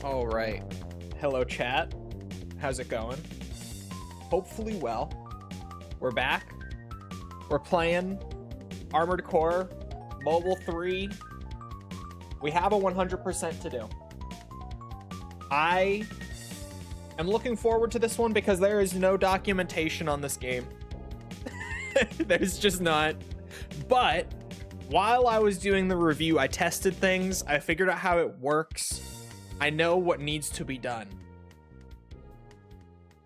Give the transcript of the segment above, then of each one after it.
All right. Hello, chat. How's it going? Hopefully well. We're back. We're playing Armored Core Mobile 3. We have a 100% to do. I am looking forward to this one because there is no documentation on this game. There's just not. But while I was doing the review, I tested things. I figured out how it works. I know what needs to be done.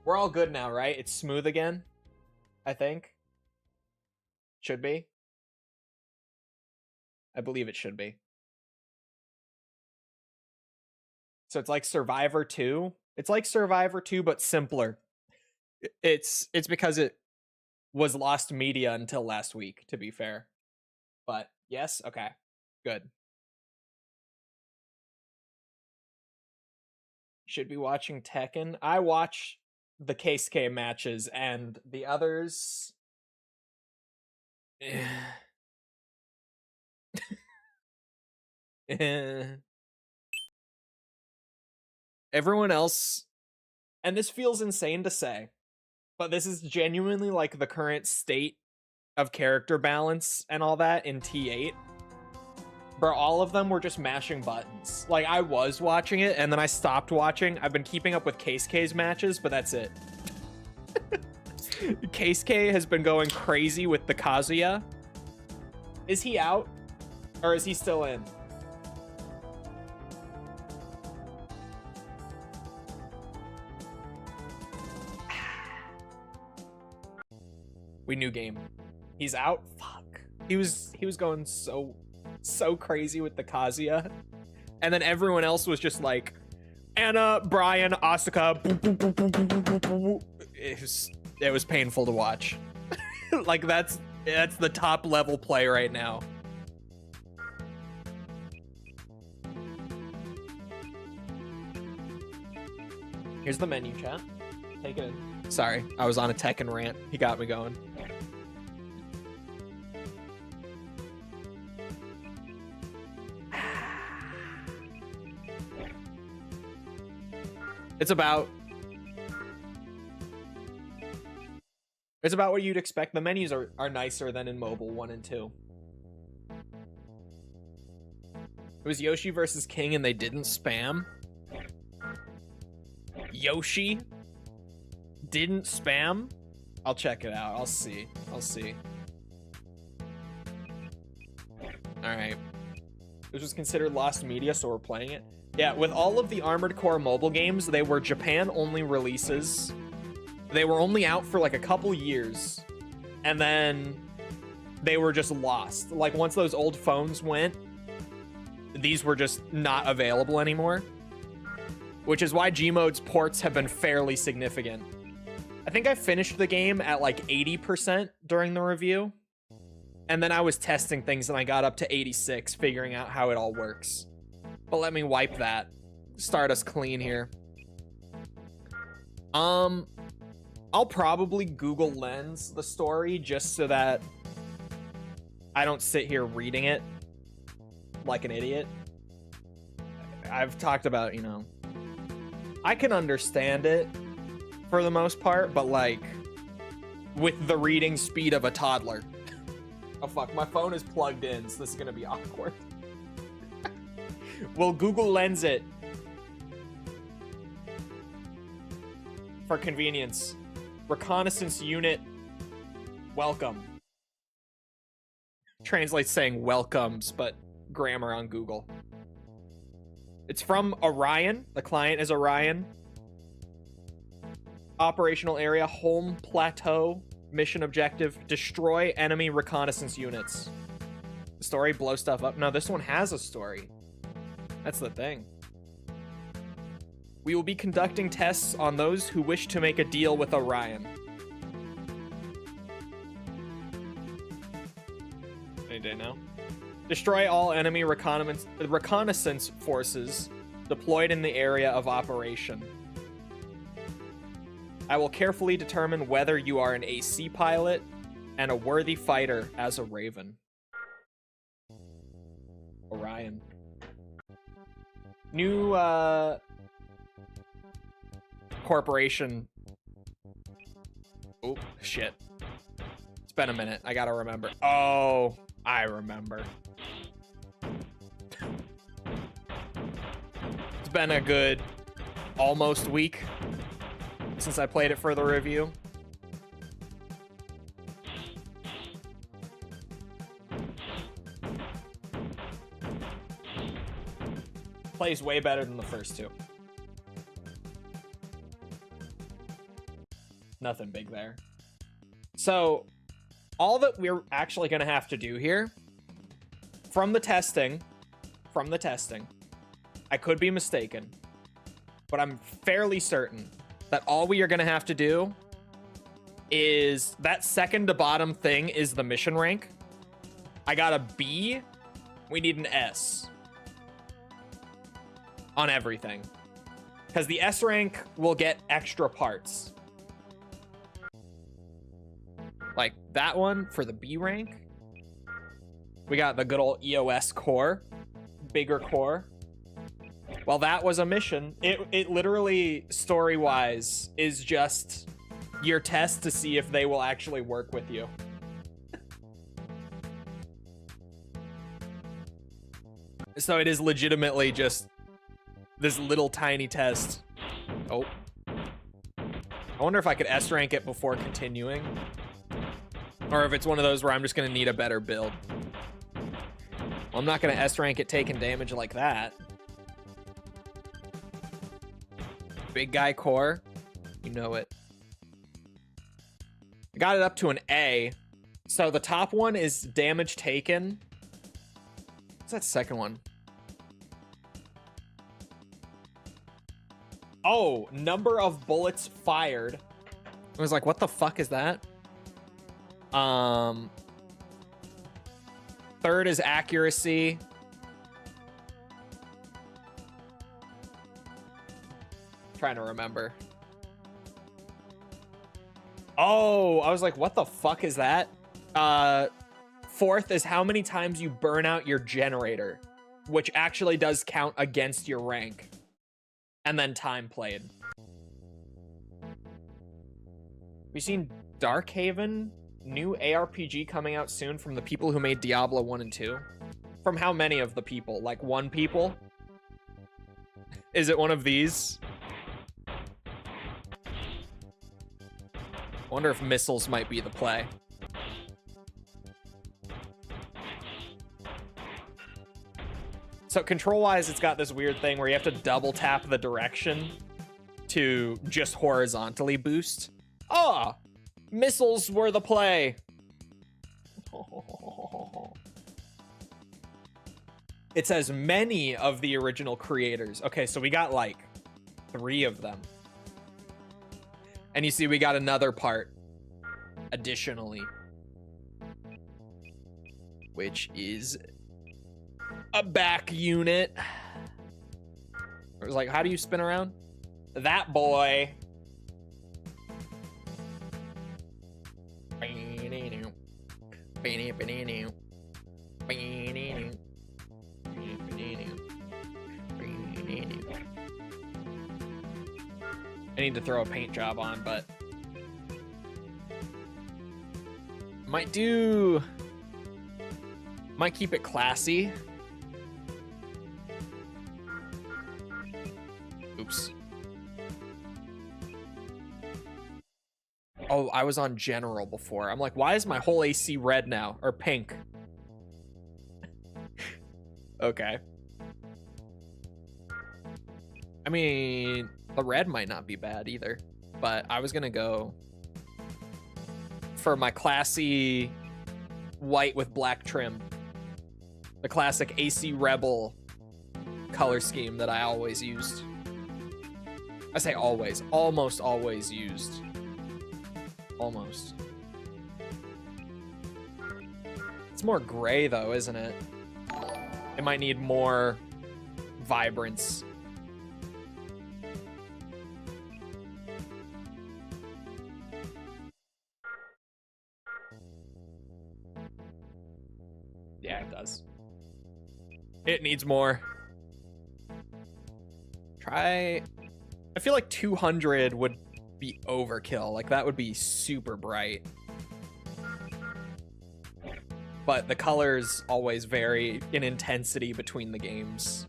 We're all good now, right? It's smooth again, I think. Should be. I believe it should be. So it's like Survivor 2. It's like Survivor 2, but simpler. It's because it was lost media until last week, to be fair. But yes, okay, good. Should be watching Tekken. I watch the Case K matches, and the others. Everyone else, and this feels insane to say, but this is genuinely like the current state of character balance and all that in T8. Bro, all of them were just mashing buttons. Like, I was watching it, and then I stopped watching. I've been keeping up with Case K's matches, but that's it. Case K has been going crazy with the Kazuya. Is he out? Or is he still in? We knew game. He's out? Fuck. He was going so crazy with the Kazuya. And then everyone else was just like, Anna, Brian, Asuka. It was painful to watch. Like, that's the top level play right now. Here's the menu, chat. Take it in. Sorry, I was on a Tekken rant. He got me going. It's about what you'd expect. The menus are nicer than in mobile 1 and 2. It was Yoshi versus King and they didn't spam. Yoshi didn't spam? I'll check it out. I'll see. Alright. This was considered lost media, so we're playing it. Yeah, with all of the Armored Core mobile games, they were Japan-only releases. They were only out for like a couple years. And then they were just lost. Like, once those old phones went, these were just not available anymore. Which is why Gmode's ports have been fairly significant. I think I finished the game at like 80% during the review. And then I was testing things and I got up to 86, figuring out how it all works. But let me wipe that. Start us clean here. I'll probably Google Lens the story just so that I don't sit here reading it like an idiot. I've talked about, you know, I can understand it for the most part, but like with the reading speed of a toddler. Oh fuck, my phone is plugged in, so this is gonna be awkward. We'll Google Lens it for convenience. Reconnaissance unit, welcome. Translates saying welcomes, but grammar on Google. It's from Orion. The client is Orion. Operational area, home plateau. Mission objective, destroy enemy reconnaissance units. The story, blow stuff up. No, this one has a story. That's the thing. We will be conducting tests on those who wish to make a deal with Orion. Any day now. Destroy all enemy reconnaissance forces deployed in the area of operation. I will carefully determine whether you are an AC pilot and a worthy fighter as a Raven. Orion. New, corporation. Oh, shit. It's been a minute. I gotta remember. Oh, I remember. It's been a good almost week since I played it for the review. Plays way better than the first two. Nothing big there. So, all that we're actually going to have to do here, from the testing, I could be mistaken, but I'm fairly certain that all we are going to have to do is that second to bottom thing is the mission rank. I got a B. We need an S on everything. Because the S rank will get extra parts. Like that one for the B rank. We got the good old EOS core, bigger core. Well, that was a mission. It literally, story-wise, is just your test to see if they will actually work with you. So it is legitimately just this little tiny test. Oh. I wonder if I could S rank it before continuing. Or if it's one of those where I'm just going to need a better build. Well, I'm not going to S rank it taking damage like that. Big guy core. You know it. I got it up to an A. So the top one is damage taken. What's that second one? Oh, number of bullets fired. I was like, what the fuck is that? Third is accuracy. Trying to remember. Oh, I was like, what the fuck is that? Fourth is how many times you burn out your generator, which actually does count against your rank. And then time played. We seen Darkhaven, new ARPG coming out soon from the people who made Diablo 1 and 2. From how many of the people? Like one people? Is it one of these? Wonder if missiles might be the play. So control-wise, it's got this weird thing where you have to double tap the direction to just horizontally boost. Ah! Missiles were the play. It says many of the original creators. Okay, so we got like 3 of them. And you see we got another part additionally, which is a back unit. It was like, how do you spin around? That boy. I need to throw a paint job on, but might keep it classy. Oops. Oh, I was on general before. I'm like, why is my whole AC red now? Or pink? Okay. I mean, the red might not be bad either. But I was gonna go for my classy white with black trim. The classic AC Rebel color scheme that I always used. I say always, almost always used. Almost. It's more gray though, isn't it? It might need more vibrance. Yeah, it does. It needs more. I feel like 200 would be overkill. Like that would be super bright. But the colors always vary in intensity between the games.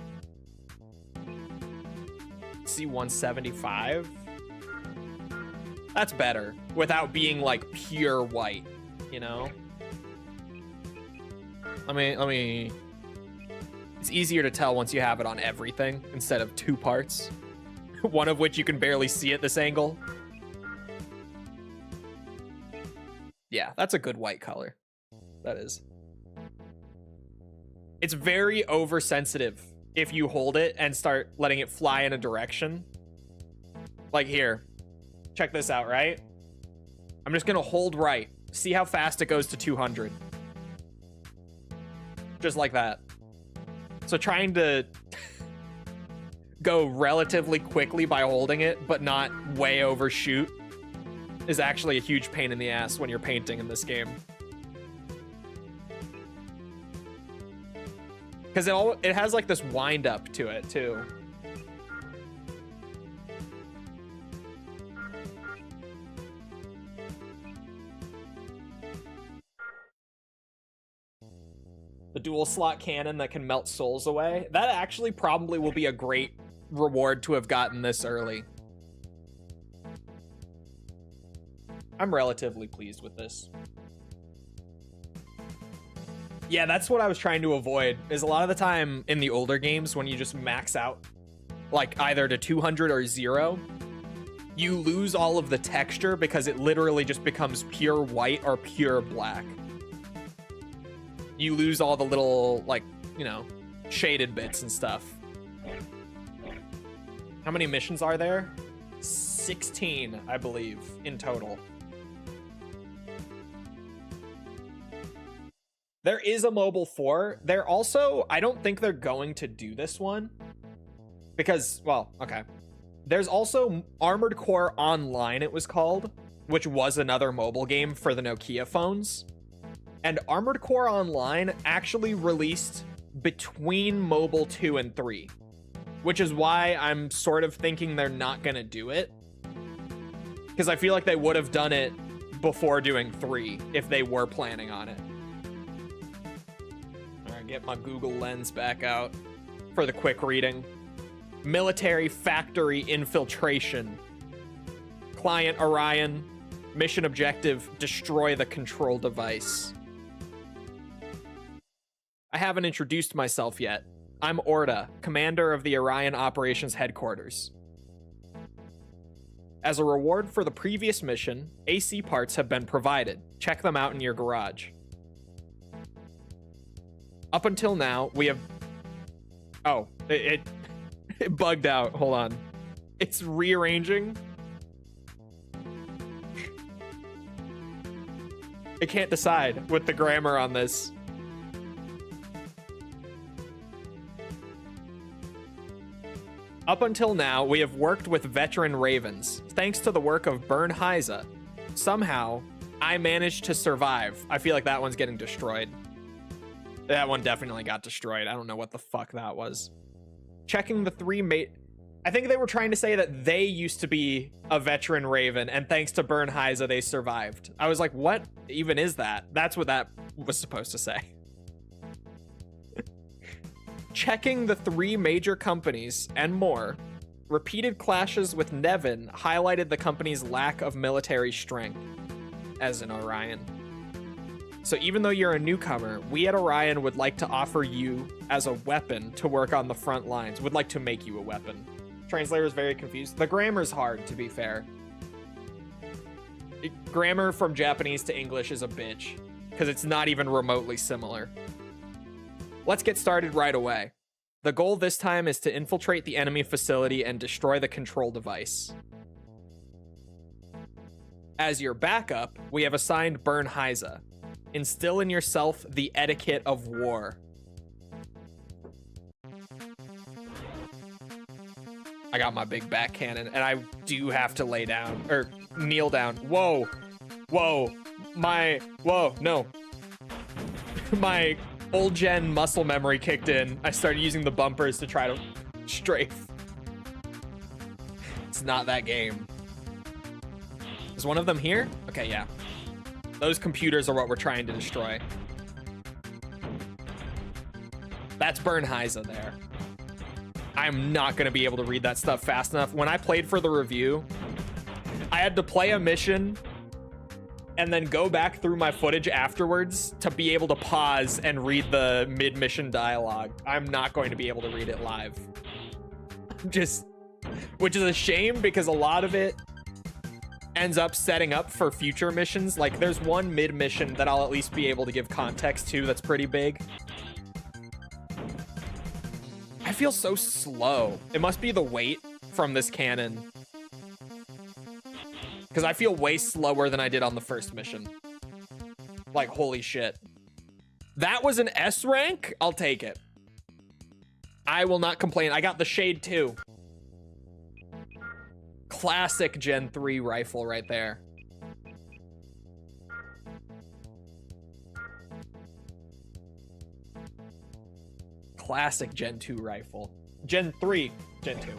See 175? That's better without being like pure white, you know? Let me it's easier to tell once you have it on everything instead of 2 parts. One of which you can barely see at this angle. Yeah, that's a good white color. That is. It's very oversensitive if you hold it and start letting it fly in a direction. Like here. Check this out, right? I'm just gonna hold right. See how fast it goes to 200. Just like that. So trying to go relatively quickly by holding it, but not way overshoot, is actually a huge pain in the ass when you're painting in this game. Because it has like this wind up to it too. The dual slot cannon that can melt souls away. That actually probably will be a great reward to have gotten this early. I'm relatively pleased with this. Yeah, that's what I was trying to avoid, is a lot of the time in the older games when you just max out like either to 200 or 0, you lose all of the texture because it literally just becomes pure white or pure black. You lose all the little, like, you know, shaded bits and stuff. How many missions are there? 16, I believe, in total. There is a mobile 4. They're also, I don't think they're going to do this one. Because, well, okay. There's also Armored Core Online, it was called, which was another mobile game for the Nokia phones. And Armored Core Online actually released between Mobile 2 and 3, which is why I'm sort of thinking they're not going to do it. Because I feel like they would have done it before doing 3 if they were planning on it. All right, get my Google Lens back out for the quick reading. Military factory infiltration. Client Orion. Mission objective, destroy the control device. I haven't introduced myself yet. I'm Orta, commander of the Orion Operations Headquarters. As a reward for the previous mission, AC parts have been provided. Check them out in your garage. Up until now, we have... Oh, it bugged out. Hold on. It's rearranging. I can't decide with the grammar on this. Up until now, we have worked with veteran Ravens. Thanks to the work of Bernheise, somehow, I managed to survive. I feel like that one's getting destroyed. That one definitely got destroyed. I don't know what the fuck that was. Checking the 3 mate... I think they were trying to say that they used to be a veteran Raven, and thanks to Bernheise, they survived. I was like, what even is that? That's what that was supposed to say. Checking the 3 major companies and more, repeated clashes with Nevin highlighted the company's lack of military strength, as in Orion. So even though you're a newcomer, we at Orion would like to offer you as a weapon to work on the front lines, would like to make you a weapon. Translator is very confused. The grammar's hard, to be fair. Grammar from Japanese to English is a bitch, because it's not even remotely similar. Let's get started right away. The goal this time is to infiltrate the enemy facility and destroy the control device. As your backup, we have assigned Bernheise. Instill in yourself the etiquette of war. I got my big back cannon, and I do have to lay down, or kneel down. Whoa. Whoa. Whoa, no. My old gen muscle memory kicked in. I started using the bumpers to try to strafe. It's not that game. Is one of them here? Okay, yeah. Those computers are what we're trying to destroy. That's Bernheise there. I'm not going to be able to read that stuff fast enough. When I played for the review, I had to play a mission and then go back through my footage afterwards to be able to pause and read the mid-mission dialogue. I'm not going to be able to read it live. Which is a shame because a lot of it ends up setting up for future missions. Like, there's one mid-mission that I'll at least be able to give context to that's pretty big. I feel so slow. It must be the weight from this cannon. Because I feel way slower than I did on the first mission. Like, holy shit. That was an S rank? I'll take it. I will not complain. I got the Shade too. Classic Gen 3 rifle right there. classic Gen 2 rifle. Gen 3, Gen 2.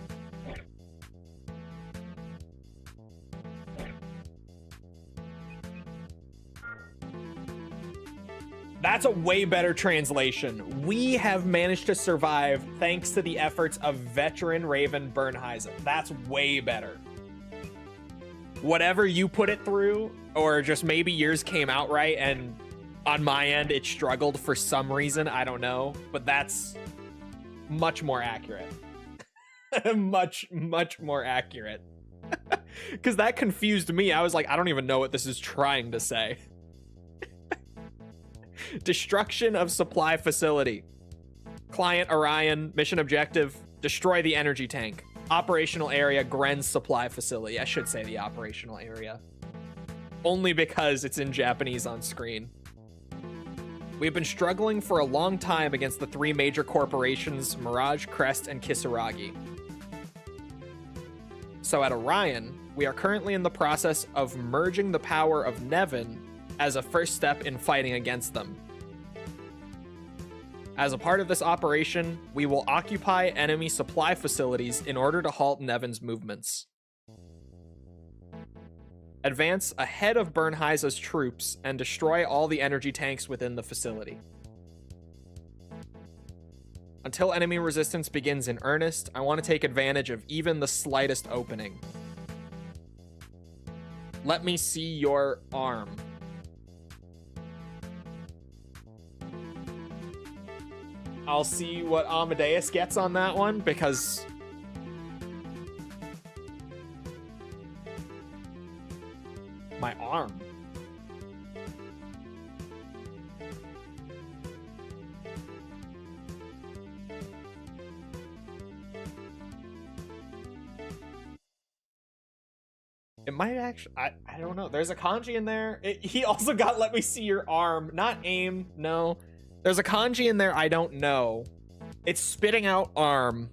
That's a way better translation. We have managed to survive thanks to the efforts of veteran Raven Bernheisen. That's way better. Whatever you put it through, or just maybe yours came out right and on my end it struggled for some reason, I don't know, but that's much more accurate. much more accurate. Because that confused me. I was like, I don't even know what this is trying to say. Destruction of supply facility. Client Orion, mission objective, destroy the energy tank. Operational area, Gren's supply facility. I should say the operational area. Only because it's in Japanese on screen. We've been struggling for a long time against the 3 major corporations, Mirage, Crest, and Kisaragi. So at Orion, we are currently in the process of merging the power of Nevin as a first step in fighting against them. As a part of this operation, we will occupy enemy supply facilities in order to halt Nevin's movements. Advance ahead of Bernheisen's troops and destroy all the energy tanks within the facility. Until enemy resistance begins in earnest, I want to take advantage of even the slightest opening. Let me see your arm. I'll see what Amadeus gets on that one, because my arm. It might actually, I don't know. There's a kanji in there. He also got let me see your arm. Not aim, no. There's a kanji in there I don't know. It's spitting out arm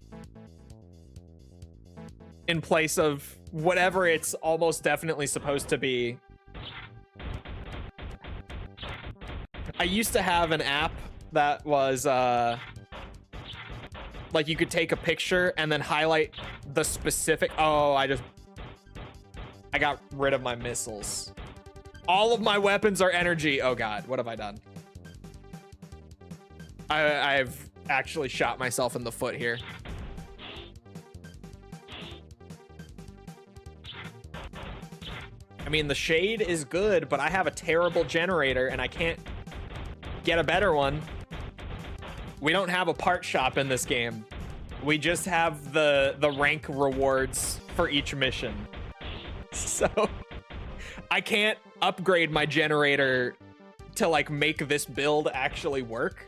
in place of whatever it's almost definitely supposed to be. I used to have an app that was like you could take a picture and then highlight the specific. Oh, I got rid of my missiles. All of my weapons are energy. Oh god, what have I done? I've actually shot myself in the foot here. I mean, the shade is good, but I have a terrible generator and I can't get a better one. We don't have a part shop in this game. We just have the rank rewards for each mission. So I can't upgrade my generator to like make this build actually work.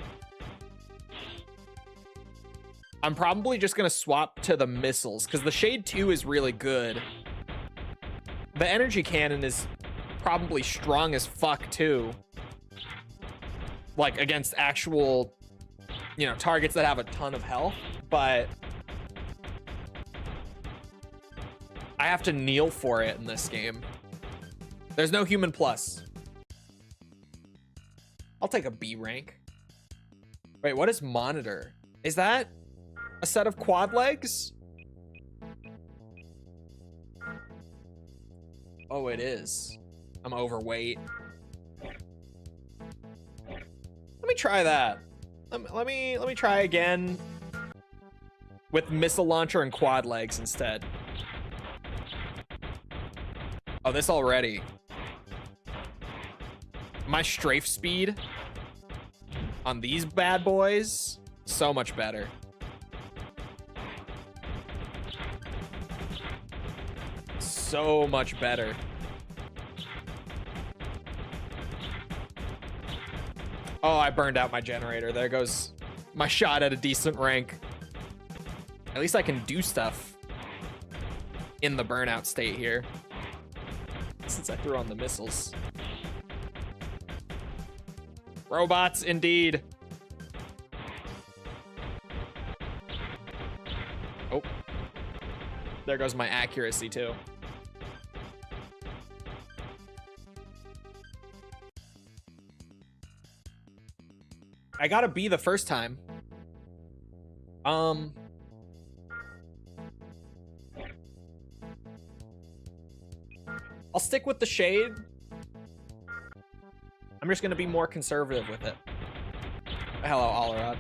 I'm probably just gonna swap to the missiles because the Shade 2 is really good. The energy cannon is probably strong as fuck too. Like against actual, you know, targets that have a ton of health, but I have to kneel for it in this game. There's no human plus. I'll take a B rank. Wait, what is monitor? Is that a set of quad legs? Oh, it is. I'm overweight. Let me try that. Let me try again with missile launcher and quad legs instead. Oh, this already. My strafe speed on these bad boys, so much better. So much better. Oh, I burned out my generator. There goes my shot at a decent rank. At least I can do stuff in the burnout state here, since I threw on the missiles. Robots, indeed. Oh. There goes my accuracy, too. I got a B the first time. Um, I'll stick with the shade. I'm just gonna be more conservative with it. Hello, Alarad.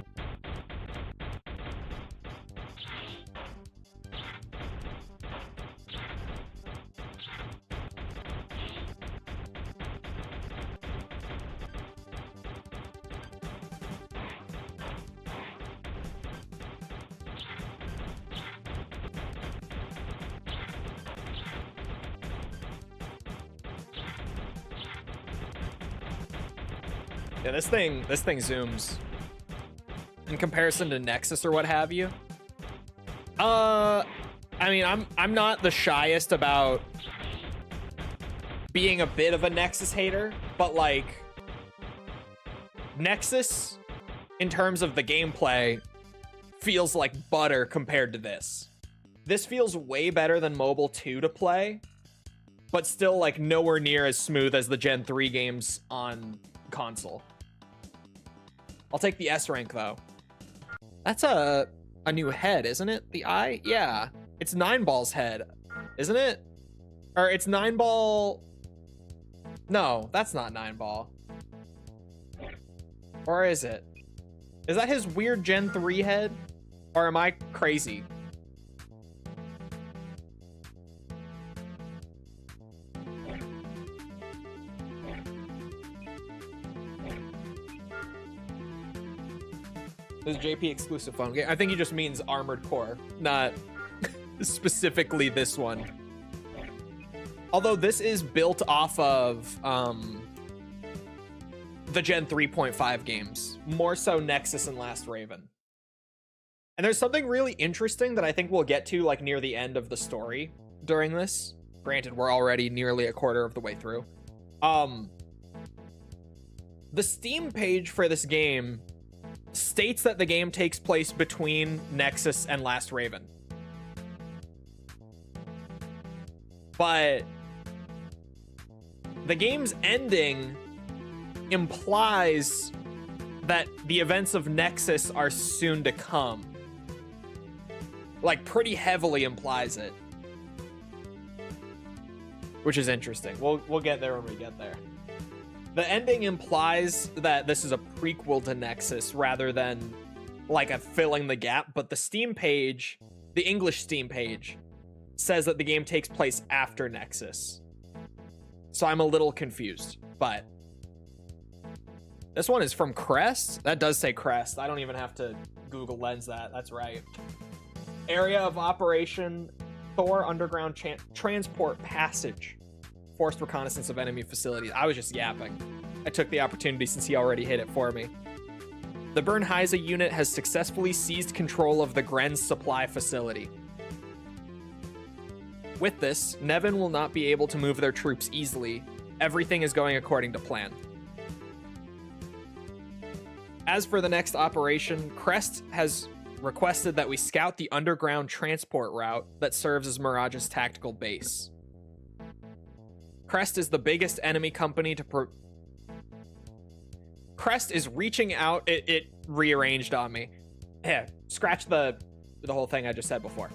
Yeah, this thing zooms in comparison to Nexus or what have you. I mean, I'm not the shyest about being a bit of a Nexus hater, but like Nexus in terms of the gameplay feels like butter compared to this. This feels way better than Mobile 2 to play, but still like nowhere near as smooth as the Gen 3 games on console. I'll take the S rank though. That's a new head, isn't it? The eye? Yeah. It's 9ball's head, isn't it? Or it's 9ball. No, that's not 9ball. Or is it? Is that his weird Gen 3 head? Or am I crazy? This JP exclusive phone game. I think he just means Armored Core, not specifically this one. Although this is built off of the Gen 3.5 games, more so Nexus and Last Raven. And there's something really interesting that I think we'll get to like near the end of the story during this. Granted, we're already nearly a quarter of the way through. The Steam page for this game states that the game takes place between Nexus and Last Raven. But the game's ending implies that the events of Nexus are soon to come. Like, pretty heavily implies it. Which is interesting. We'll get there when we get there. The ending implies that this is a prequel to Nexus rather than like a filling the gap, but the Steam page, the English Steam page, says that the game takes place after Nexus. So I'm a little confused, but this one is from Crest. That does say Crest. I don't even have to Google Lens that. That's right. Area of operation, Thor Underground Transport Passage. Forced reconnaissance of enemy facilities. I was just yapping. I took the opportunity since he already hit it for me. The Bernheise unit has successfully seized control of the Grenz supply facility. With this, Nevin will not be able to move their troops easily. Everything is going according to plan. As for the next operation, Crest has requested that we scout the underground transport route that serves as Mirage's tactical base. Crest is the biggest enemy company to Crest is reaching out. It rearranged on me. Yeah, scratch the whole thing I just said before.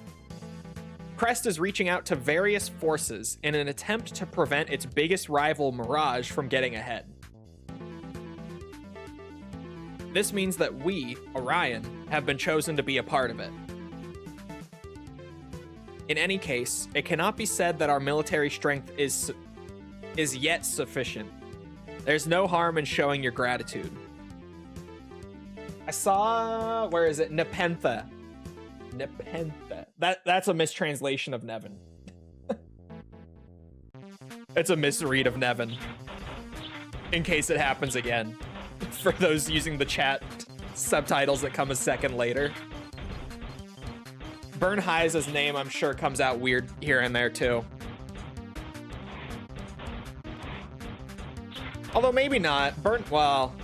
Crest is reaching out to various forces in an attempt to prevent its biggest rival, Mirage, from getting ahead. This means that we, Orion, have been chosen to be a part of it. In any case, it cannot be said that our military strength is yet sufficient. There's no harm in showing your gratitude. I saw, where is it? Nepenthe. Nepenthe. That's a mistranslation of Nevin. It's a misread of Nevin. In case it happens again. For those using the chat subtitles that come a second later. Bernheise's name, I'm sure, comes out weird here and there too. Although maybe not. Well,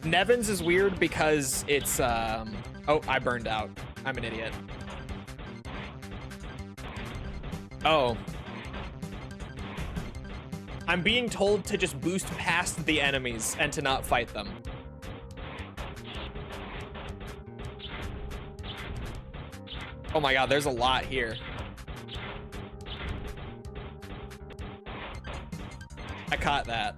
Nevin's is weird because it's oh, I burned out. I'm an idiot. Oh. I'm being told to just boost past the enemies and to not fight them. Oh my god, there's a lot here. I caught that.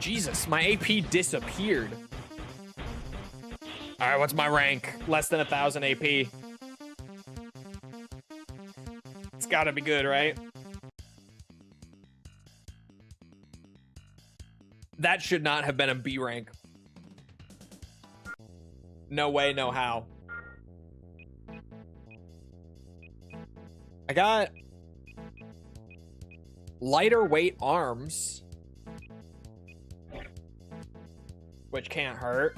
Jesus, my AP disappeared. All right, what's my rank? Less than 1,000 AP. It's gotta be good, right? That should not have been a B rank. No way, no how. I got lighter weight arms, which can't hurt.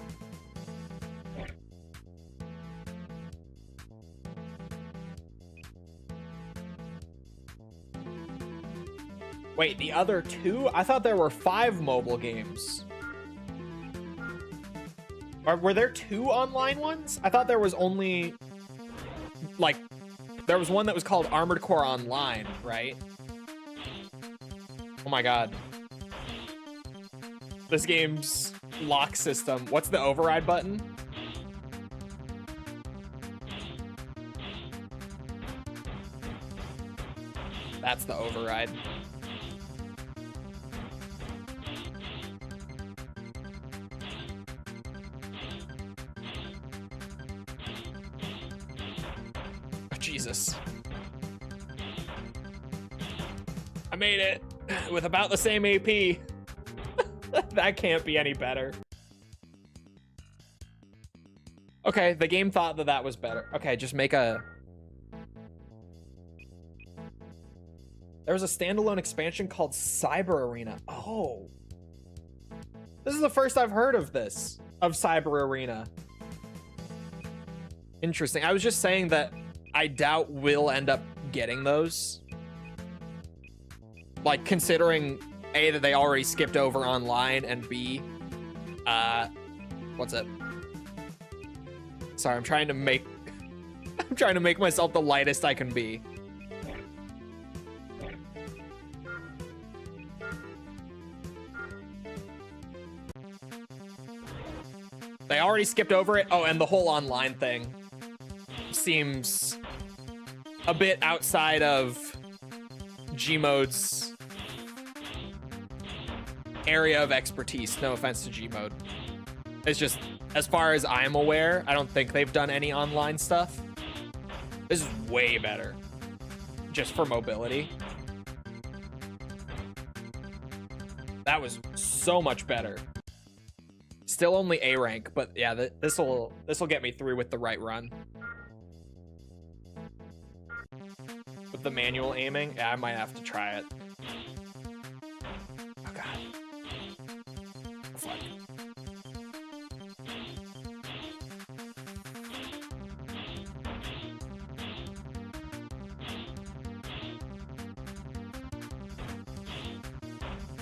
Wait, the other two? I thought there were 5 mobile games. Or were there 2 online ones? I thought there was only, like, there was one that was called Armored Core Online, right? Oh my god. This game's lock system. What's the override button? That's the override. Jesus. I made it with about the same AP. That can't be any better. Okay, the game thought that that was better. Okay, just make a... There was a standalone expansion called Cyber Arena. Oh. This is the first I've heard of this, of Cyber Arena. Interesting. I was just saying that I doubt we'll end up getting those. Like, considering A, that they already skipped over online, and B, what's it? Sorry, I'm trying to make myself the lightest I can be. They already skipped over it. Oh, and the whole online thing seems a bit outside of Gmode's area of expertise. No offense to Gmode. It's just, as far as I'm aware, I don't think they've done any online stuff. This is way better. Just for mobility. That was so much better. Still only A rank, but yeah, this'll get me through with the right run. With the manual aiming, yeah, I might have to try it. Oh god. Oh, fuck.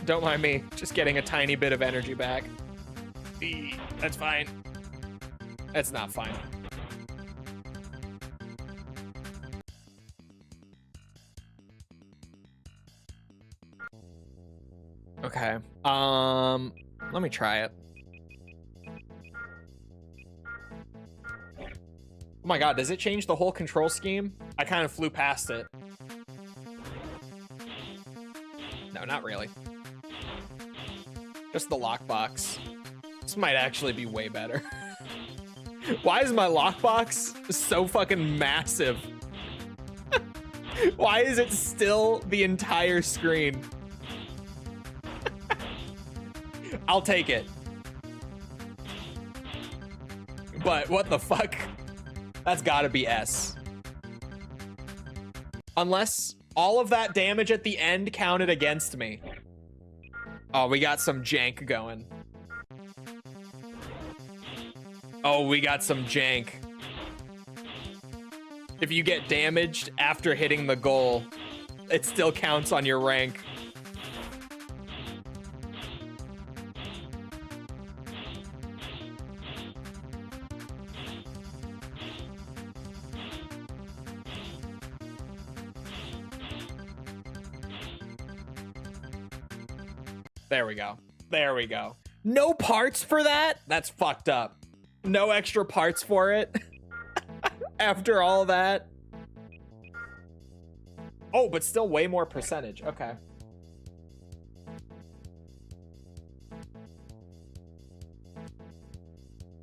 Don't mind me, just getting a tiny bit of energy back. That's fine. That's not fine. Okay. Let me try it. Oh my god, does it change the whole control scheme? I kind of flew past it. No, not really. Just the lockbox. This might actually be way better. Why is my lockbox so fucking massive? Why is it still the entire screen? I'll take it. But what the fuck? That's gotta be S. Unless all of that damage at the end counted against me. Oh, we got some jank going. Oh, we got some jank. If you get damaged after hitting the goal, it still counts on your rank. There we go. There we go. No parts for that? That's fucked up. No extra parts for it. After all that. Oh, but still way more percentage. Okay.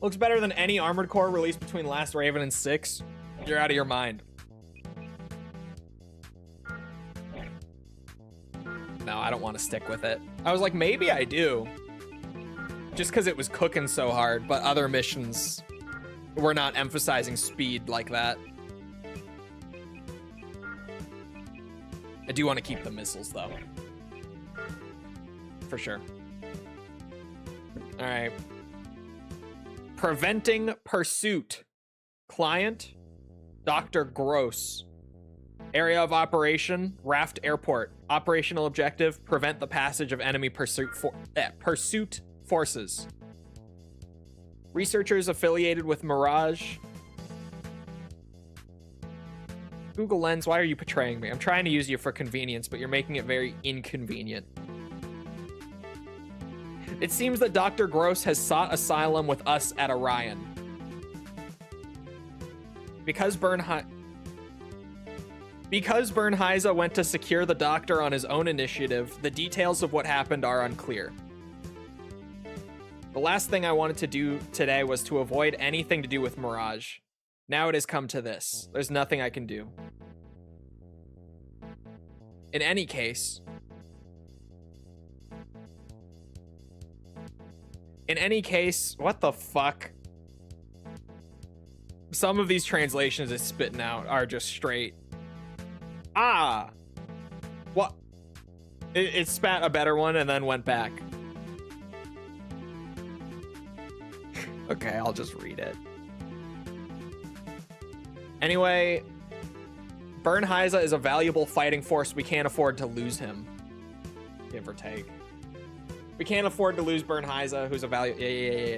Looks better than any Armored Core released between Last Raven and 6. You're out of your mind. No, I don't want to stick with it. I was like, maybe I do. Just because it was cooking so hard, but other missions were not emphasizing speed like that. I do want to keep the missiles, though. For sure. All right. Preventing pursuit. Client, Dr. Gross. Area of operation, Raft Airport. Operational objective, prevent the passage of enemy pursuit forces. Researchers affiliated with Mirage. Google Lens, why are you betraying me? I'm trying to use you for convenience, but you're making it very inconvenient. It seems that Dr. Gross has sought asylum with us at Orion. Because Bernheisa went to secure the doctor on his own initiative, the details of what happened are unclear. The last thing I wanted to do today was to avoid anything to do with Mirage. Now it has come to this. There's nothing I can do. In any case, what the fuck? Some of these translations it's spitting out are just straight. Ah! What? It spat a better one and then went back. Okay, I'll just read it. Anyway, Bernheisa is a valuable fighting force. We can't afford to lose him. Give or take. We can't afford to lose Bernheisa, who's a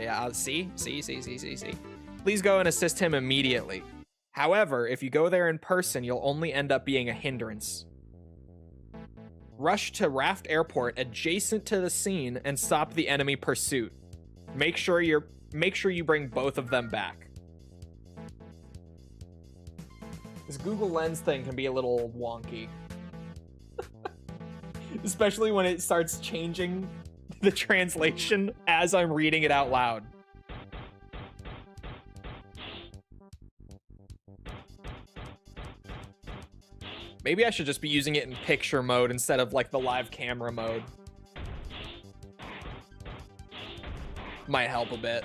Yeah. See. Please go and assist him immediately. However, if you go there in person, you'll only end up being a hindrance. Rush to Raft Airport adjacent to the scene and stop the enemy pursuit. Make sure you bring both of them back. This Google Lens thing can be a little wonky. Especially when it starts changing the translation as I'm reading it out loud. Maybe I should just be using it in picture mode instead of like the live camera mode. Might help a bit.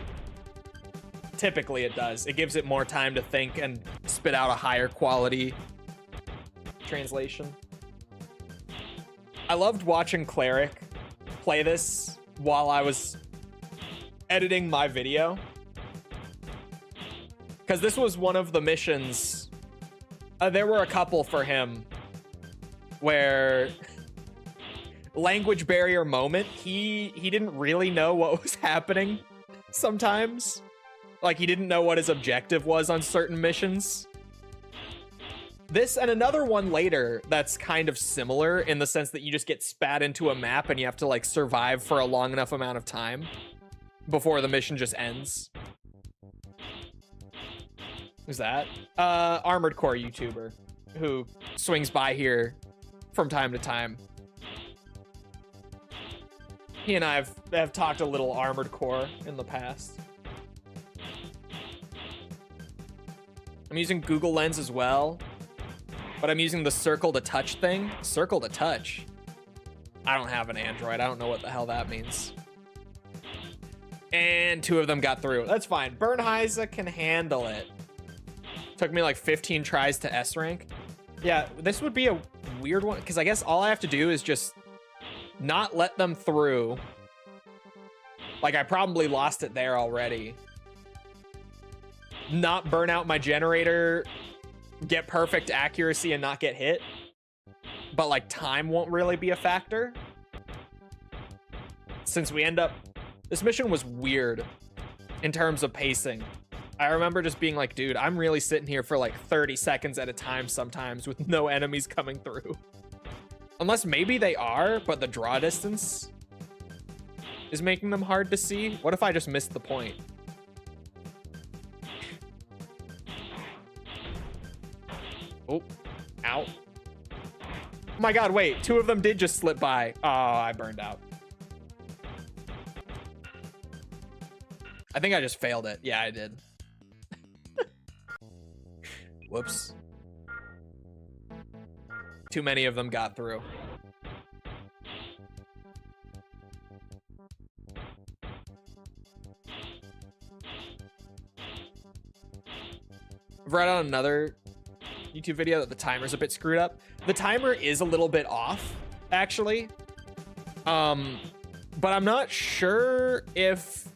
Typically it does. It gives it more time to think and spit out a higher quality translation. I loved watching Cleric play this while I was editing my video. Because this was one of the missions. There were a couple for him where language barrier moment, he didn't really know what was happening sometimes. Like, he didn't know what his objective was on certain missions. This and another one later that's kind of similar in the sense that you just get spat into a map and you have to, like, survive for a long enough amount of time before the mission just ends. Who's that? Armored Core YouTuber who swings by here from time to time. He and I have talked a little Armored Core in the past. I'm using Google Lens as well, but I'm using the circle to touch thing. Circle to touch? I don't have an Android. I don't know what the hell that means. And 2 of them got through. That's fine. Bernheisa can handle it. Took me like 15 tries to S rank. Yeah, this would be a weird one because I guess all I have to do is just not let them through. Like, I probably lost it there already. Not burn out my generator, get perfect accuracy and not get hit. But like, time won't really be a factor. Since we end up... This mission was weird in terms of pacing. I remember just being like, dude, I'm really sitting here for like 30 seconds at a time sometimes with no enemies coming through. Unless maybe they are, but the draw distance is making them hard to see. What if I just missed the point? Oh, ow. Oh my god, wait, 2 of them did just slip by. Oh, I burned out. I think I just failed it. Yeah, I did. Whoops. Too many of them got through. I've read on another YouTube video that the timer's a bit screwed up. The timer is a little bit off, actually. But I'm not sure if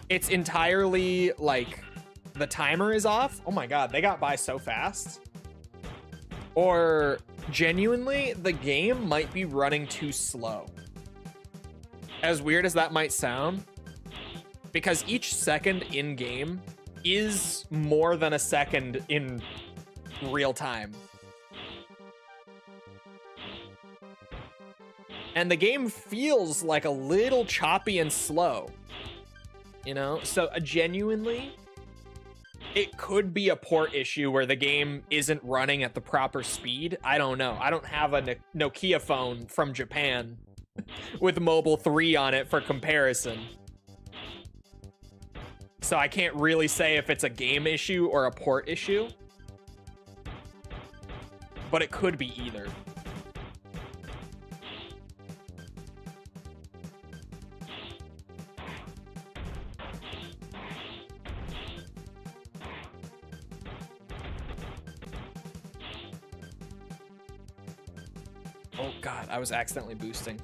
it's entirely like the timer is off. Oh my god, they got by so fast. Or genuinely, the game might be running too slow. As weird as that might sound, because each second in game is more than a second in real time. And the game feels like a little choppy and slow, you know? So genuinely, it could be a port issue where the game isn't running at the proper speed. I don't know. I don't have a Nokia phone from Japan with Mobile 3 on it for comparison. So I can't really say if it's a game issue or a port issue. But it could be either. Oh god, I was accidentally boosting.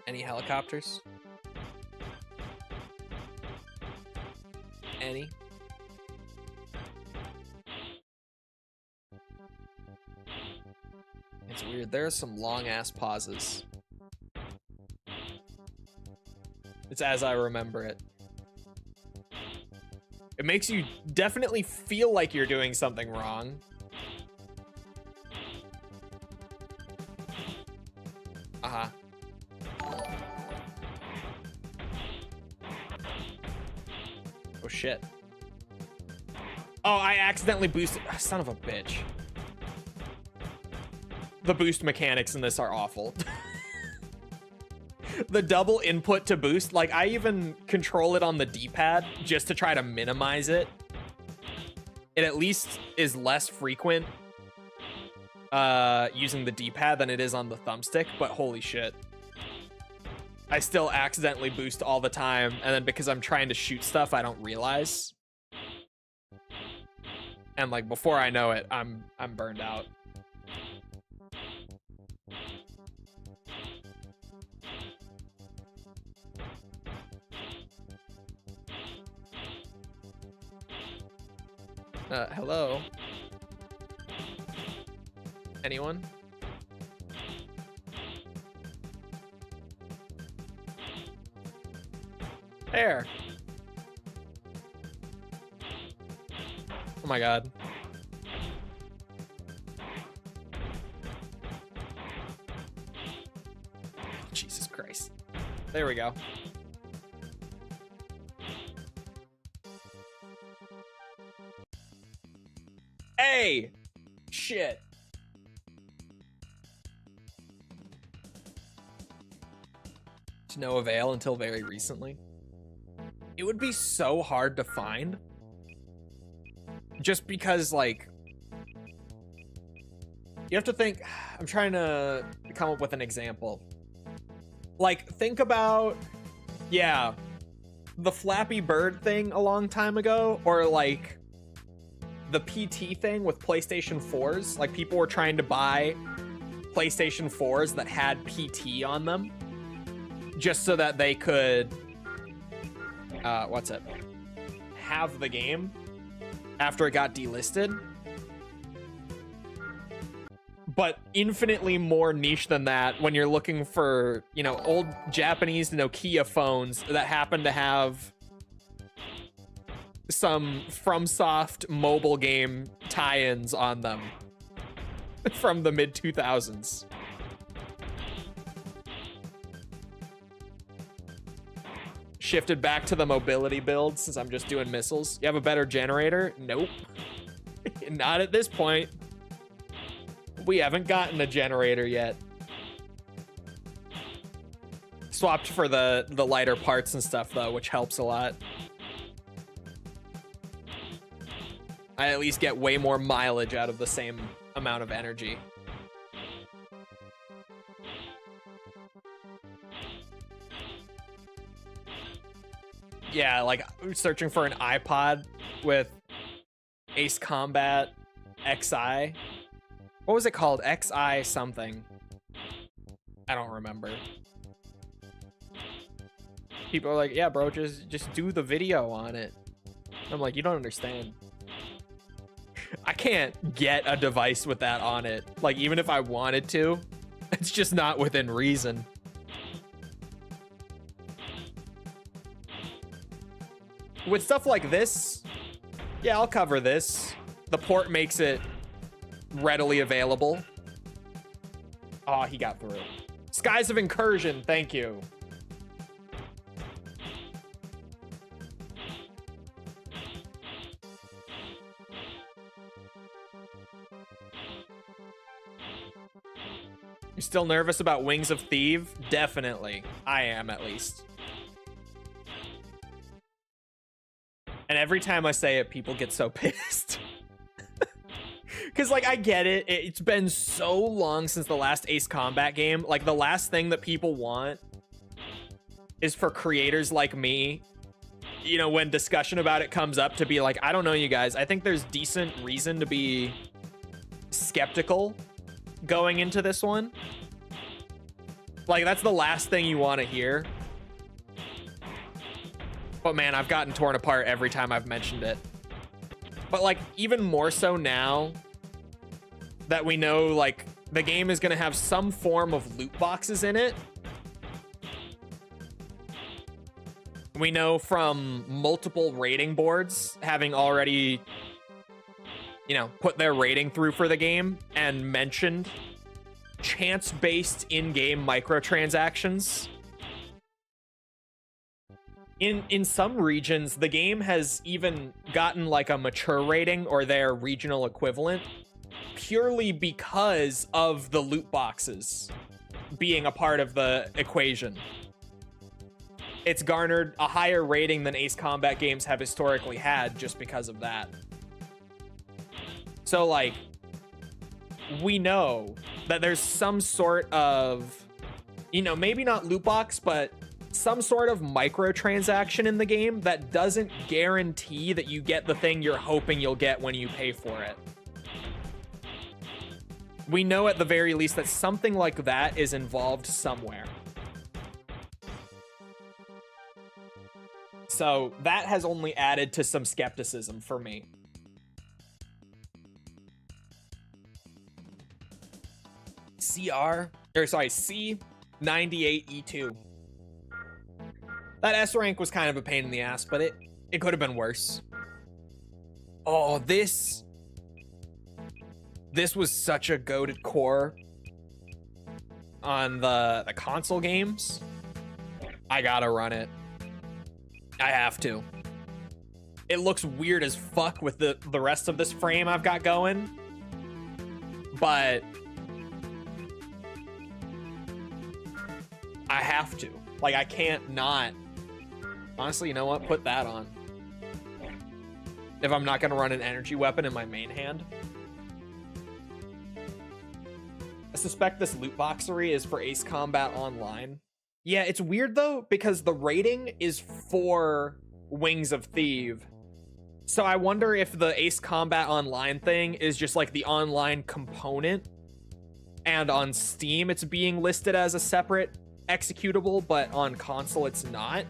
Any helicopters? Any? It's weird. There are some long ass pauses. It's as I remember it. It makes you definitely feel like you're doing something wrong. Uh-huh. Oh, shit. Oh, I accidentally boosted. Oh, son of a bitch. The boost mechanics in this are awful. The double input to boost, like I even control it on the D-pad just to try to minimize it. It at least is less frequent using the D-pad than it is on the thumbstick, but holy shit. I still accidentally boost all the time, and then because I'm trying to shoot stuff, I don't realize. And like before I know it, I'm burned out. Hello? Anyone? There. Oh my god. Jesus Christ. There we go. Hey! Shit. To no avail until very recently. It would be so hard to find. Just because, like... You have to think... I'm trying to come up with an example. Like, think about... Yeah. The Flappy Bird thing a long time ago. Or, like... the PT thing with PlayStation 4s. Like, people were trying to buy PlayStation 4s that had PT on them. Just so that they could... have the game after it got delisted. But infinitely more niche than that when you're looking for, you know, old Japanese Nokia phones that happen to have some FromSoft mobile game tie-ins on them from the mid 2000s. Shifted back to the mobility build since I'm just doing missiles. You have a better generator? Nope. Not at this point. We haven't gotten a generator yet. Swapped for the lighter parts and stuff though, which helps a lot. I at least get way more mileage out of the same amount of energy. Yeah, like searching for an iPod with Ace Combat XI. What was it called? XI something. I don't remember. People are like, yeah, bro, just do the video on it. I'm like, you don't understand. I can't get a device with that on it. Like, even if I wanted to, it's just not within reason. With stuff like this, yeah, I'll cover this. The port makes it readily available. Oh, he got through. Skies of Incursion, thank you. You still nervous about Wings of Thief? Definitely. I am, at least. And every time I say it, people get so pissed. Because, like, I get it. It's been so long since the last Ace Combat game. Like, the last thing that people want is for creators like me, you know, when discussion about it comes up, to be like, I don't know, you guys. I think there's decent reason to be skeptical going into this one. Like, that's the last thing you want to hear. But man, I've gotten torn apart every time I've mentioned it. But like, even more so now that we know, like, the game is going to have some form of loot boxes in it. We know from multiple rating boards having already, you know, put their rating through for the game and mentioned chance-based in-game microtransactions. In some regions, the game has even gotten like a mature rating or their regional equivalent purely because of the loot boxes being a part of the equation. It's garnered a higher rating than Ace Combat games have historically had just because of that. So, like, we know that there's some sort of, you know, maybe not loot box, but some sort of microtransaction in the game that doesn't guarantee that you get the thing you're hoping you'll get when you pay for it. We know at the very least that something like that is involved somewhere. So that has only added to some skepticism for me. C98E2. That S rank was kind of a pain in the ass, but it could have been worse. Oh, this was such a goated core on the console games. I gotta run it. I have to. It looks weird as fuck with the rest of this frame I've got going, but I have to. Like, I can't not. Honestly, you know what? Put that on. If I'm not gonna run an energy weapon in my main hand. I suspect this loot boxery is for Ace Combat Online. Yeah, it's weird though, because the rating is for Wings of Thief. So I wonder if the Ace Combat Online thing is just like the online component, and on Steam it's being listed as a separate executable, but on console it's not.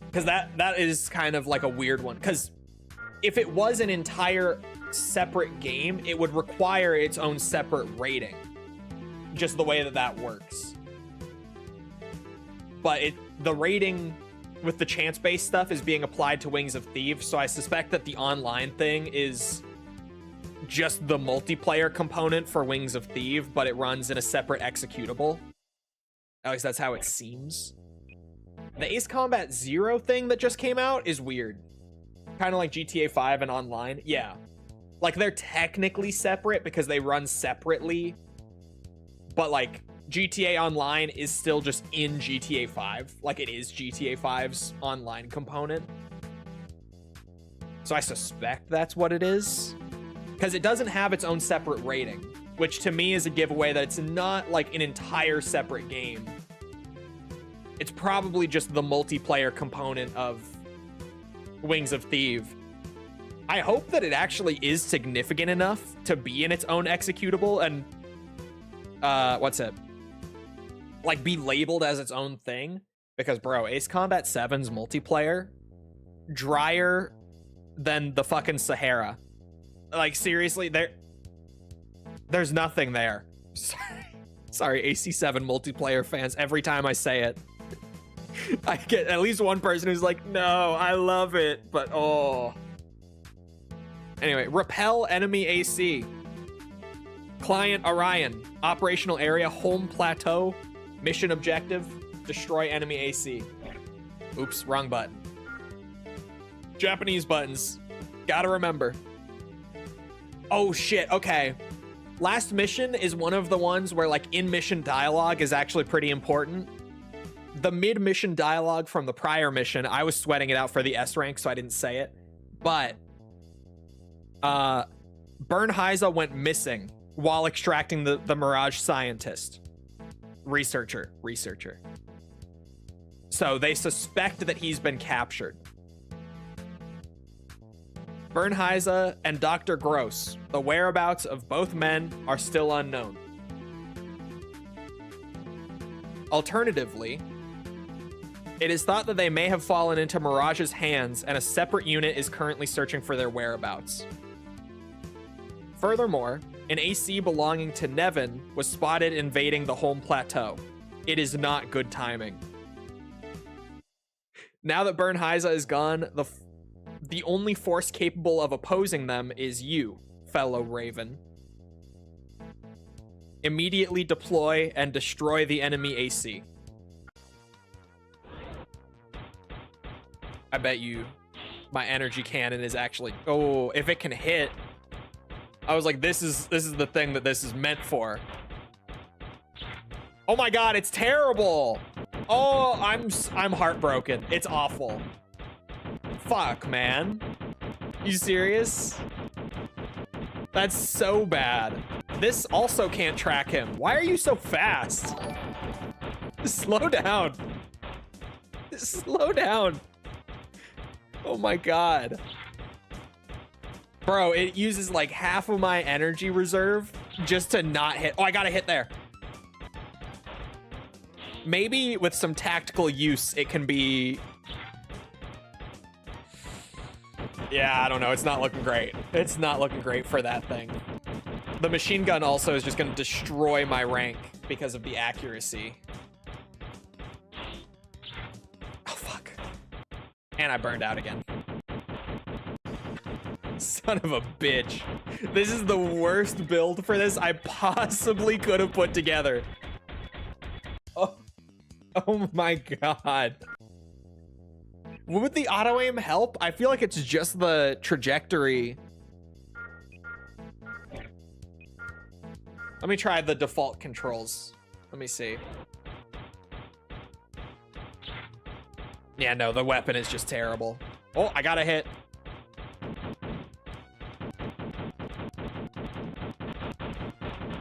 Because that is kind of like a weird one, because if it was an entire separate game, it would require its own separate rating, just the way that works. But the rating with the chance-based stuff is being applied to Wings of Thieves, so I suspect that the online thing is just the multiplayer component for Wings of Thieves, but it runs in a separate executable. At least that's how it seems. The Ace Combat Zero thing that just came out is weird. Kind of like GTA 5 and online. Yeah. Like, they're technically separate because they run separately, but like GTA Online is still just in GTA 5. Like, it is GTA 5's online component. So I suspect that's what it is. Because it doesn't have its own separate rating, which to me is a giveaway that it's not like an entire separate game. It's probably just the multiplayer component of Wings of Thieves. I hope that it actually is significant enough to be in its own executable and what's it? Like, be labeled as its own thing. Because, bro, Ace Combat 7's multiplayer, drier than the fucking Sahara. Like, seriously, there's nothing there. Sorry, AC7 multiplayer fans, every time I say it. I get at least one person who's like, no, I love it, but oh. Anyway, repel enemy AC. Client Orion. Operational area, home plateau. Mission objective, destroy enemy AC. Oops, wrong button. Japanese buttons. Gotta remember. Oh shit, okay. Last mission is one of the ones where like in-mission dialogue is actually pretty important. The mid-mission dialogue from the prior mission, I was sweating it out for the S rank, so I didn't say it. But Bernheiser went missing while extracting the Mirage scientist. Researcher. So they suspect that he's been captured. Bernheiser and Dr. Gross, the whereabouts of both men are still unknown. Alternatively, it is thought that they may have fallen into Mirage's hands and a separate unit is currently searching for their whereabouts. Furthermore, an AC belonging to Nevin was spotted invading the home plateau. It is not good timing. Now that Bernheiser is gone, the only force capable of opposing them is you, fellow Raven. Immediately deploy and destroy the enemy AC. I bet you my energy cannon is actually... Oh, if it can hit... I was like, this is the thing that this is meant for. Oh my god, it's terrible! Oh, I'm heartbroken. It's awful. Fuck, man. You serious? That's so bad. This also can't track him. Why are you so fast? Slow down. Slow down. Oh my god. Bro, it uses like half of my energy reserve just to not hit. Oh, I gotta hit there. Maybe with some tactical use, it can be... Yeah, I don't know. It's not looking great. It's not looking great for that thing. The machine gun also is just going to destroy my rank because of the accuracy. Oh, fuck. And I burned out again. Son of a bitch. This is the worst build for this I possibly could have put together. Oh my god. Would the auto aim help? I feel like it's just the trajectory. Let me try the default controls. Let me see. Yeah, no, the weapon is just terrible. Oh, I got a hit.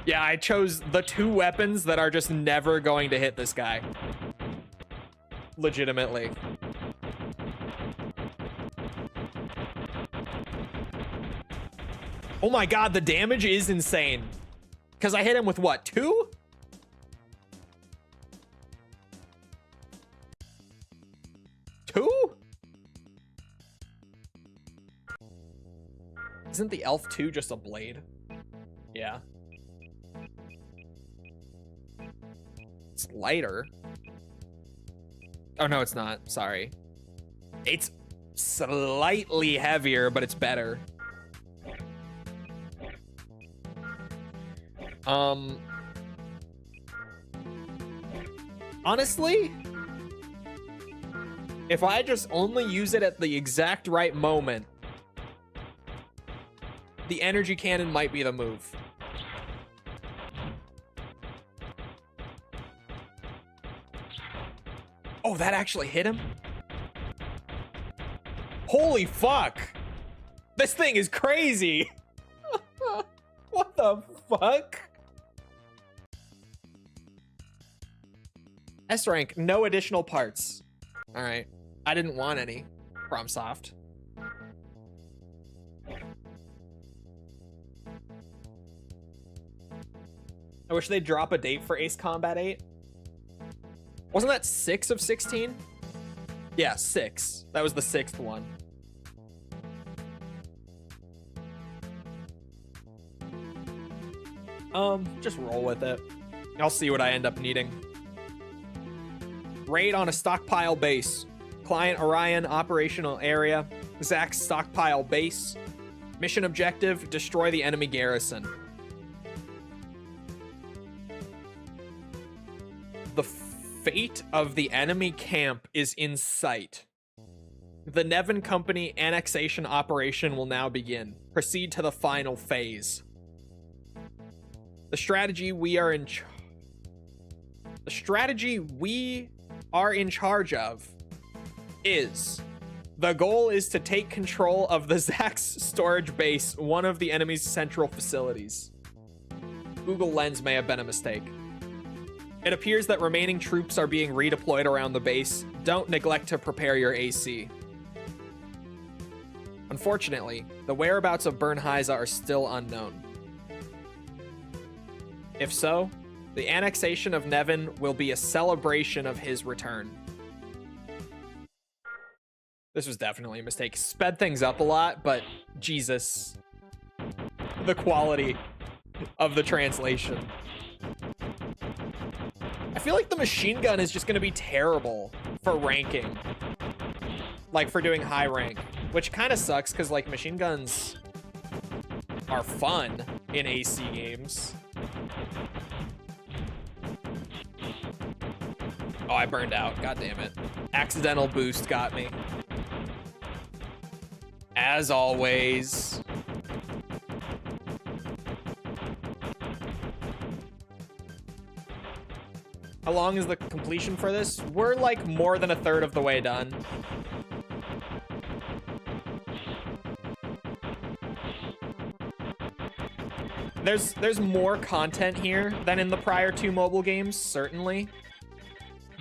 Yeah, I chose the two weapons that are just never going to hit this guy. Legitimately. Oh my god, the damage is insane. Because I hit him with what, 2? Isn't the elf 2 just a blade? Yeah. It's lighter. Oh, no, it's not. Sorry. It's slightly heavier, but it's better. Honestly, if I just only use it at the exact right moment, the energy cannon might be the move. Oh, that actually hit him? Holy fuck! This thing is crazy! What the fuck? S rank, no additional parts. Alright. I didn't want any. FromSoft. I wish they'd drop a date for Ace Combat 8. Wasn't that 6 of 16? Yeah, 6. That was the 6th one. Just roll with it. I'll see what I end up needing. Raid on a stockpile base. Client Orion operational area. Zach's stockpile base. Mission objective, destroy the enemy garrison. The fate of the enemy camp is in sight. The Nevin Company annexation operation will now begin. Proceed to the final phase. The strategy we are in charge of is the goal is to take control of the Zach's storage base, one of the enemy's central facilities. Google Lens may have been a mistake. It appears that remaining troops are being redeployed around the base. Don't neglect to prepare your AC. Unfortunately, the whereabouts of Bernheisa are still unknown. If so, the annexation of Nevin will be a celebration of his return. This was definitely a mistake. Sped things up a lot, but Jesus. The quality of the translation. I feel like the machine gun is just going to be terrible for ranking. Like, for doing high rank. Which kind of sucks, because, like, machine guns are fun in AC games. Oh, I burned out. God damn it. Accidental boost got me. As always. How long is the completion for this? We're like more than a third of the way done. There's more content here than in the prior 2 mobile games, certainly.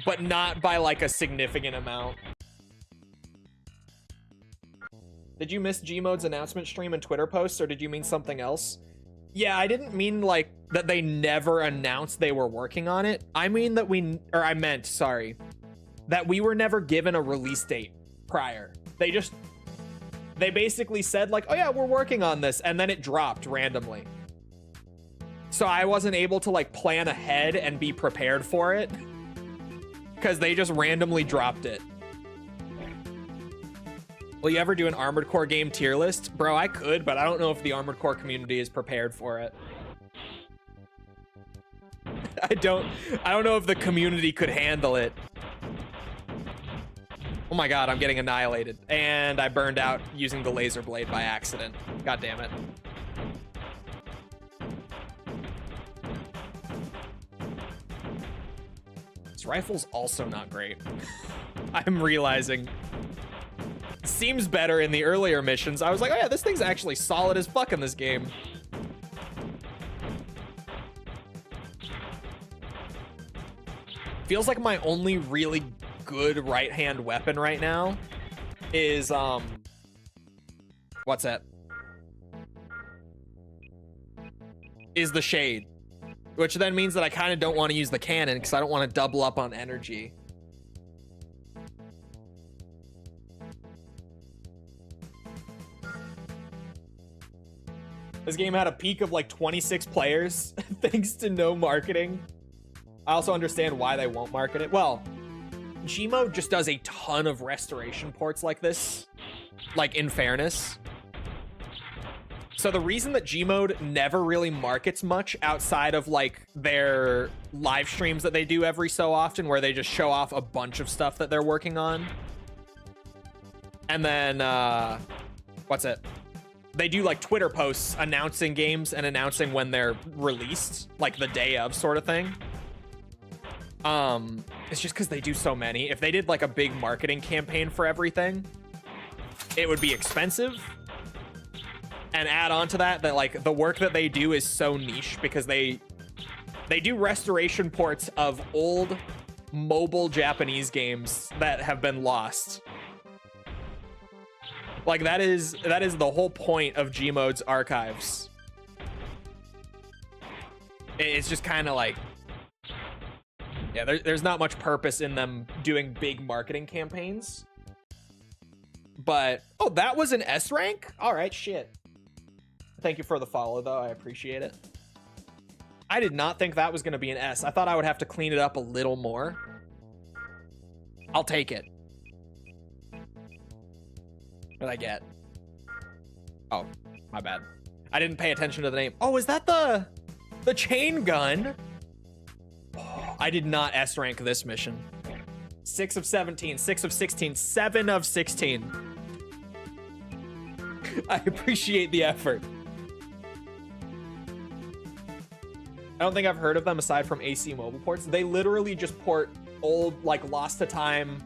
But not by like a significant amount. Did you miss Gmode's announcement stream and Twitter posts, or did you mean something else? Yeah, I didn't mean like that they never announced they were working on it. I mean that I meant, sorry, that we were never given a release date prior. They basically said like, oh yeah, we're working on this, and then it dropped randomly. So I wasn't able to like plan ahead and be prepared for it because they just randomly dropped it. Will you ever do an Armored Core game tier list? Bro, I could, but I don't know if the Armored Core community is prepared for it. I don't know if the community could handle it. Oh my god, I'm getting annihilated. And I burned out using the laser blade by accident. God damn it. This rifle's also not great. I'm realizing. Seems better in the earlier missions. I was like, oh yeah, this thing's actually solid as fuck in this game. Feels like my only really good right-hand weapon right now is, what's that? Is the Shade. Which then means that I kind of don't want to use the cannon because I don't want to double up on energy. This game had a peak of like 26 players thanks to no marketing. I also understand why they won't market it. Well, Gmode just does a ton of restoration ports like this, like, in fairness. So the reason that Gmode never really markets much outside of, like, their live streams that they do every so often, where they just show off a bunch of stuff that they're working on. And then, what's it? They do, like, Twitter posts announcing games and announcing when they're released, like, the day of sort of thing. It's just because they do so many. If they did, like, a big marketing campaign for everything, it would be expensive. And add on to that, like, the work that they do is so niche because they do restoration ports of old mobile Japanese games that have been lost. Like, that is the whole point of Gmode's archives. It's just kind of like, yeah, there's not much purpose in them doing big marketing campaigns. But, oh, that was an S rank? All right, shit. Thank you for the follow, though. I appreciate it. I did not think that was going to be an S. I thought I would have to clean it up a little more. I'll take it. What did I get? Oh, my bad. I didn't pay attention to the name. Oh, is that the chain gun? Oh, I did not S rank this mission. 6 of 17, 6 of 16, 7 of 16. I appreciate the effort. I don't think I've heard of them aside from AC mobile ports. They literally just port old, like, lost to time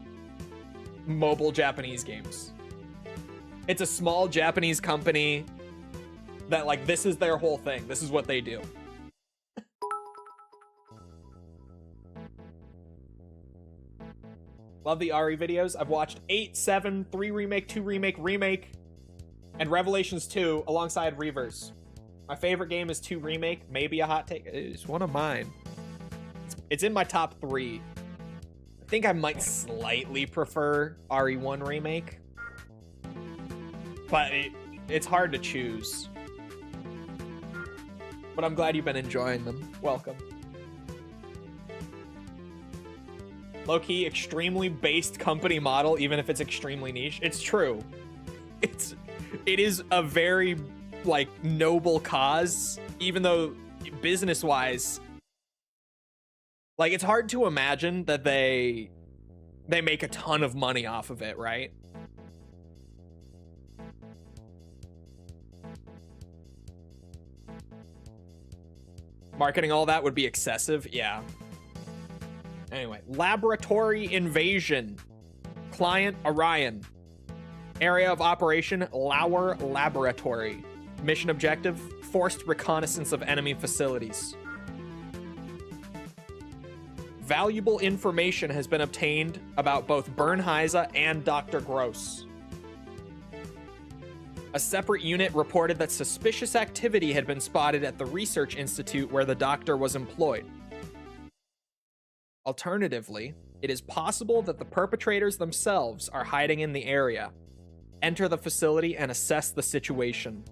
mobile Japanese games. It's a small Japanese company that, like, this is their whole thing. This is what they do. Love the RE videos. I've watched 8, 7, 3 remake, 2 remake, and Revelations 2 alongside Reavers. My favorite game is 2 remake, maybe a hot take. It's one of mine. It's in my top 3. I think I might slightly prefer RE1 remake, but it's hard to choose. But I'm glad you've been enjoying them. Welcome. Low-key, extremely based company model, even if it's extremely niche. It's true. It is a very, like, noble cause, even though business-wise, like, it's hard to imagine that they make a ton of money off of it, right? Marketing all that would be excessive, yeah. Anyway, laboratory invasion. Client Orion. Area of operation, Lauer Laboratory. Mission objective, forced reconnaissance of enemy facilities. Valuable information has been obtained about both Bernheise and Dr. Gross. A separate unit reported that suspicious activity had been spotted at the research institute where the doctor was employed. Alternatively, it is possible that the perpetrators themselves are hiding in the area. Enter the facility and assess the situation.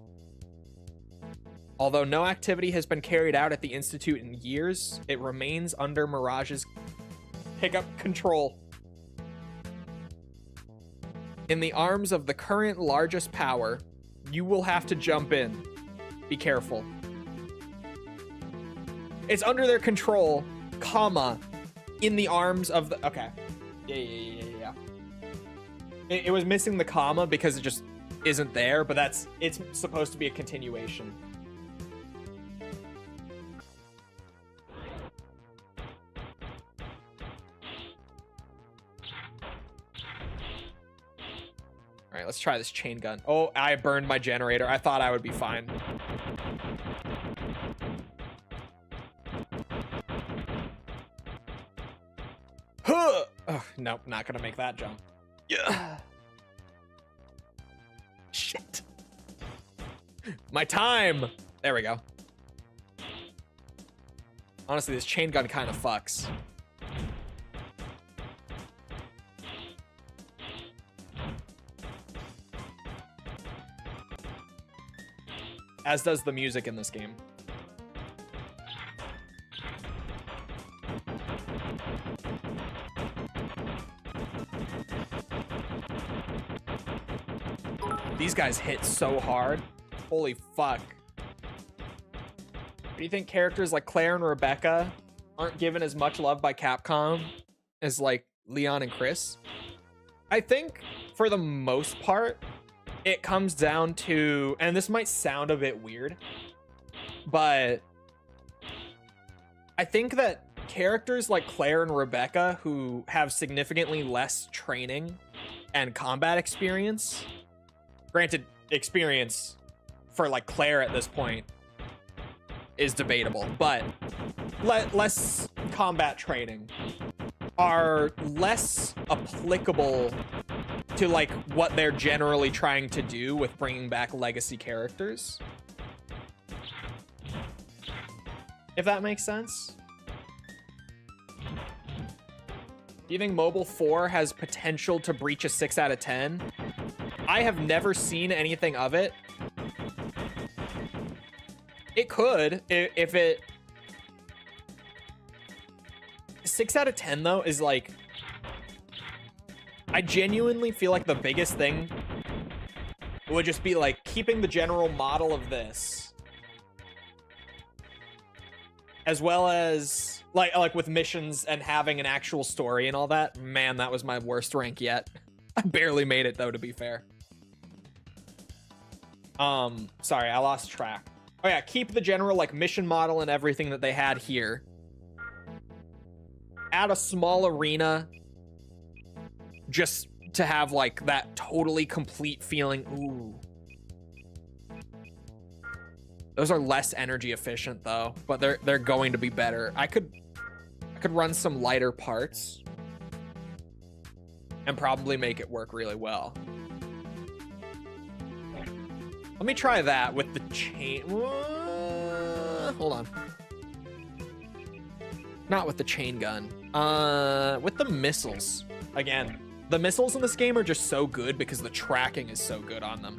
Although no activity has been carried out at the Institute in years, it remains under Mirage's pickup control. In the arms of the current largest power, you will have to jump in. Be careful. It's under their control, comma, in the arms of the... Okay. Yeah. It was missing the comma because it just isn't there, but it's supposed to be a continuation. All right, let's try this chain gun. Oh, I burned my generator. I thought I would be fine. Huh! Oh, nope, not gonna make that jump. Yeah. Shit. My time. There we go. Honestly, this chain gun kind of fucks. As does the music in this game. these guys hit so hard. Holy fuck. Do you think characters like Claire and Rebecca aren't given as much love by Capcom as like Leon and Chris? I think for the most part, it comes down to, and this might sound a bit weird, but I think that characters like Claire and Rebecca, who have significantly less training and combat experience, granted, experience for like Claire at this point is debatable, but less combat training, are less applicable to like what they're generally trying to do with bringing back legacy characters. If that makes sense. Do you think Mobile 4 has potential to breach a 6 out of 10? I have never seen anything of it. It could, if it... 6 out of 10, though, is like... I genuinely feel like the biggest thing would just be, like, keeping the general model of this. As well as, like with missions and having an actual story and all that. Man, that was my worst rank yet. I barely made it, though, to be fair. Sorry, I lost track. Oh yeah, keep the general like mission model and everything that they had here. Add a small arena just to have like that totally complete feeling. Ooh. Those are less energy efficient though, but they're going to be better. I could run some lighter parts and probably make it work really well. Let me try that with the chain. Hold on. Not with the chain gun. With the missiles. Again, the missiles in this game are just so good because the tracking is so good on them.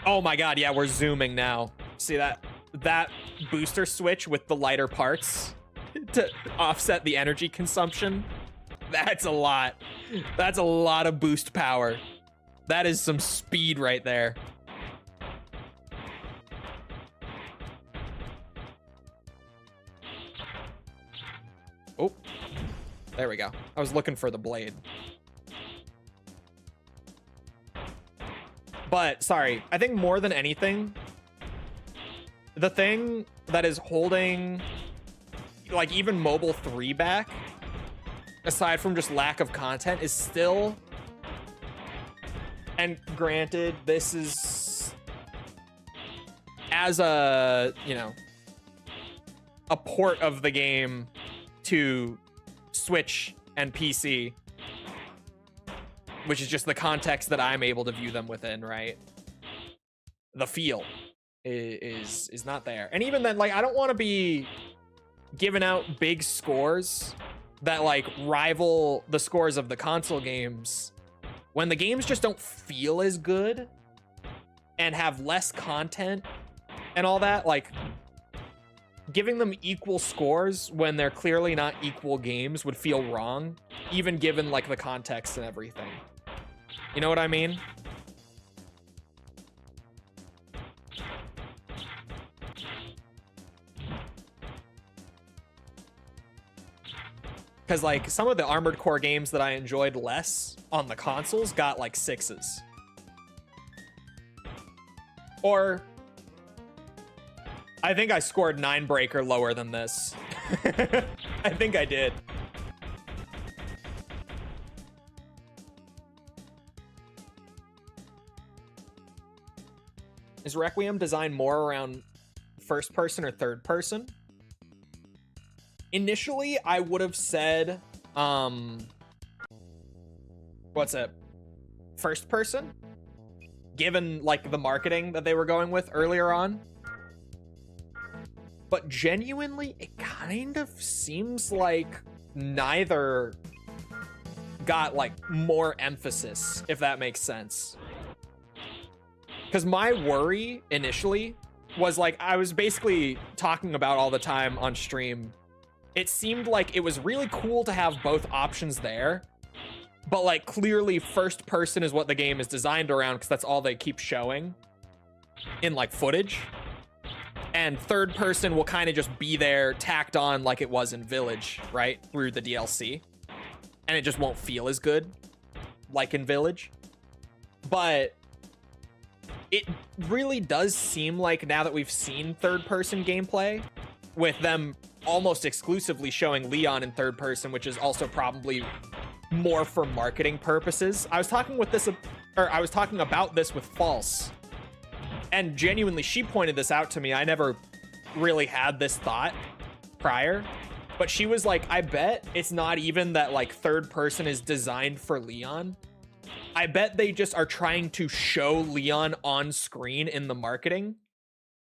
Oh my god, yeah, we're zooming now. See that booster switch with the lighter parts to offset the energy consumption? That's a lot. That's a lot of boost power. That is some speed right there. Oh, there we go. I was looking for the blade. But, sorry, I think more than anything, the thing that is holding, like, even Mobile 3 back, aside from just lack of content, is still... And granted, this is as a, you know, a port of the game to Switch and PC, which is just the context that I'm able to view them within, right? The feel is not there. And even then, like, I don't want to be giving out big scores that, like, rival the scores of the console games when the games just don't feel as good and have less content and all that. Like, giving them equal scores when they're clearly not equal games would feel wrong, even given, like, the context and everything. You know what I mean? Because, like, some of the Armored Core games that I enjoyed less on the consoles got, like, 6s. Or... I think I scored 9-breaker lower than this. I think I did. Is Requiem designed more around first person or third person? Initially, I would have said, what's it? First person? Given, like, the marketing that they were going with earlier on. But genuinely, it kind of seems like neither got, like, more emphasis, if that makes sense. Because my worry, initially, was, like, I was basically talking about all the time on stream. It seemed like it was really cool to have both options there, But like clearly first person is what the game is designed around because that's all they keep showing in like footage. And third person will kind of just be there tacked on like it was in Village, right? Through the DLC. And it just won't feel as good like in Village. But it really does seem like now that we've seen third person gameplay with them almost exclusively showing Leon in third person, which is also probably more for marketing purposes. I was talking about this with False, and genuinely she pointed this out to me. I never really had this thought prior, but she was like, I bet it's not even that like third person is designed for Leon. I bet they just are trying to show Leon on screen in the marketing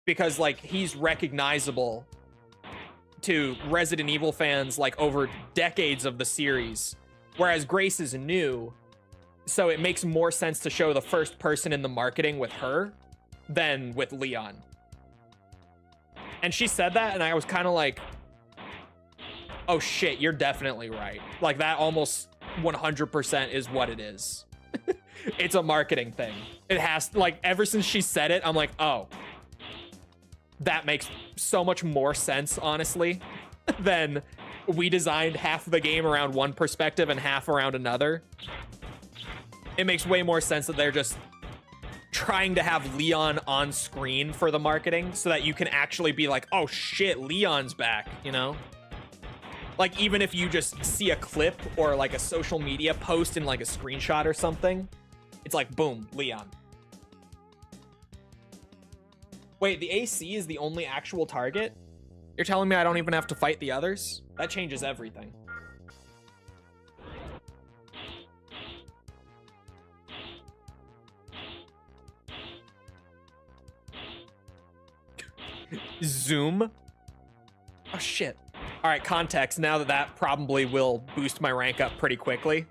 because like he's recognizable to Resident Evil fans like over decades of the series, whereas Grace is new, so it makes more sense to show the first person in the marketing with her than with Leon. And she said that, and I was kind of like, oh shit, you're definitely right. Like that almost 100% is what it is. It's a marketing thing. It has, like, ever since she said it, I'm like, oh, that makes so much more sense, honestly, than we designed half of the game around one perspective and half around another. It makes way more sense that they're just trying to have Leon on screen for the marketing so that you can actually be like, oh shit, Leon's back, you know? Like, even if you just see a clip or like a social media post in like a screenshot or something, it's like, boom, Leon. Wait, the AC is the only actual target? You're telling me I don't even have to fight the others? That changes everything. Zoom? Oh, shit. All right, context. Now that probably will boost my rank up pretty quickly.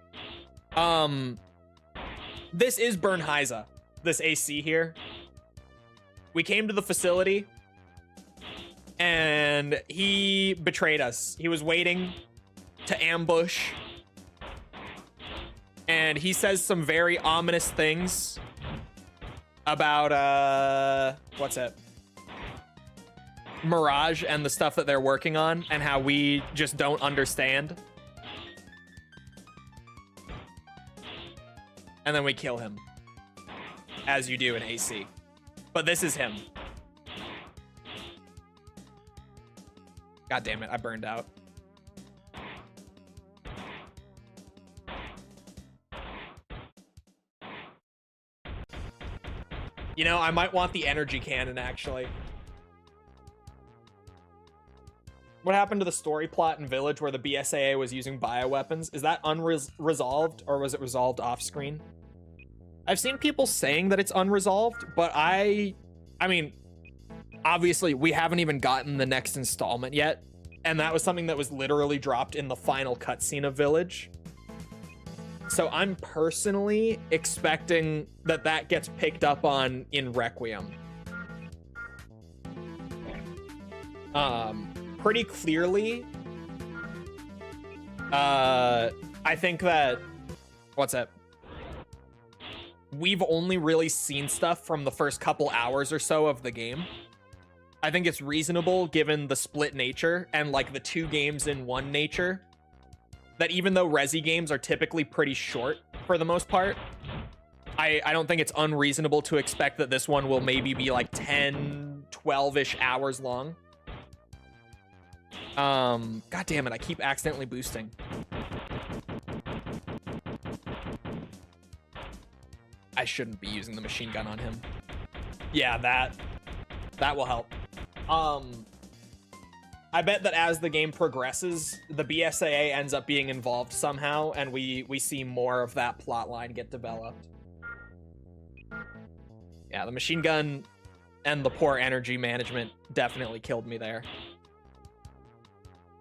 This is Bernheiser, this AC here. We came to the facility, and he betrayed us. He was waiting to ambush, and he says some very ominous things about, what's it? Mirage and the stuff that they're working on, and how we just don't understand. And then we kill him, as you do in AC. But this is him. God damn it, I burned out. You know, I might want the energy cannon, actually. What happened to the story plot in Village where the BSAA was using bioweapons? Is that unresolved, or was it resolved off-screen? I've seen people saying that it's unresolved, but I mean, obviously, we haven't even gotten the next installment yet, and that was something that was literally dropped in the final cutscene of Village. So I'm personally expecting that that gets picked up on in Requiem. Pretty clearly, I think that, what's that? We've only really seen stuff from the first couple hours or so of the game. I think it's reasonable given the split nature and like the two games in one nature, that even though Resi games are typically pretty short for the most part, I don't think it's unreasonable to expect that this one will maybe be like 10, 12-ish hours long. God damn it, I keep accidentally boosting. I shouldn't be using the machine gun on him. Yeah, that will help. I bet that as the game progresses, the BSAA ends up being involved somehow, and we see more of that plot line get developed. Yeah, the machine gun and the poor energy management definitely killed me there.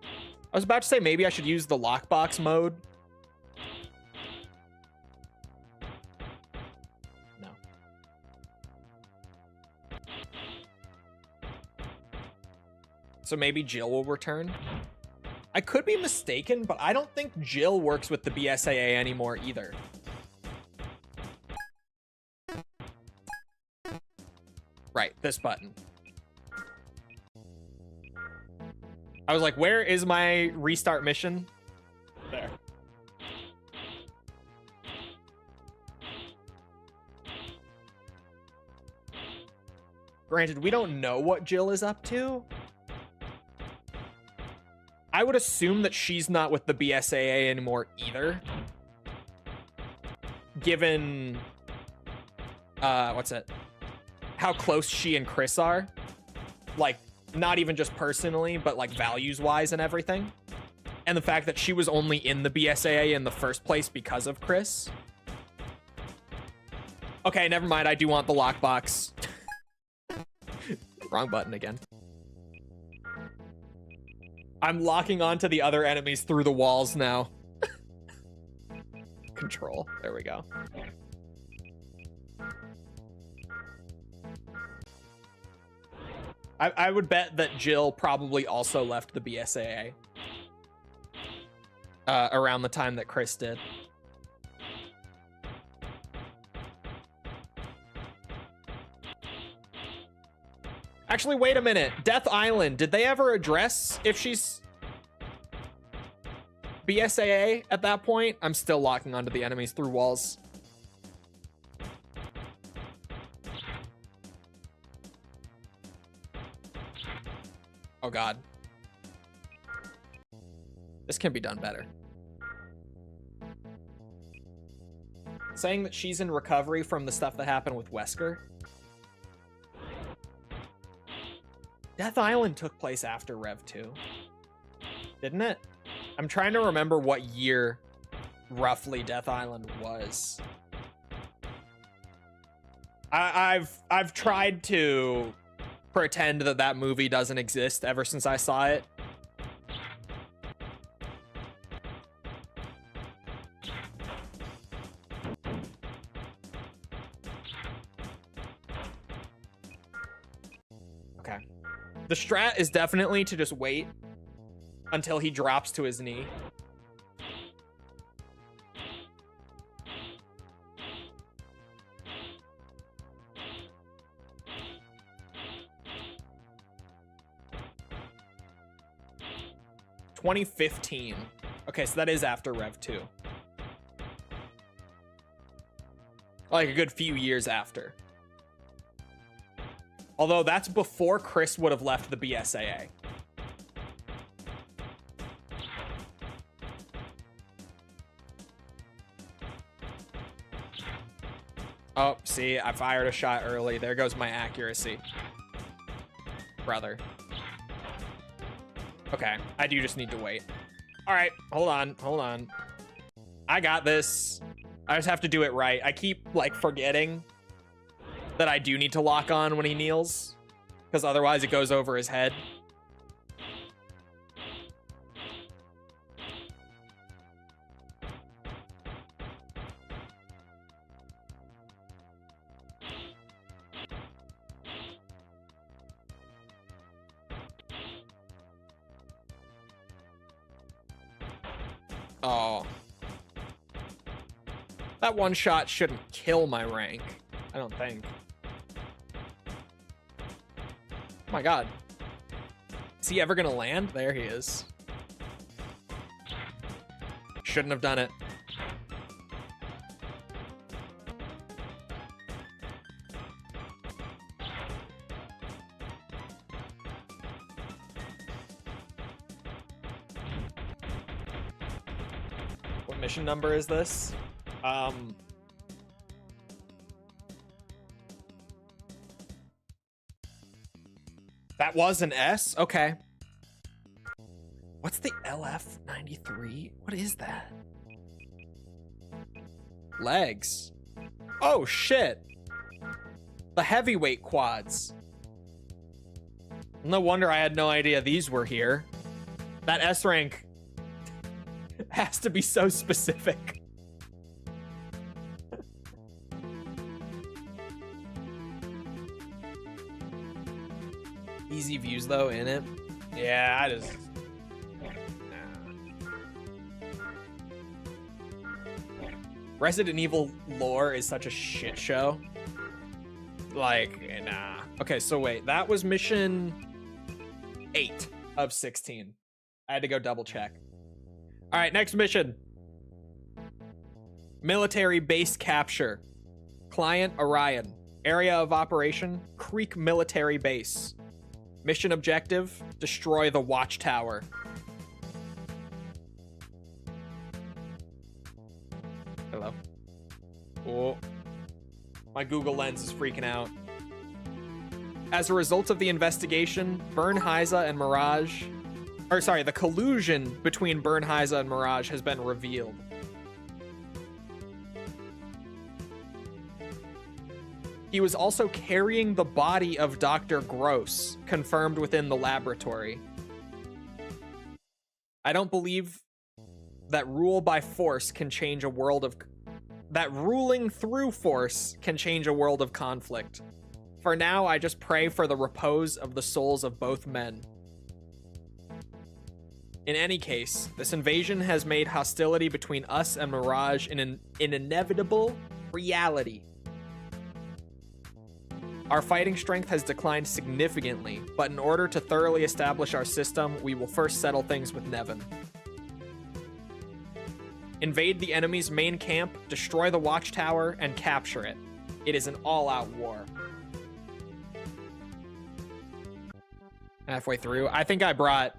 I was about to say maybe I should use the lockbox mode. No. So maybe Jill will return. I could be mistaken, but I don't think Jill works with the BSAA anymore either. Right, this button. I was like, where is my restart mission? There. Granted, we don't know what Jill is up to. I would assume that she's not with the BSAA anymore either. Given, what's it? How close she and Chris are. Like, not even just personally, but like values-wise and everything. And the fact that she was only in the BSAA in the first place because of Chris. Okay, never mind. I do want the lockbox. Wrong button again. I'm locking onto the other enemies through the walls now. Control. There we go. I would bet that Jill probably also left the BSAA around the time that Chris did. Actually, wait a minute. Death Island, did they ever address if she's BSAA at that point? I'm still locking onto the enemies through walls. Oh God. This can be done better. Saying that she's in recovery from the stuff that happened with Wesker. Death Island took place after Rev 2, didn't it? I'm trying to remember what year roughly Death Island was. I've tried to pretend that that movie doesn't exist ever since I saw it. Okay. The strat is definitely to just wait until he drops to his knee. (2015). Okay, so that is after Rev 2. Like a good few years after. Although that's before Chris would have left the BSAA. Oh, see, I fired a shot early. There goes my accuracy. Brother. Okay, I do just need to wait. All right, hold on. I got this. I just have to do it right. I keep, like, forgetting that I do need to lock on when he kneels, because otherwise it goes over his head. Oh. That one shot shouldn't kill my rank, I don't think. Oh my God. Is he ever gonna land? There he is. Shouldn't have done it. What mission number is this? That was an S? Okay. What's the LF93? What is that? Legs. Oh, shit. The heavyweight quads. No wonder I had no idea these were here. That S rank has to be so specific. Easy views though in it. Yeah, I just... Nah. Resident Evil lore is such a shit show. Like, nah. Okay, so wait, that was mission 8 of 16. I had to go double check. All right, next mission. Military base capture. Client Orion. Area of operation, Creek Military Base. Mission objective, destroy the watchtower. Hello. Oh. My Google Lens is freaking out. As a result of the investigation, Bernheiser and Mirage... the collusion between Bernheiser and Mirage has been revealed. He was also carrying the body of Dr. Gross, confirmed within the laboratory. I don't believe that ruling through force can change a world of conflict. For now, I just pray for the repose of the souls of both men. In any case, this invasion has made hostility between us and Mirage an inevitable reality. Our fighting strength has declined significantly, but in order to thoroughly establish our system, we will first settle things with Nevin. Invade the enemy's main camp, destroy the watchtower, and capture it. It is an all-out war. Halfway through, I think I brought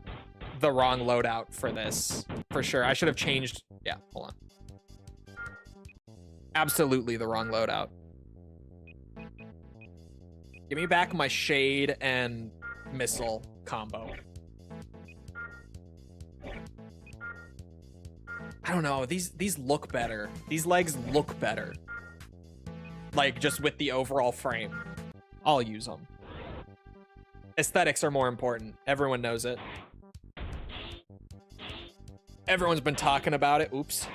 the wrong loadout for this. For sure, I should have changed... Yeah, hold on. Absolutely the wrong loadout. Give me back my shade and missile combo. I don't know, these look better. These legs look better. Like, just with the overall frame. I'll use them. Aesthetics are more important. Everyone knows it. Everyone's been talking about it. Oops.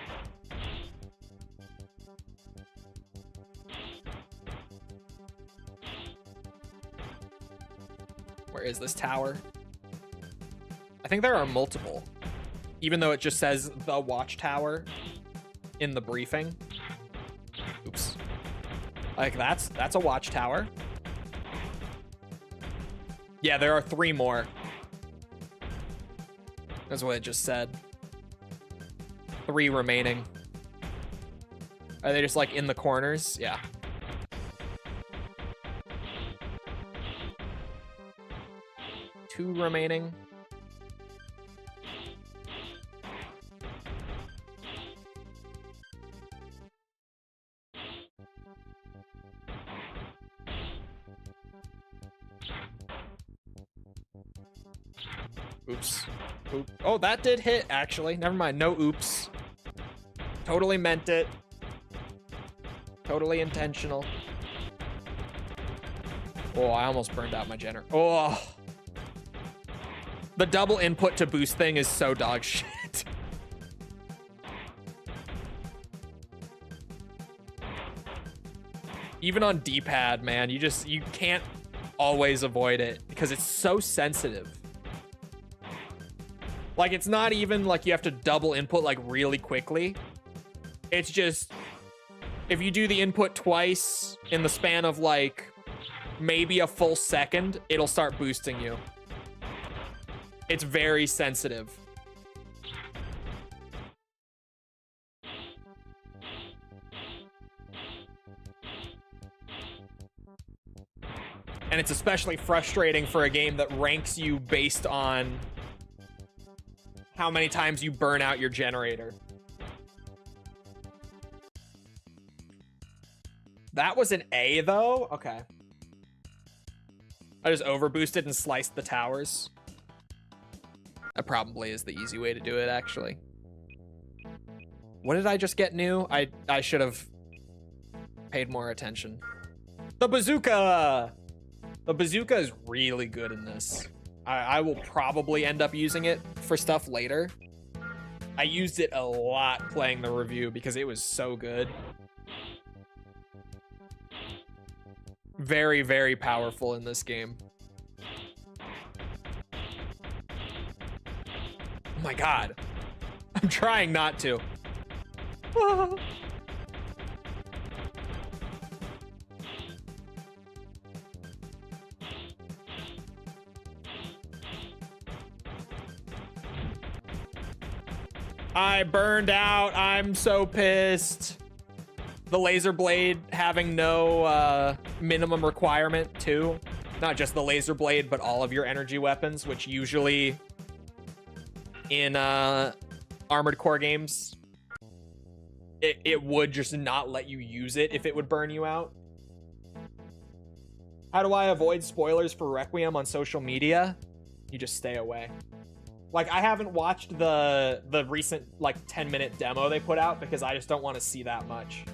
Where is this tower? I think there are multiple. Even though it just says the watchtower in the briefing. Oops. Like, that's a watchtower. Yeah, there are 3 more. That's what it just said. 3 remaining. Are they just like in the corners? Yeah. Two remaining. Oops. Oop. Oh, that did hit, actually. Never mind. No oops. Totally meant it. Totally intentional. Oh, I almost burned out my generator. Oh. The double input to boost thing is so dog shit. Even on D-pad, man, you can't always avoid it because it's so sensitive. Like, it's not even like you have to double input like really quickly. It's just, if you do the input twice in the span of like maybe a full second, it'll start boosting you. It's very sensitive. And it's especially frustrating for a game that ranks you based on how many times you burn out your generator. That was an A, though? Okay. I just overboosted and sliced the towers. That probably is the easy way to do it, actually. What did I just get new? I should have paid more attention. The bazooka! The bazooka is really good in this. I will probably end up using it for stuff later. I used it a lot playing the review because it was so good. Very, very powerful in this game. Oh my god. I'm trying not to. I burned out. I'm so pissed. The laser blade having no minimum requirement too. Not just the laser blade, but all of your energy weapons, which usually in Armored Core games, it would just not let you use it if it would burn you out. How do I avoid spoilers for Requiem on social media? You just stay away. Like, I haven't watched the recent, like, 10-minute demo they put out because I just don't want to see that much.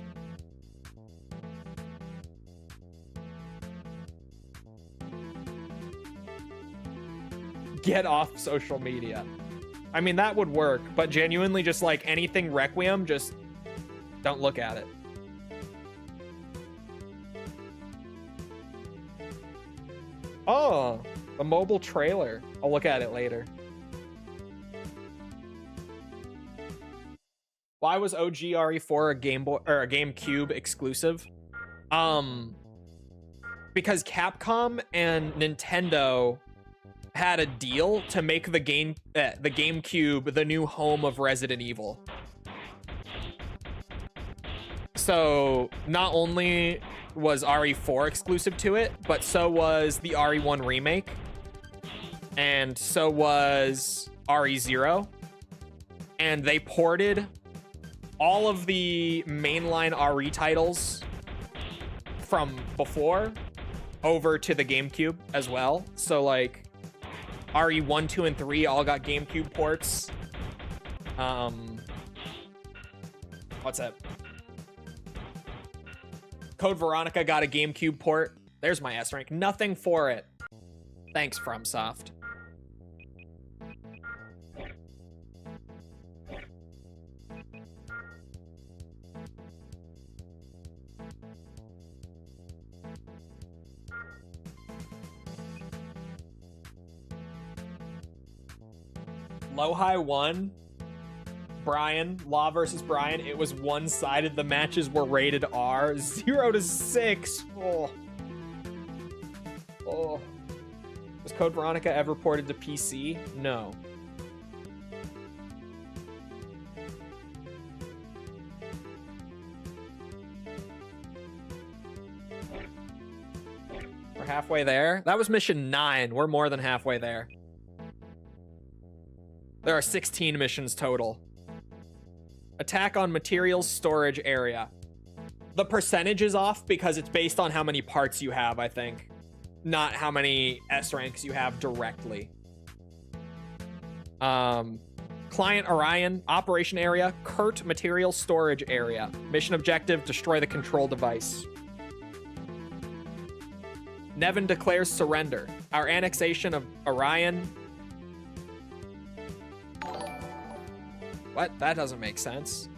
Get off social media. I mean, that would work, but genuinely just, like, anything Requiem, just don't look at it. Oh, the mobile trailer. I'll look at it later. Why was OG RE4 a Game Boy or a GameCube exclusive? Because Capcom and Nintendo had a deal to make the GameCube the new home of Resident Evil. So not only was RE4 exclusive to it, but so was the RE1 remake, and so was RE0, and they ported all of the mainline RE titles from before over to the GameCube as well. So like RE1, 2, and 3 all got GameCube ports. What's that? Code Veronica got a GameCube port. There's my S rank. Nothing for it. Thanks, FromSoft. Low-High 1. Brian, Law versus Brian. It was one-sided. The matches were rated R. 0 to 6. Oh. Oh. Was Code Veronica ever ported to PC? No. We're halfway there. That was mission 9. We're more than halfway there. There are 16 missions total. Attack on materials storage area. The percentage is off because it's based on how many parts you have, I think. Not how many S ranks you have directly. Client Orion, operation area, Kurt material storage area. Mission objective, destroy the control device. Nevin declares surrender. Our annexation of Orion. What? That doesn't make sense.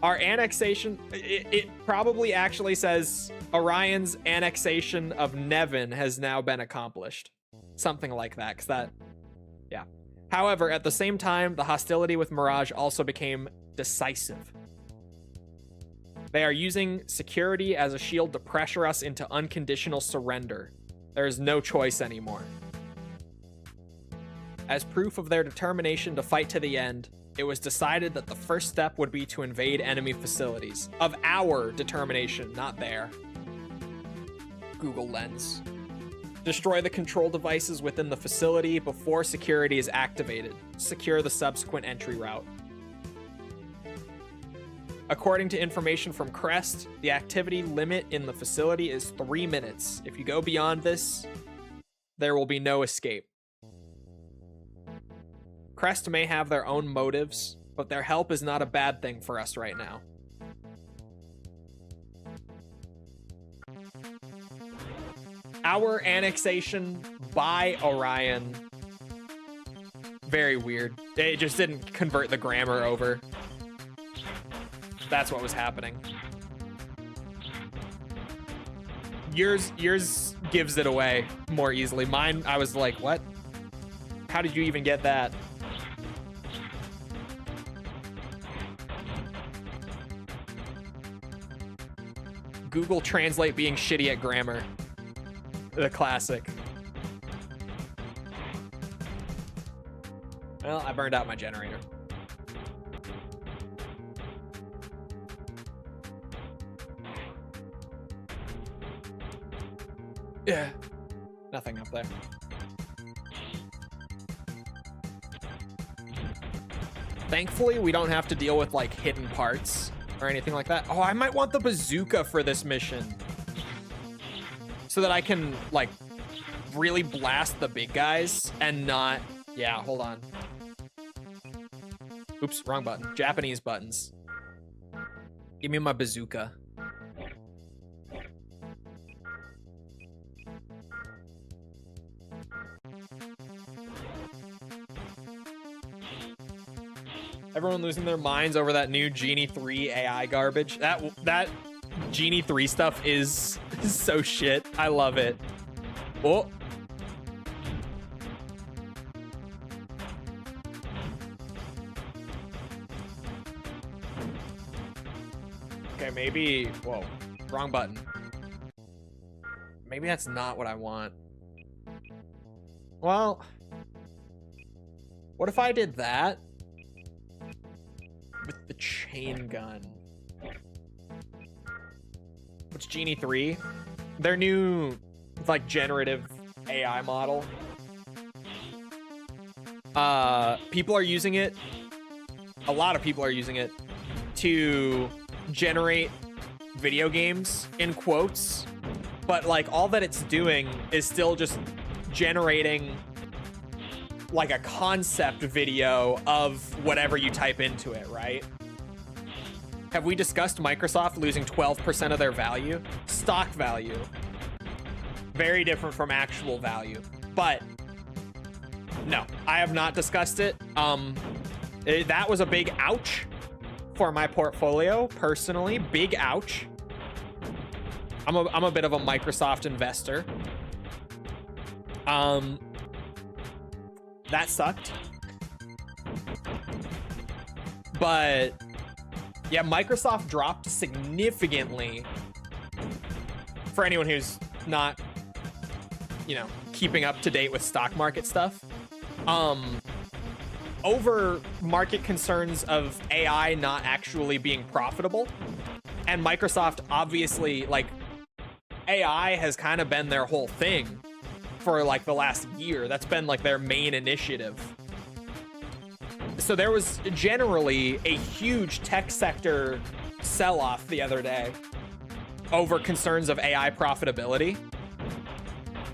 Our annexation, it probably actually says Orion's annexation of Nevin has now been accomplished. Something like that, because that, yeah. However, at the same time, the hostility with Mirage also became decisive. They are using security as a shield to pressure us into unconditional surrender. There is no choice anymore. As proof of their determination to fight to the end, it was decided that the first step would be to invade enemy facilities. Of our determination, not their. Google Lens. Destroy the control devices within the facility before security is activated. Secure the subsequent entry route. According to information from Crest, the activity limit in the facility is 3 minutes. If you go beyond this, there will be no escape. Crest may have their own motives, but their help is not a bad thing for us right now. Our annexation by Orion. Very weird. It just didn't convert the grammar over. That's what was happening. Yours gives it away more easily. Mine, I was like, what? How did you even get that? Google Translate being shitty at grammar. The classic. Well, I burned out my generator. Yeah. Nothing up there. Thankfully, we don't have to deal with like hidden parts or anything like that. Oh, I might want the bazooka for this mission so that I can like really blast the big guys and not... Yeah, hold on. Oops, wrong button. Japanese buttons. Give me my bazooka. Everyone losing their minds over that new Genie 3 AI garbage. That Genie 3 stuff is so shit. I love it. Oh. Okay, maybe... Whoa. Wrong button. Maybe that's not what I want. Well... What if I did that? With the chain gun. What's Genie 3? Their new, like, generative AI model. People are using it. A lot of people are using it to generate video games, in quotes. But, like, all that it's doing is still just generating like a concept video of whatever you type into it, right? Have we discussed Microsoft losing 12% of their value? Stock value. Very different from actual value. But no, I have not discussed it. That was a big ouch for my portfolio, personally. Big ouch. I'm a bit of a Microsoft investor. That sucked. But yeah, Microsoft dropped significantly. For anyone who's not, you know, keeping up to date with stock market stuff, over market concerns of AI not actually being profitable. And Microsoft obviously, like, AI has kind of been their whole thing for like the last year. That's been like their main initiative. So there was generally a huge tech sector sell-off the other day over concerns of AI profitability.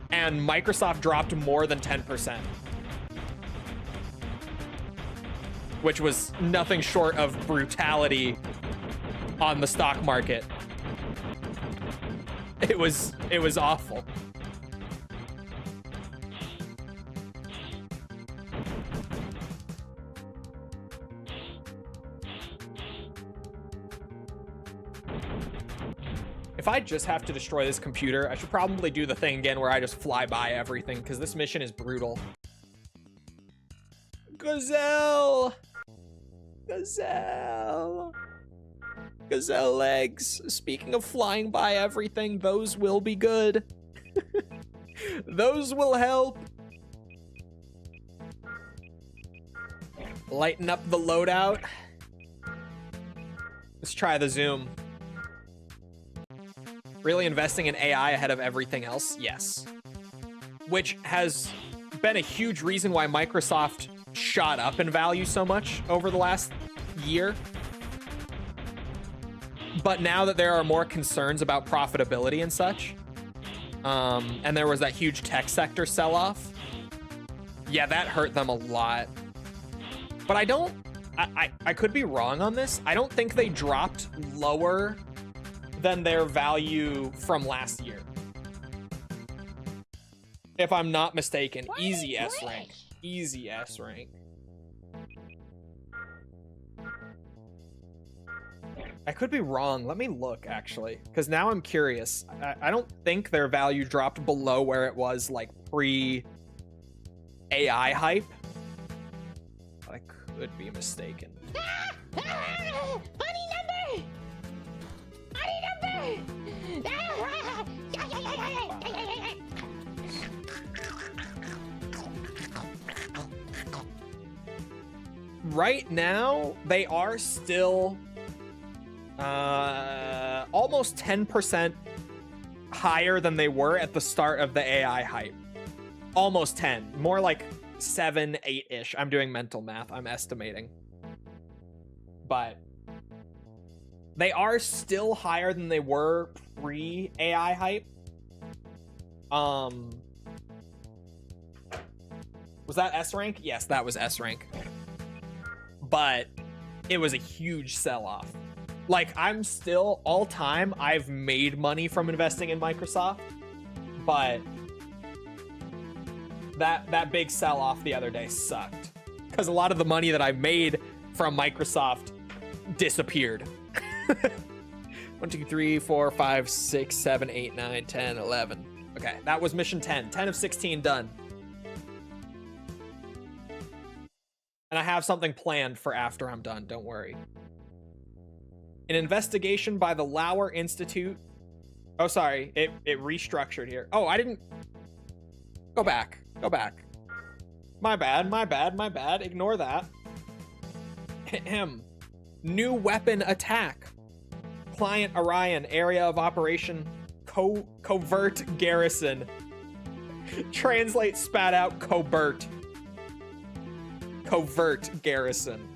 And Microsoft dropped more than 10%. Which was nothing short of brutality on the stock market. It was awful. If I just have to destroy this computer, I should probably do the thing again where I just fly by everything, because this mission is brutal. Gazelle! Gazelle! Gazelle legs. Speaking of flying by everything, those will be good. Those will help. Lighten up the loadout. Let's try the zoom. Really investing in AI ahead of everything else? Yes. Which has been a huge reason why Microsoft shot up in value so much over the last year. But now that there are more concerns about profitability and such, and there was that huge tech sector sell-off, yeah, that hurt them a lot. But I could be wrong on this. I don't think they dropped lower than their value from last year. If I'm not mistaken. Easy S rank. Easy S rank. I could be wrong. Let me look, actually, because now I'm curious. I don't think their value dropped below where it was, like, pre-AI hype. But I could be mistaken. Funny number! Funny number! right now, they are still almost 10% higher than they were at the start of the AI hype. Almost 10. More like 7, 8-ish. I'm doing mental math. I'm estimating. But they are still higher than they were pre-AI hype. Was that S rank? Yes, that was S rank. But it was a huge sell-off. Like, I'm still, all time, I've made money from investing in Microsoft, but that big sell-off the other day sucked. Because a lot of the money that I made from Microsoft disappeared. 1, 2, 3, 4, 5, 6, 7, 8, 9, 10, 11. Okay, that was mission 10. 10 of 16 done. And I have something planned for after I'm done, don't worry. An investigation by the Lauer Institute. Oh, sorry, it restructured here. Oh, I didn't... Go back. My bad. Ignore that. New weapon attack. Client Orion, area of operation, covert garrison. Translate spat out covert garrison.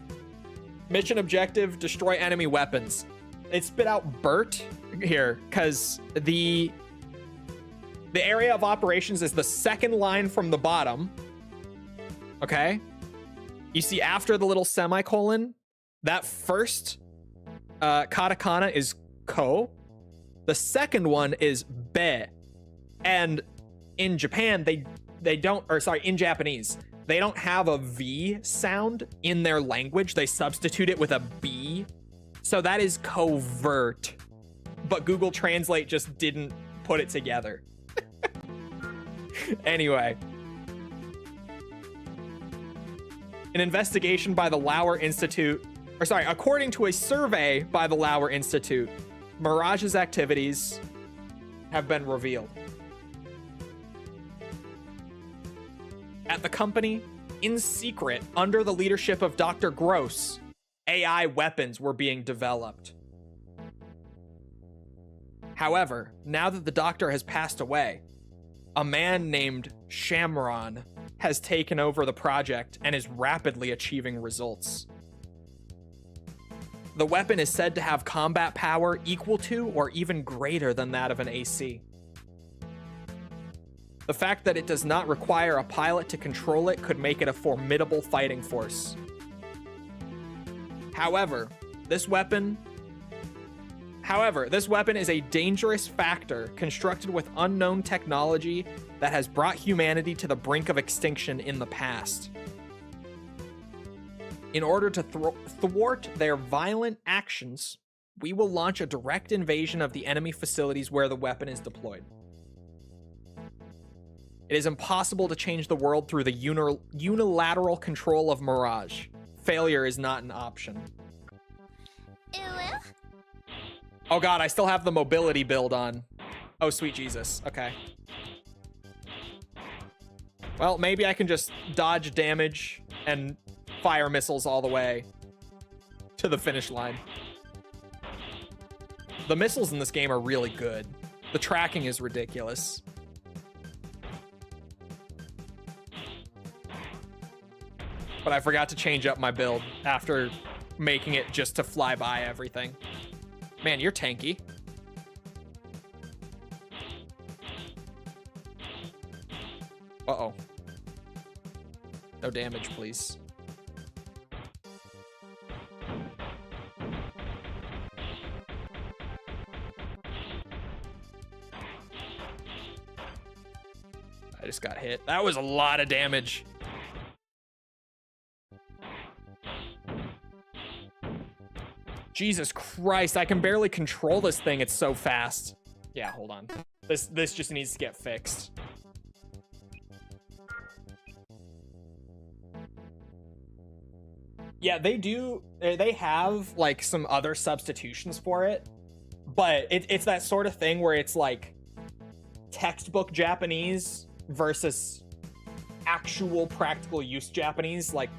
Mission objective, destroy enemy weapons. It spit out Bert here because the area of operations is the second line from the bottom. Okay. You see after the little semicolon, that first katakana is ko. The second one is be. And in Japan, they don't, or sorry, in Japanese, they don't have a V sound in their language. They substitute it with a B. So that is covert. But Google Translate just didn't put it together. Anyway. An investigation by the Lauer Institute, or sorry, according to a survey by the Lauer Institute, Mirage's activities have been revealed. At the company, in secret, under the leadership of Dr. Gross, AI weapons were being developed. However, now that the doctor has passed away, a man named Shamron has taken over the project and is rapidly achieving results. The weapon is said to have combat power equal to or even greater than that of an AC. The fact that it does not require a pilot to control it could make it a formidable fighting force. However, this weapon is a dangerous factor constructed with unknown technology that has brought humanity to the brink of extinction in the past. In order to thwart their violent actions, we will launch a direct invasion of the enemy facilities where the weapon is deployed. It is impossible to change the world through the unilateral control of Mirage. Failure is not an option. Oh god, I still have the mobility build on. Oh, sweet Jesus. Okay. Well, maybe I can just dodge damage and fire missiles all the way to the finish line. The missiles in this game are really good. The tracking is ridiculous. But I forgot to change up my build after making it just to fly by everything. Man, you're tanky. Uh-oh. No damage, please. I just got hit. That was a lot of damage. Jesus Christ, I can barely control this thing. It's so fast. Yeah, hold on. This just needs to get fixed. Yeah, they have like some other substitutions for it, but it's that sort of thing where it's like textbook Japanese versus actual practical use Japanese. Like,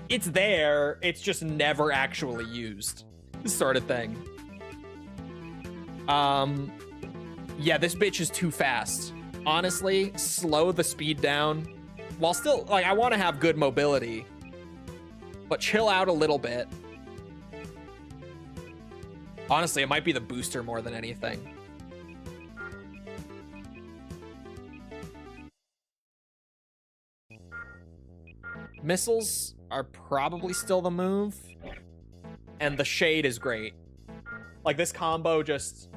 it's there, it's just never actually used, sort of thing. Yeah, this bitch is too fast. Honestly, slow the speed down. While still, like, I want to have good mobility, but chill out a little bit. Honestly, it might be the booster more than anything. Missiles are probably still the move, and the shade is great. Like, this combo just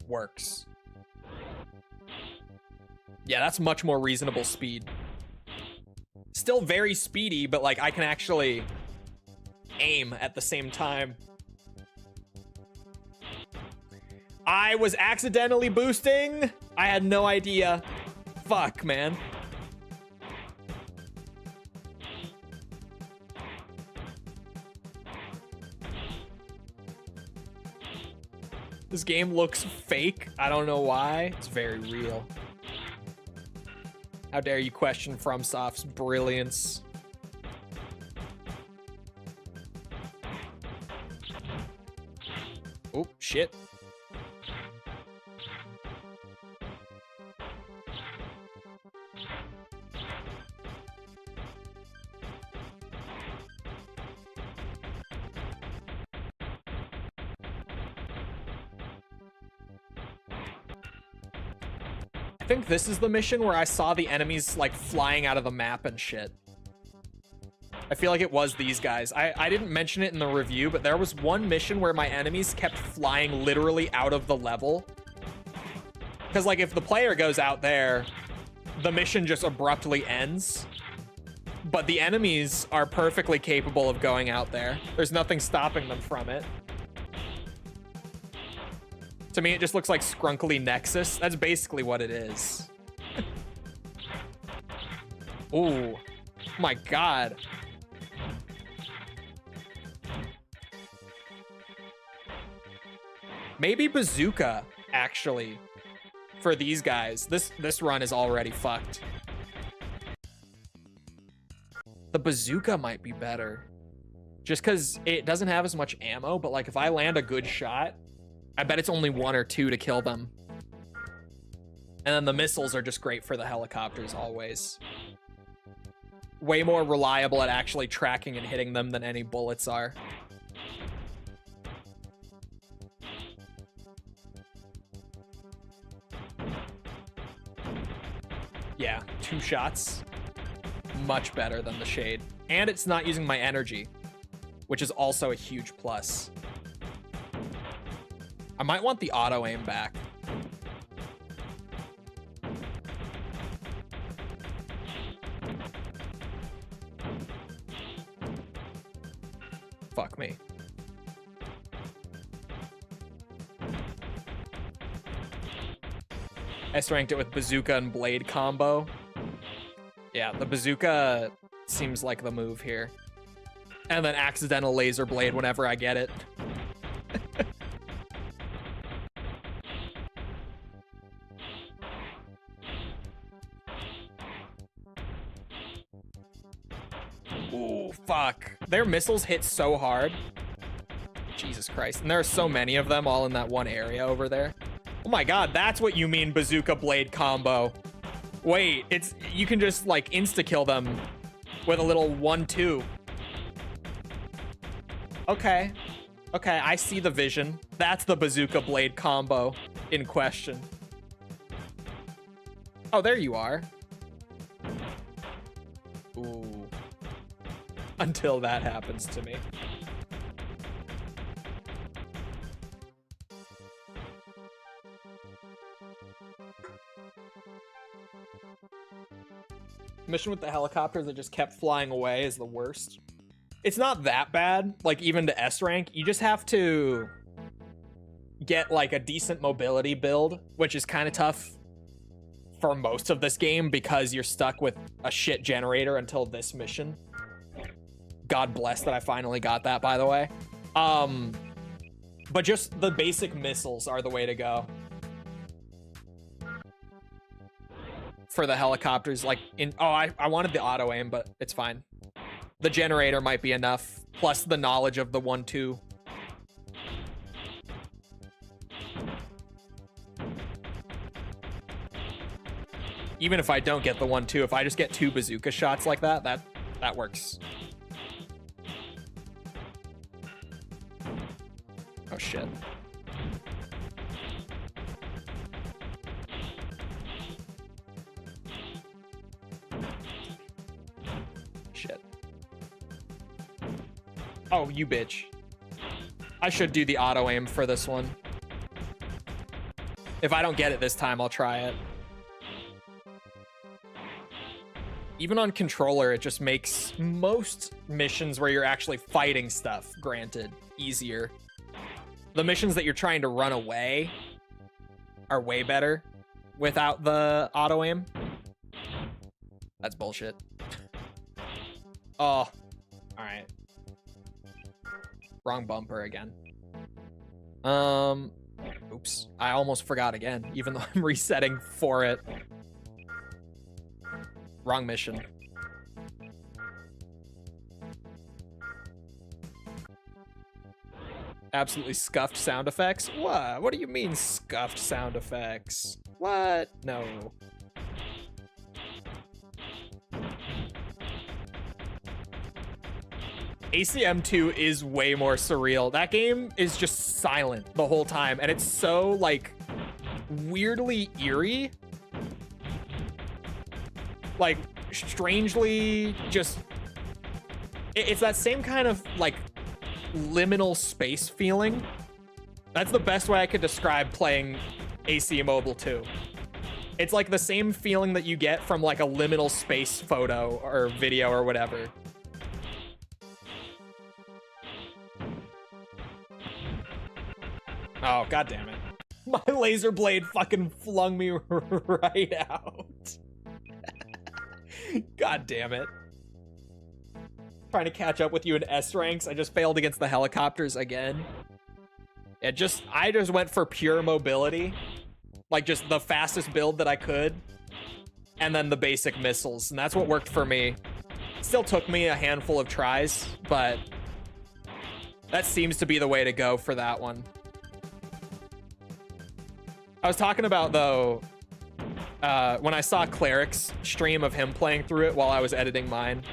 works. Yeah, that's much more reasonable speed. Still very speedy, but like I can actually aim at the same time. I was accidentally boosting. I had no idea. Fuck, man. This game looks fake. I don't know why. It's very real. How dare you question FromSoft's brilliance? Oh, shit. I think this is the mission where I saw the enemies like flying out of the map and shit. I feel like it was these guys. I didn't mention it in the review, but there was one mission where my enemies kept flying literally out of the level. Because like if the player goes out there, the mission just abruptly ends. But the enemies are perfectly capable of going out there. There's nothing stopping them from it. To me, it just looks like Scrunkly Nexus. That's basically what it is. Ooh. My God. Maybe Bazooka, actually, for these guys. This run is already fucked. The Bazooka might be better. Just because it doesn't have as much ammo, but like if I land a good shot, I bet it's only 1 or 2 to kill them. And then the missiles are just great for the helicopters always. Way more reliable at actually tracking and hitting them than any bullets are. Yeah, 2 shots. Much better than the shade. And it's not using my energy, which is also a huge plus. I might want the auto aim back. Fuck me. S-ranked it with bazooka and blade combo. Yeah, the bazooka seems like the move here. And then accidental laser blade whenever I get it. Ooh, fuck. Their missiles hit so hard. Jesus Christ. And there are so many of them all in that one area over there. Oh my God, that's what you mean bazooka blade combo. Wait, you can just like insta-kill them with a little 1-2. Okay. Okay, I see the vision. That's the bazooka blade combo in question. Oh, there you are. Ooh. Until that happens to me. Mission with the helicopters that just kept flying away is the worst. It's not that bad, like even to S rank. You just have to get like a decent mobility build, which is kind of tough for most of this game because you're stuck with a shit generator until this mission. God bless that I finally got that, by the way. But just the basic missiles are the way to go. For the helicopters, like I wanted the auto aim, but it's fine. The generator might be enough, plus the knowledge of the 1-2. Even if I don't get the 1-2, if I just get 2 bazooka shots like that, that works. Oh shit. Shit. Oh, you bitch. I should do the auto aim for this one. If I don't get it this time, I'll try it. Even on controller, it just makes most missions where you're actually fighting stuff, granted, easier. The missions that you're trying to run away are way better without the auto aim. That's bullshit. Oh, all right. Wrong bumper again. Oops. I almost forgot again, even though I'm resetting for it. Wrong mission. Absolutely scuffed sound effects? What? What do you mean scuffed sound effects? What? No. ACM2 is way more surreal. That game is just silent the whole time, and it's so, like, weirdly eerie. Like, strangely just... It's that same kind of, like, liminal space feeling. That's the best way I could describe playing AC Mobile 2. It's like the same feeling that you get from, like, a liminal space photo or video or whatever. Oh, god damn it. My laser blade fucking flung me right out. God damn it. Trying to catch up with you in S ranks. I just failed against the helicopters again. I just went for pure mobility. Like, just the fastest build that I could. And then the basic missiles. And that's what worked for me. Still took me a handful of tries, but that seems to be the way to go for that one. I was talking about, though, when I saw Cleric's stream of him playing through it while I was editing mine.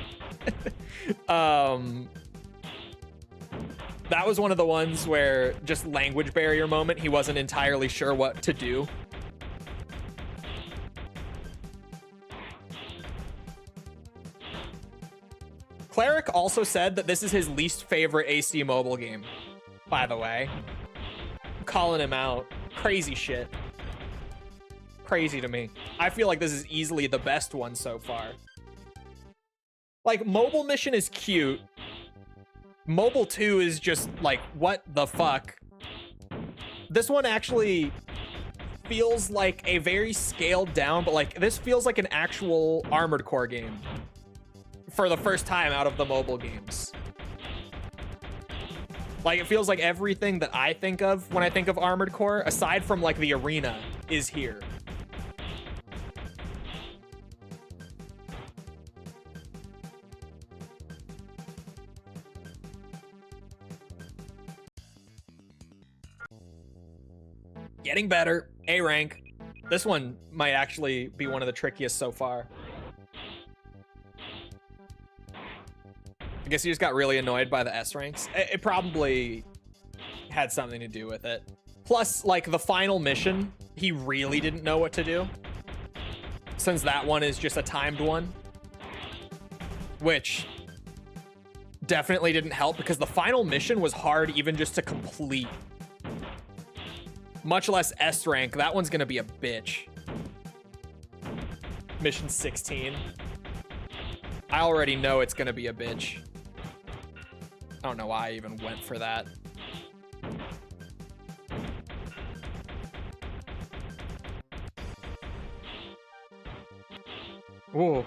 That was one of the ones where just language barrier moment, he wasn't entirely sure what to do. Cleric also said that this is his least favorite AC Mobile game, by the way. I'm calling him out. Crazy shit. Crazy to me. I feel like this is easily the best one so far. Like, Mobile Mission is cute. Mobile 2 is just like, what the fuck? This one actually feels like a very scaled down, but like, this feels like an actual Armored Core game. For the first time out of the mobile games. Like, it feels like everything that I think of when I think of Armored Core, aside from, like, the arena, is here. Getting better. A rank. This one might actually be one of the trickiest so far. I guess he just got really annoyed by the S ranks. It probably had something to do with it. Plus, like, the final mission, he really didn't know what to do. Since that one is just a timed one. Which definitely didn't help, because the final mission was hard even just to complete. Much less S rank. That one's gonna be a bitch. Mission 16. I already know it's gonna be a bitch. I don't know why I even went for that. Ooh.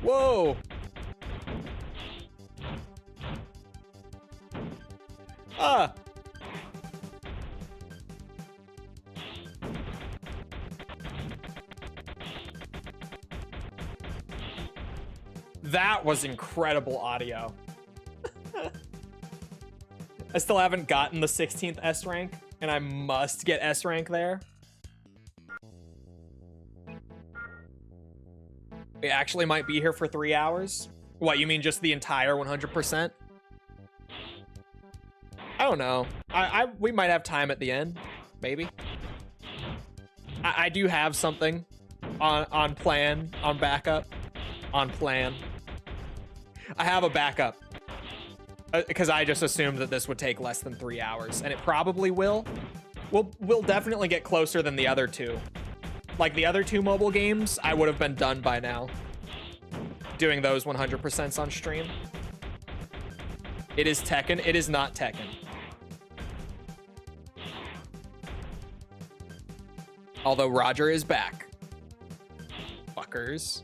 Whoa! Ah! That was incredible audio. I still haven't gotten the 16th S rank, and I must get S rank there. We actually might be here for 3 hours. What, you mean just the entire 100%? I don't know. We might have time at the end, maybe. I do have something on plan, on backup, on plan. I have a backup because I just assumed that this would take less than 3 hours, and it probably will. We'll definitely get closer than the other two. Like the other two mobile games, I would have been done by now. Doing those 100% on stream. It is Tekken. It is not Tekken. Although Roger is back. Fuckers.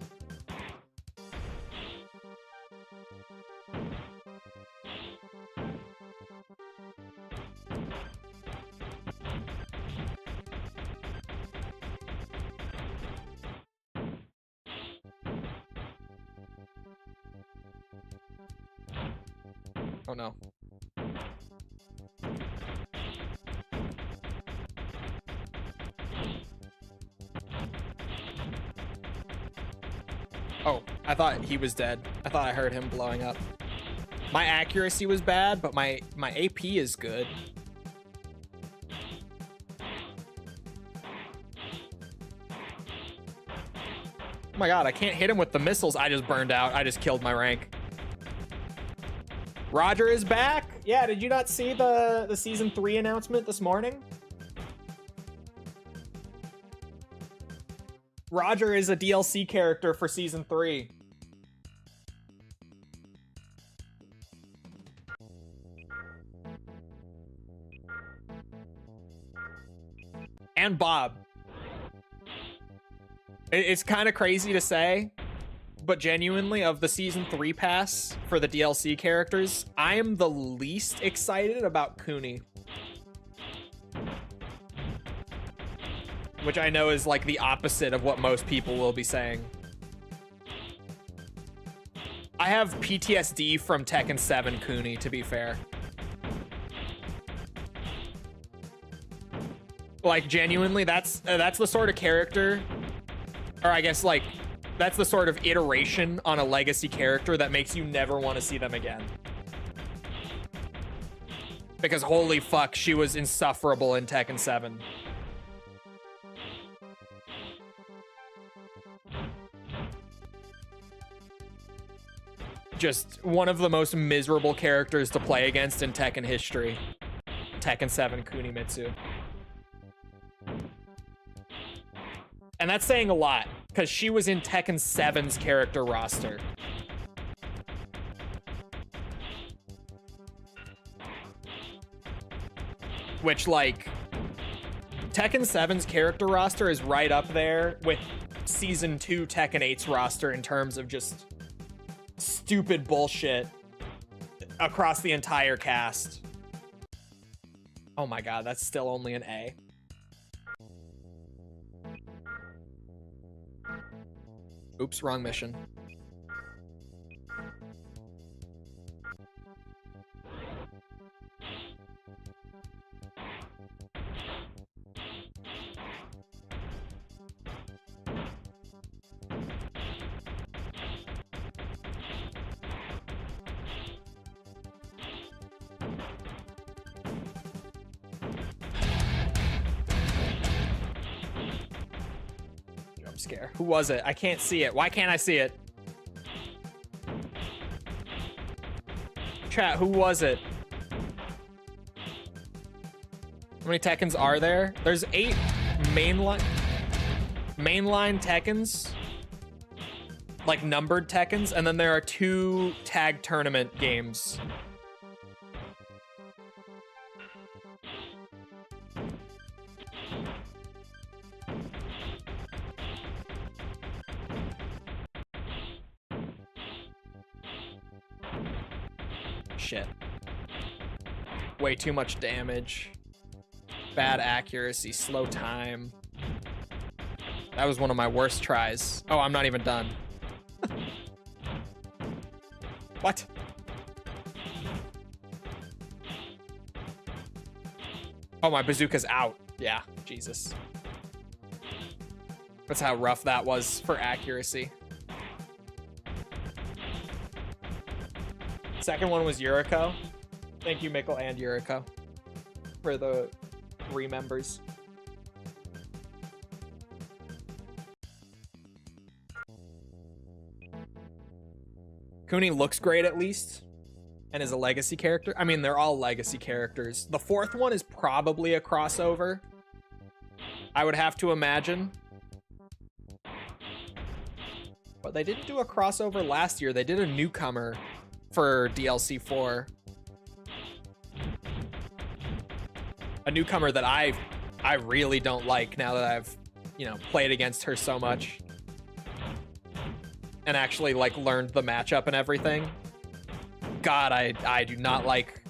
Oh no. Oh, I thought he was dead. I thought I heard him blowing up. My accuracy was bad, but my AP is good. Oh my god, I can't hit him with the missiles. I just burned out. I just killed my rank. Roger is back. Yeah, did you not see the season 3 announcement this morning? Roger is a DLC character for season 3. And Bob. It's kind of crazy to say, but genuinely, of the season 3 pass for the DLC characters, I am the least excited about Cooney. Which I know is like the opposite of what most people will be saying. I have PTSD from Tekken 7 Cooney, to be fair. Like, genuinely, that's the sort of character, or I guess, like, that's the sort of iteration on a legacy character that makes you never want to see them again. Because holy fuck, she was insufferable in Tekken 7. Just one of the most miserable characters to play against in Tekken history. Tekken 7 Kunimitsu. And that's saying a lot, because she was in Tekken 7's character roster. Which, like, Tekken 7's character roster is right up there with Season 2 Tekken 8's roster in terms of just stupid bullshit across the entire cast. Oh my god, that's still only an A. Oops, wrong mission. Scare. Who was it? I can't see it. Why can't I see it? Chat, who was it? How many Tekkens are there? There's 8 mainline Tekkens. Like numbered Tekkens, and then there are 2 tag tournament games. shit. Way too much damage. Bad accuracy, slow time. That was one of my worst tries. Oh, I'm not even done. What? Oh, my bazooka's out. Yeah, Jesus. That's how rough that was for accuracy. Second one was Yuriko. Thank you, Mikkel and Yuriko, for the remembers. Kuni looks great at least, and is a legacy character. I mean, they're all legacy characters. The fourth one is probably a crossover, I would have to imagine. But they didn't do a crossover last year. They did a newcomer for DLC 4. A newcomer that I really don't like now that I've, you know, played against her so much. And actually, like, learned the matchup and everything. God, I do not like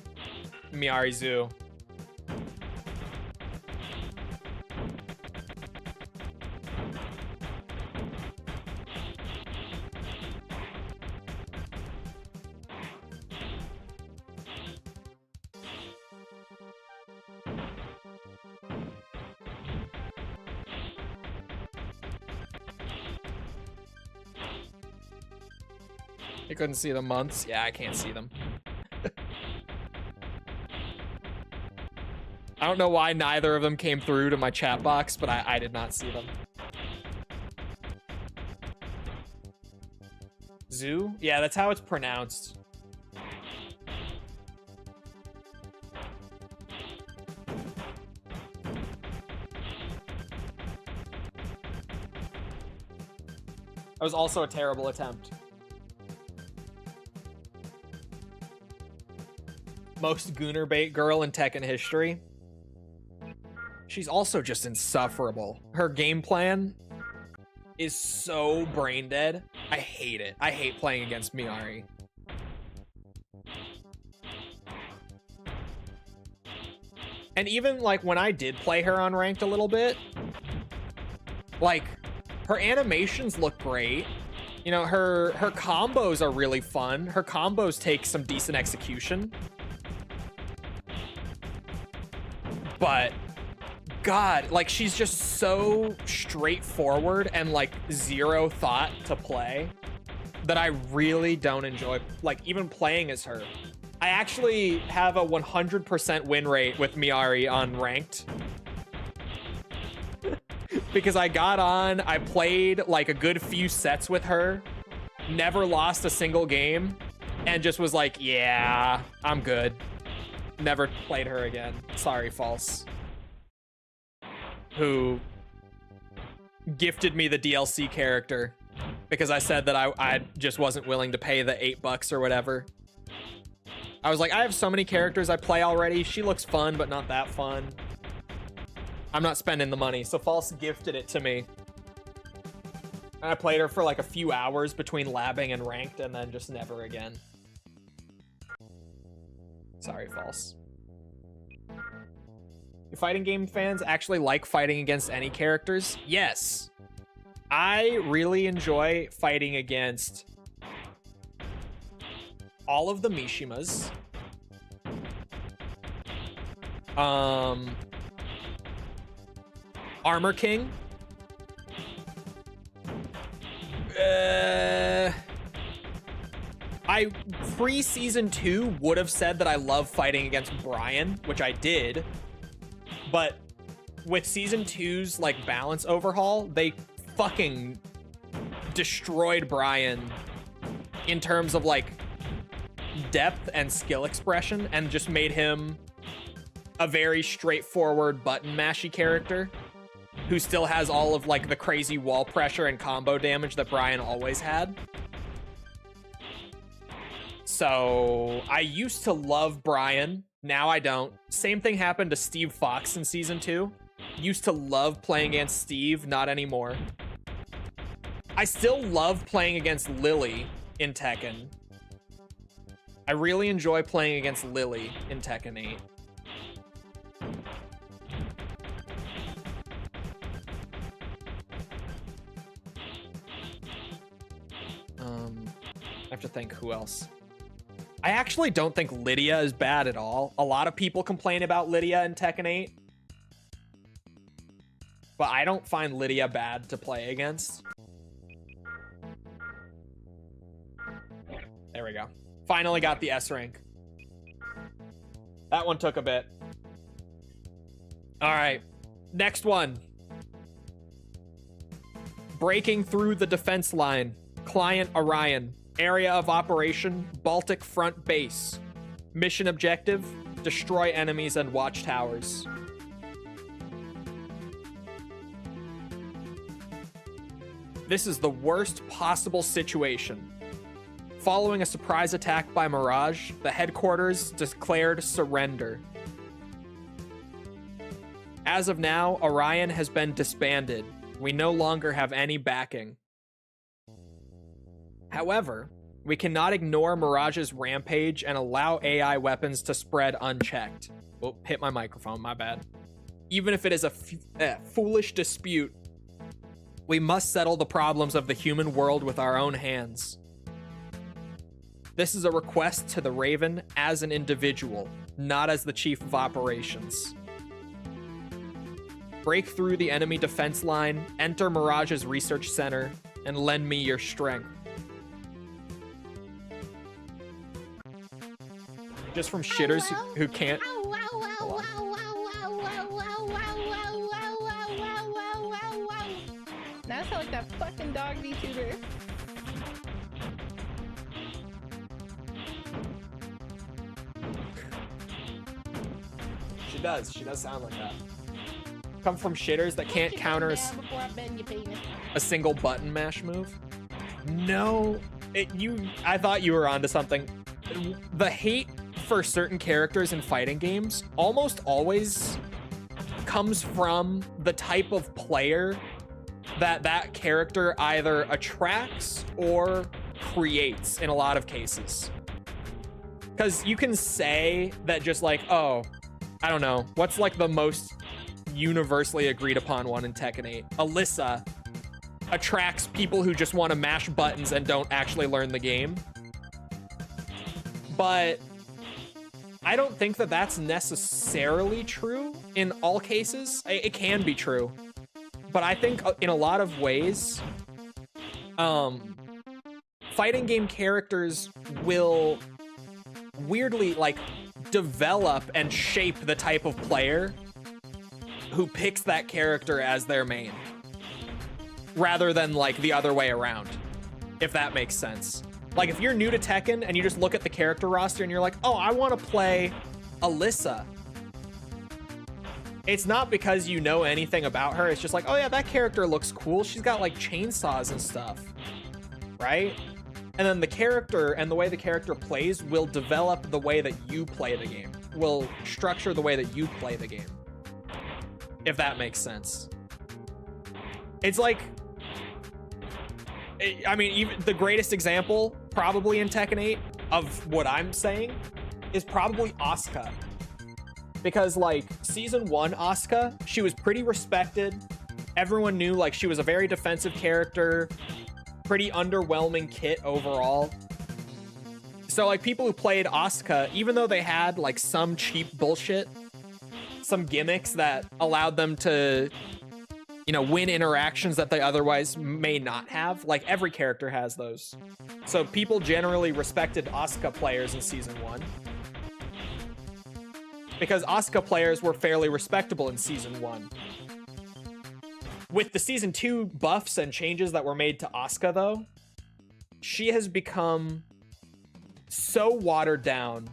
Miarizu. You couldn't see the months? Yeah, I can't see them. I don't know why neither of them came through to my chat box, but I did not see them. Zoo? Yeah, that's how it's pronounced. That was also a terrible attempt. Most Gooner bait girl in Tekken history. She's also just insufferable. Her game plan is so brain dead. I hate it. I hate playing against Miari. And even like when I did play her on ranked a little bit, like her animations look great. You know, her combos are really fun. Her combos take some decent execution. But God, like she's just so straightforward and like zero thought to play that I really don't enjoy like even playing as her. I actually have a 100% win rate with Miari on ranked. Because I got on, I played like a good few sets with her, never lost a single game, and just was like, yeah, I'm good. Never played her again. Sorry, False. Who gifted me the DLC character because I said that I just wasn't willing to pay the $8 or whatever. I was like, I have so many characters I play already. She looks fun, but not that fun. I'm not spending the money, so False gifted it to me. And I played her for like a few hours between labbing and ranked, and then just never again. Sorry, False. Do fighting game fans actually like fighting against any characters? Yes. I really enjoy fighting against all of the Mishimas. Armor King. I pre-season 2 would have said that I love fighting against Brian, which I did. But with season 2's like balance overhaul, they fucking destroyed Brian in terms of like depth and skill expression and just made him a very straightforward button mashy character who still has all of like the crazy wall pressure and combo damage that Brian always had. So I used to love Brian. Now I don't. Same thing happened to Steve Fox in season 2. Used to love playing against Steve, not anymore. I still love playing against Lily in Tekken. I really enjoy playing against Lily in Tekken 8. I have to think who else. I actually don't think Lydia is bad at all. A lot of people complain about Lydia in Tekken 8. But I don't find Lydia bad to play against. There we go. Finally got the S rank. That one took a bit. All right. Next one. Breaking through the defense line. Client Orion. Area of operation, Baltic Front Base. Mission objective, destroy enemies and watchtowers. This is the worst possible situation. Following a surprise attack by Mirage, the headquarters declared surrender. As of now, Orion has been disbanded. We no longer have any backing. However, we cannot ignore Mirage's rampage and allow AI weapons to spread unchecked. Oh, hit my microphone, my bad. Even if it is a foolish dispute, we must settle the problems of the human world with our own hands. This is a request to the Raven as an individual, not as the chief of operations. Break through the enemy defense line, enter Mirage's research center, and lend me your strength. Just from shitters who can't. Now I sound like that fucking dog VTuber. She does. She does sound like that. Come from shitters that can't counter a single button mash move. No, I thought you were onto something. The hate for certain characters in fighting games almost always comes from the type of player that character either attracts or creates in a lot of cases. Because you can say that just like, oh, I don't know, what's like the most universally agreed upon one in Tekken 8? Alyssa attracts people who just want to mash buttons and don't actually learn the game. But I don't think that that's necessarily true in all cases. It can be true. But I think in a lot of ways, fighting game characters will weirdly like develop and shape the type of player who picks that character as their main, rather than like the other way around, if that makes sense. Like if you're new to Tekken and you just look at the character roster and you're like, oh, I want to play Alyssa. It's not because you know anything about her. It's just like, oh yeah, that character looks cool. She's got like chainsaws and stuff, right? And then the character and the way the character plays will develop the way that you play the game, will structure the way that you play the game, if that makes sense. It's like, I mean, even the greatest example probably in Tekken 8 of what I'm saying is probably Asuka. Because like season 1 Asuka, she was pretty respected. Everyone knew like she was a very defensive character, pretty underwhelming kit overall. So like people who played Asuka, even though they had like some cheap bullshit, some gimmicks that allowed them to, you know, win interactions that they otherwise may not have. Like every character has those. So people generally respected Asuka players in season 1. Because Asuka players were fairly respectable in season 1. With the season 2 buffs and changes that were made to Asuka though, she has become so watered down,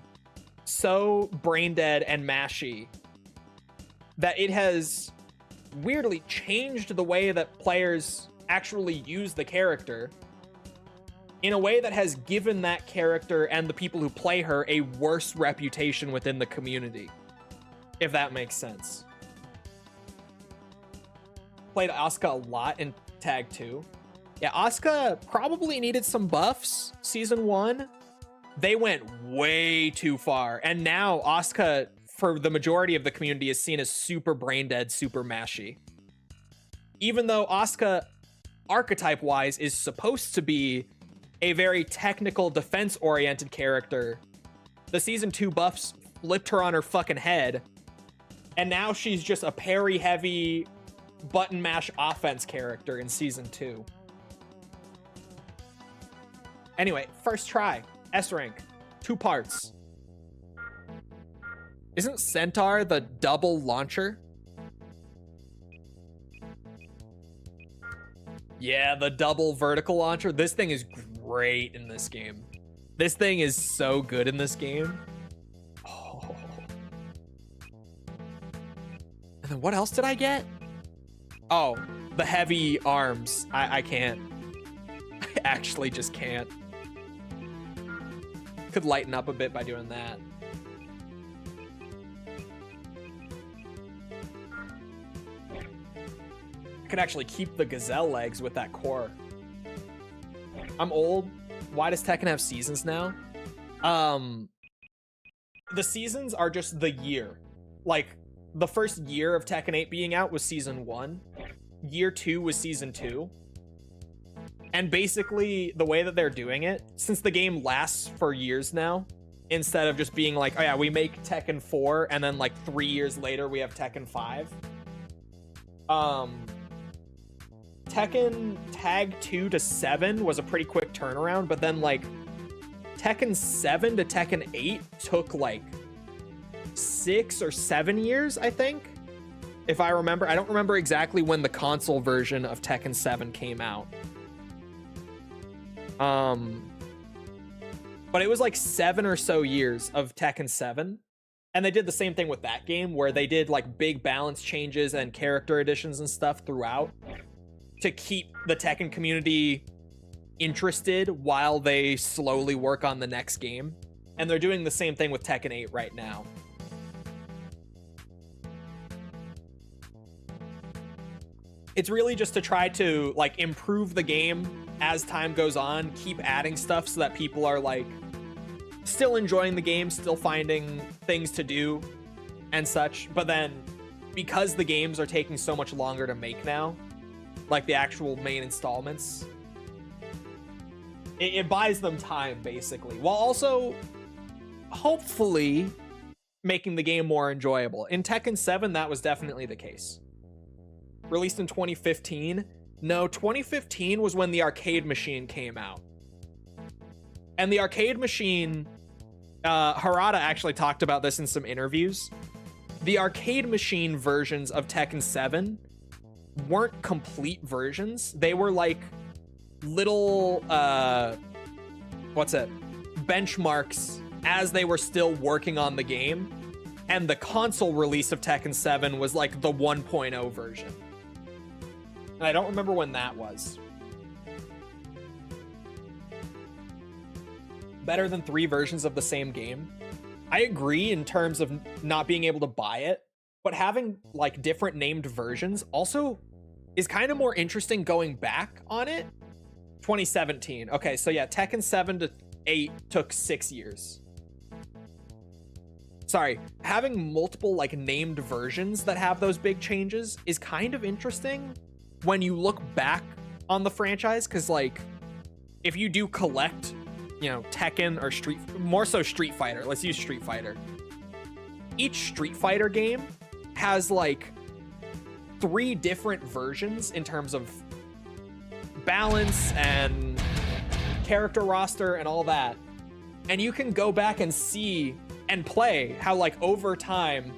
so brain dead and mashy, that it has weirdly changed the way that players actually use the character in a way that has given that character and the people who play her a worse reputation within the community, if that makes sense. Played Asuka a lot in Tag 2. Yeah, Asuka probably needed some buffs season 1, They went way too far. And now Asuka, for the majority of the community, is seen as super brain dead, super mashy. Even though Asuka, archetype-wise, is supposed to be a very technical, defense-oriented character, the Season 2 buffs flipped her on her fucking head, and now she's just a parry-heavy, button mash offense character in Season 2. Anyway, first try. S-rank. 2 parts. Isn't Centaur the double launcher? Yeah, the double vertical launcher. This thing is great in this game. This thing is so good in this game. Oh. And then what else did I get? Oh, the heavy arms. I can't. I actually just can't. Could lighten up a bit by doing that. I could actually keep the gazelle legs with that core. I'm old. Why does Tekken have seasons now? The seasons are just the year. Like, the first year of Tekken 8 being out was Season 1. Year 2 was Season 2. And basically, the way that they're doing it, since the game lasts for years now, instead of just being like, oh yeah, we make Tekken 4, and then like 3 years later we have Tekken 5. Tekken Tag 2 to 7 was a pretty quick turnaround, but then like Tekken 7 to Tekken 8 took like 6 or 7 years, I think. If I remember. I don't remember exactly when the console version of Tekken 7 came out. But it was like 7 or so years of Tekken 7. And they did the same thing with that game, where they did like big balance changes and character additions and stuff throughout to keep the Tekken community interested while they slowly work on the next game. And they're doing the same thing with Tekken 8 right now. It's really just to try to like improve the game as time goes on, keep adding stuff so that people are like still enjoying the game, still finding things to do and such. But then because the games are taking so much longer to make now, like the actual main installments, it buys them time basically, while also hopefully making the game more enjoyable. In Tekken 7, that was definitely the case. Released in 2015. No, 2015 was when the arcade machine came out. And the arcade machine, Harada actually talked about this in some interviews. The arcade machine versions of Tekken 7 weren't complete versions. They were like little, benchmarks as they were still working on the game. And the console release of Tekken 7 was like the 1.0 version. And I don't remember when that was. Better than 3 versions of the same game. I agree in terms of not being able to buy it, but having like different named versions also is kind of more interesting going back on it. 2017. Okay, so yeah, Tekken 7 to 8 took 6 years. Sorry, having multiple like named versions that have those big changes is kind of interesting when you look back on the franchise, because like if you do collect, you know, Tekken or more so Street Fighter, let's use Street Fighter. Each Street Fighter game has like 3 different versions in terms of balance and character roster and all that. And you can go back and see and play how like over time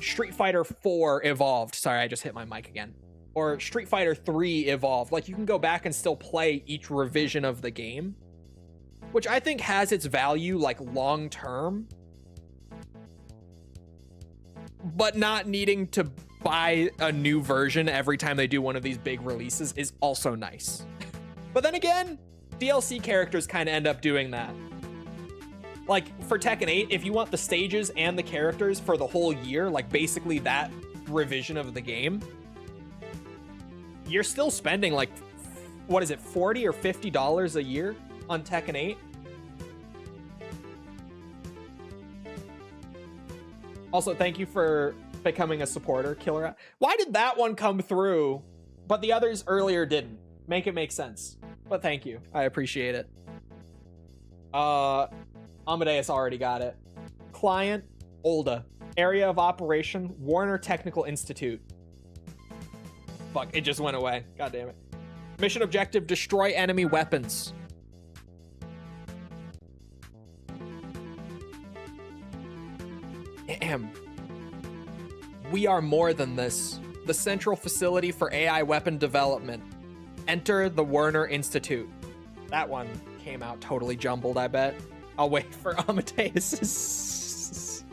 Street Fighter 4 evolved. Sorry, I just hit my mic again. Or Street Fighter 3 evolved. Like you can go back and still play each revision of the game, which I think has its value like long term. But not needing to buy a new version every time they do one of these big releases is also nice. But then again, DLC characters kind of end up doing that. Like for Tekken 8, if you want the stages and the characters for the whole year, like basically that revision of the game, you're still spending like, what is it, $40 or $50 a year on Tekken 8? Also, thank you for becoming a supporter, Killer. Why did that one come through, but the others earlier didn't? Make it make sense. But thank you. I appreciate it. Amadeus already got it. Client, Olda. Area of operation, Warner Technical Institute. Fuck, it just went away. God damn it. Mission objective, destroy enemy weapons. Ahem. We are more than this. The central facility for AI weapon development. Enter the Werner Institute. That one came out totally jumbled, I bet. I'll wait for Amadeus's.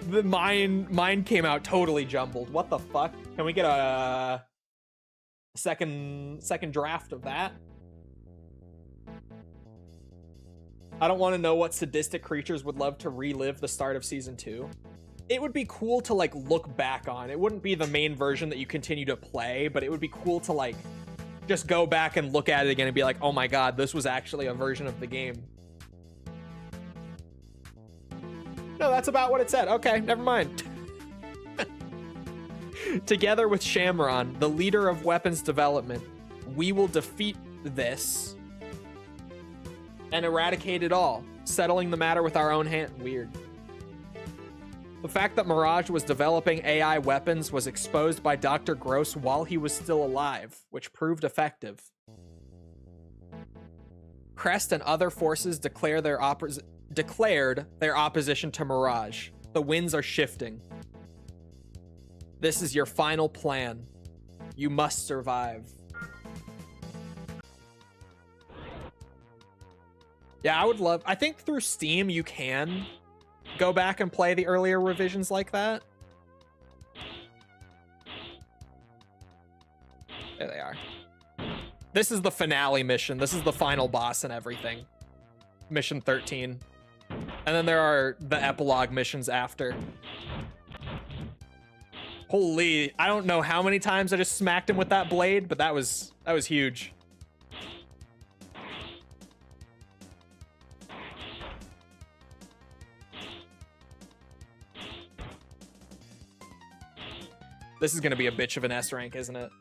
The mine came out totally jumbled. What the fuck? Can we get a second draft of that? I don't want to know what sadistic creatures would love to relive the start of season 2. It would be cool to like look back on. It wouldn't be the main version that you continue to play, but it would be cool to like just go back and look at it again and be like, oh my god, this was actually a version of the game. No, that's about what it said. Okay, never mind. Together with Shamron, the leader of weapons development, we will defeat this and eradicate it all, settling the matter with our own hand. Weird. The fact that Mirage was developing AI weapons was exposed by Dr. Gross while he was still alive, which proved effective. Crest and other forces declared their opposition to Mirage. The winds are shifting. This is your final plan. You must survive. Yeah, I think through Steam you can go back and play the earlier revisions like that. There they are. This is the finale mission. This is the final boss and everything. Mission 13. And then there are the epilogue missions after. Holy, I don't know how many times I just smacked him with that blade, but that was huge. This is gonna be a bitch of an S rank, isn't it?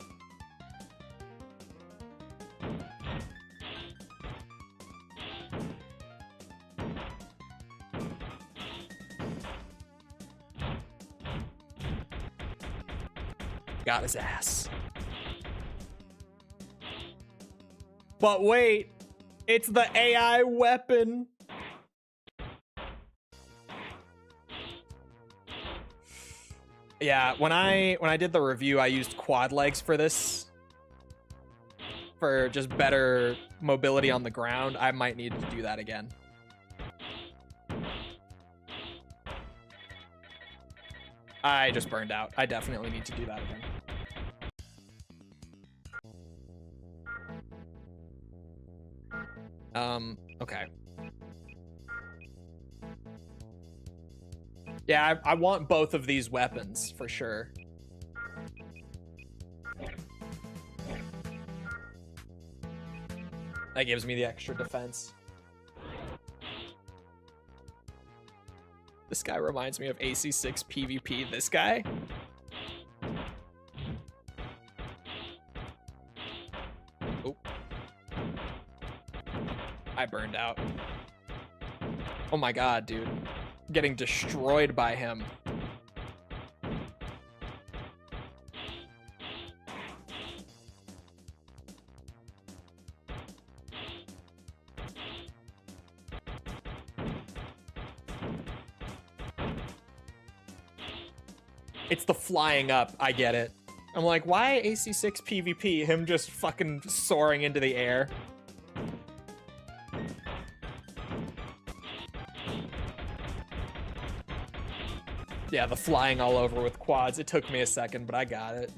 Got his ass. But wait, it's the AI weapon. Yeah, when I did the review, I used quad legs for this. For just better mobility on the ground. I might need to do that again. I just burned out. I definitely need to do that again. Okay. Yeah, I want both of these weapons for sure. That gives me the extra defense. This guy reminds me of AC6 PvP. This guy? Oh. I burned out. Oh my god, dude. I'm getting destroyed by him. It's the flying up. I get it. I'm like, why AC6 PvP? Him just fucking soaring into the air. Yeah, the flying all over with quads. It took me a second, but I got it.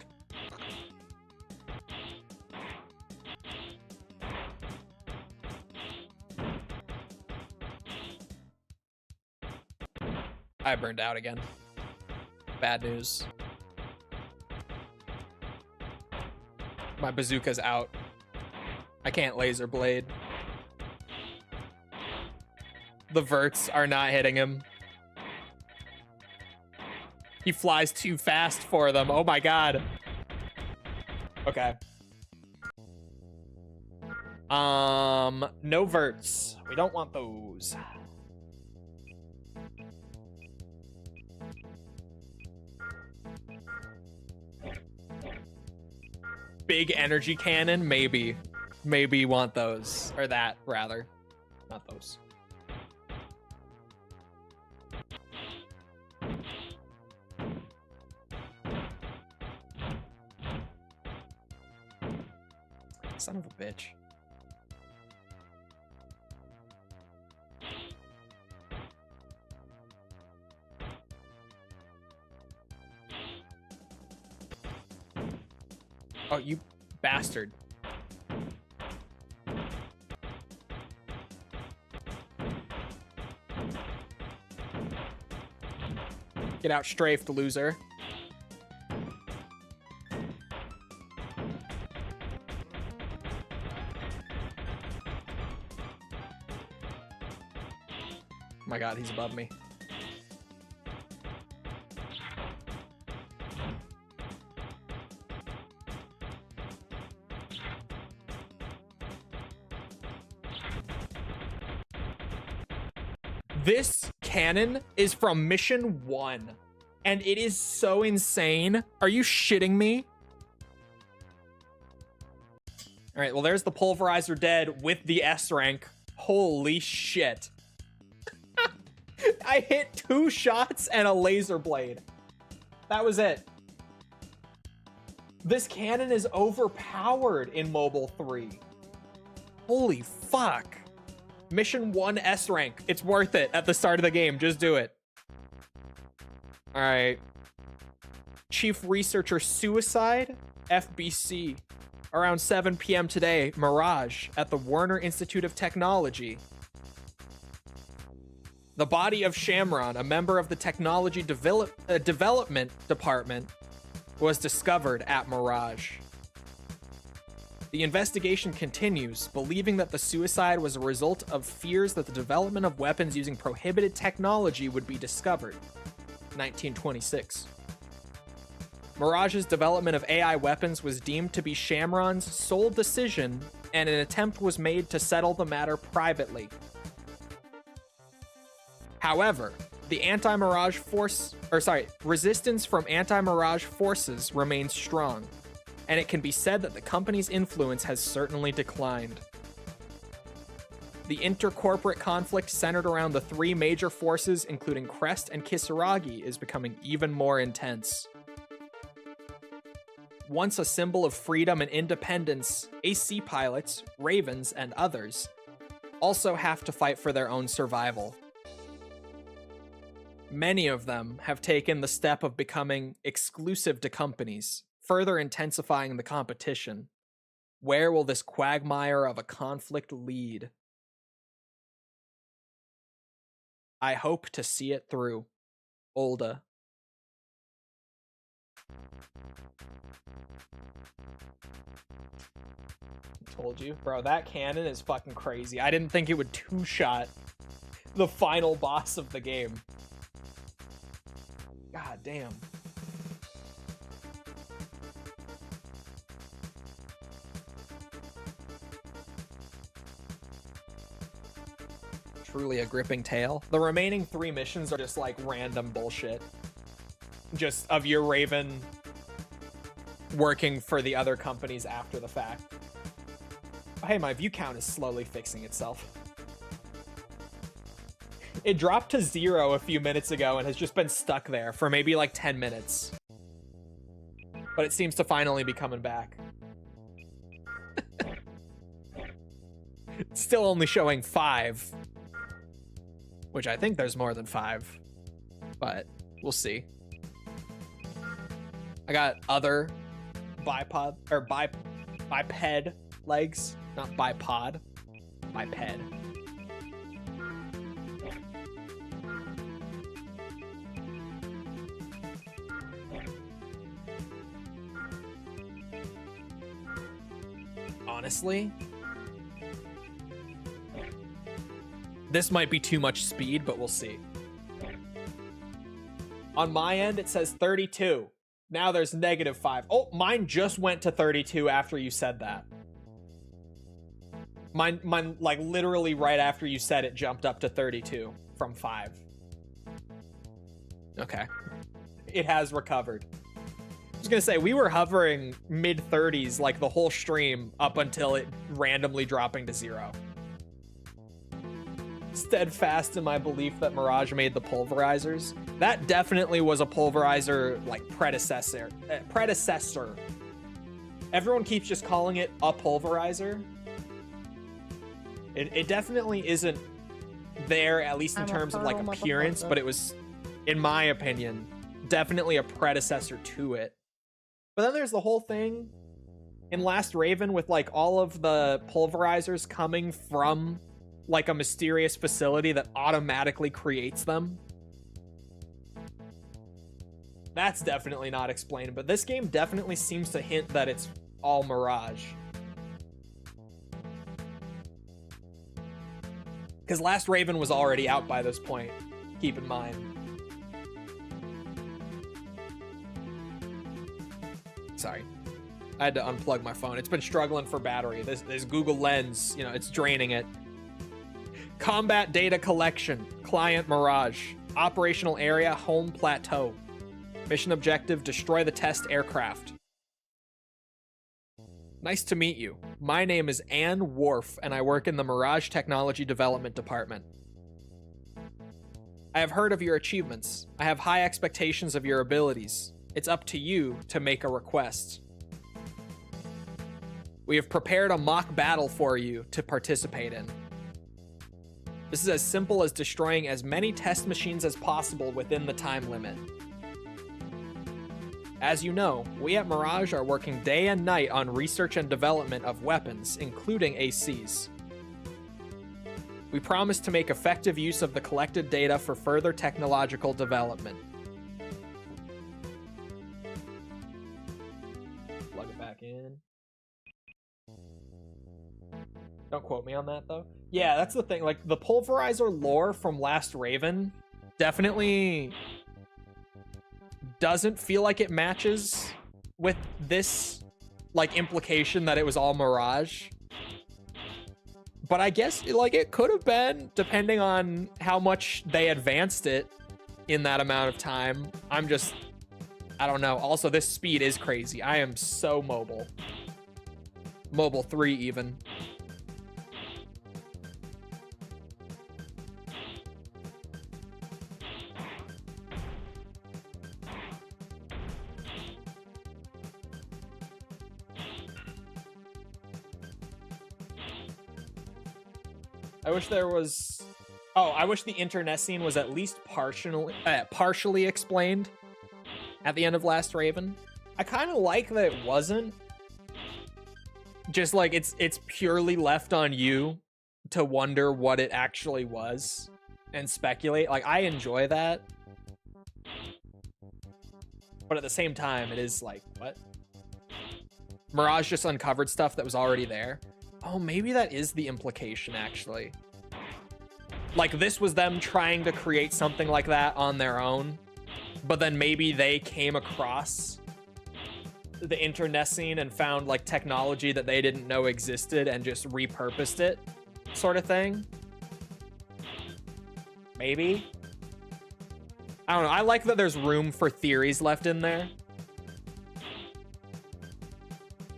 I burned out again. Bad news. My bazooka's out. I can't laser blade. The verts are not hitting him. He flies too fast for them. Oh my god. Okay. No verts. We don't want those. Big energy cannon, maybe. Maybe want those. Or that, rather. Not those. Son of a bitch. Oh, you bastard. Get out strafed, loser. Oh my god, he's above me. This cannon is from mission 1, and it is so insane. Are you shitting me? All right, well, there's the pulverizer dead with the S rank. Holy shit. I hit 2 shots and a laser blade. That was it. This cannon is overpowered in Mobile 3. Holy fuck. Mission 1 S rank. It's worth it at the start of the game. Just do it. All right. Chief Researcher Suicide, FBC. Around 7 p.m. today, Mirage at the Werner Institute of Technology. The body of Shamron, a member of the Technology Development Department, was discovered at Mirage. The investigation continues, believing that the suicide was a result of fears that the development of weapons using prohibited technology would be discovered. 1926. Mirage's development of AI weapons was deemed to be Shamron's sole decision, and an attempt was made to settle the matter privately. However, the resistance from anti-Mirage forces remains strong, and it can be said that the company's influence has certainly declined. The intercorporate conflict centered around the 3 major forces, including Crest and Kisaragi, is becoming even more intense. Once a symbol of freedom and independence, AC pilots, Ravens, and others also have to fight for their own survival. Many of them have taken the step of becoming exclusive to companies, further intensifying the competition. Where will this quagmire of a conflict lead? I hope to see it through. Olda. Told you. Bro, that cannon is fucking crazy. I didn't think it would 2-shot the final boss of the game. God damn. Truly a gripping tale. The remaining 3 missions are just like random bullshit. Just of your Raven working for the other companies after the fact. Oh, hey, my view count is slowly fixing itself. It dropped to 0 a few minutes ago and has just been stuck there for maybe like 10 minutes. But it seems to finally be coming back. It's still only showing 5. Which I think there's more than 5. But we'll see. I got other bipod or biped legs, not bipod, biped. Honestly, this might be too much speed, but we'll see. On my end, it says 32. Now there's -5. Oh, mine just went to 32 after you said that. Mine, like, literally right after you said it jumped up to 32 from 5. Okay. It has recovered. I was gonna say, we were hovering mid-30s, like, the whole stream up until it randomly dropping to 0. Steadfast in my belief that Mirage made the pulverizers. That definitely was a pulverizer, like, predecessor. Everyone keeps just calling it a pulverizer. It definitely isn't there, at least in terms of, like, appearance, but it was, in my opinion, definitely a predecessor to it. But then there's the whole thing in Last Raven with, like, all of the pulverizers coming from, like, a mysterious facility that automatically creates them. That's definitely not explained, but this game definitely seems to hint that it's all Mirage. Because Last Raven was already out by this point, keep in mind. Sorry. I had to unplug my phone. It's been struggling for battery. This Google Lens, you know, it's draining it. Combat data collection. Client Mirage. Operational area, home plateau. Mission objective, destroy the test aircraft. Nice to meet you. My name is Anne Worf, and I work in the Mirage Technology Development Department. I have heard of your achievements. I have high expectations of your abilities. It's up to you to make a request. We have prepared a mock battle for you to participate in. This is as simple as destroying as many test machines as possible within the time limit. As you know, we at Mirage are working day and night on research and development of weapons, including ACs. We promise to make effective use of the collected data for further technological development. Plug it back in. Don't quote me on that, though. Yeah, that's the thing. Like, the pulverizer lore from Last Raven definitely doesn't feel like it matches with this, like, implication that it was all Mirage. But I guess, like, it could have been, depending on how much they advanced it in that amount of time. I don't know. Also, this speed is crazy. I am so mobile. Mobile 3, even. I wish there was... Oh, I wish the internecine was at least partially explained at the end of Last Raven. I kind of like that it wasn't. Just like it's purely left on you to wonder what it actually was and speculate. Like, I enjoy that. But at the same time, it is like, what? Mirage just uncovered stuff that was already there. Oh, maybe that is the implication, actually. Like, this was them trying to create something like that on their own, but then maybe they came across the internecine and found, like, technology that they didn't know existed and just repurposed it, sort of thing. Maybe. I don't know. I like that there's room for theories left in there.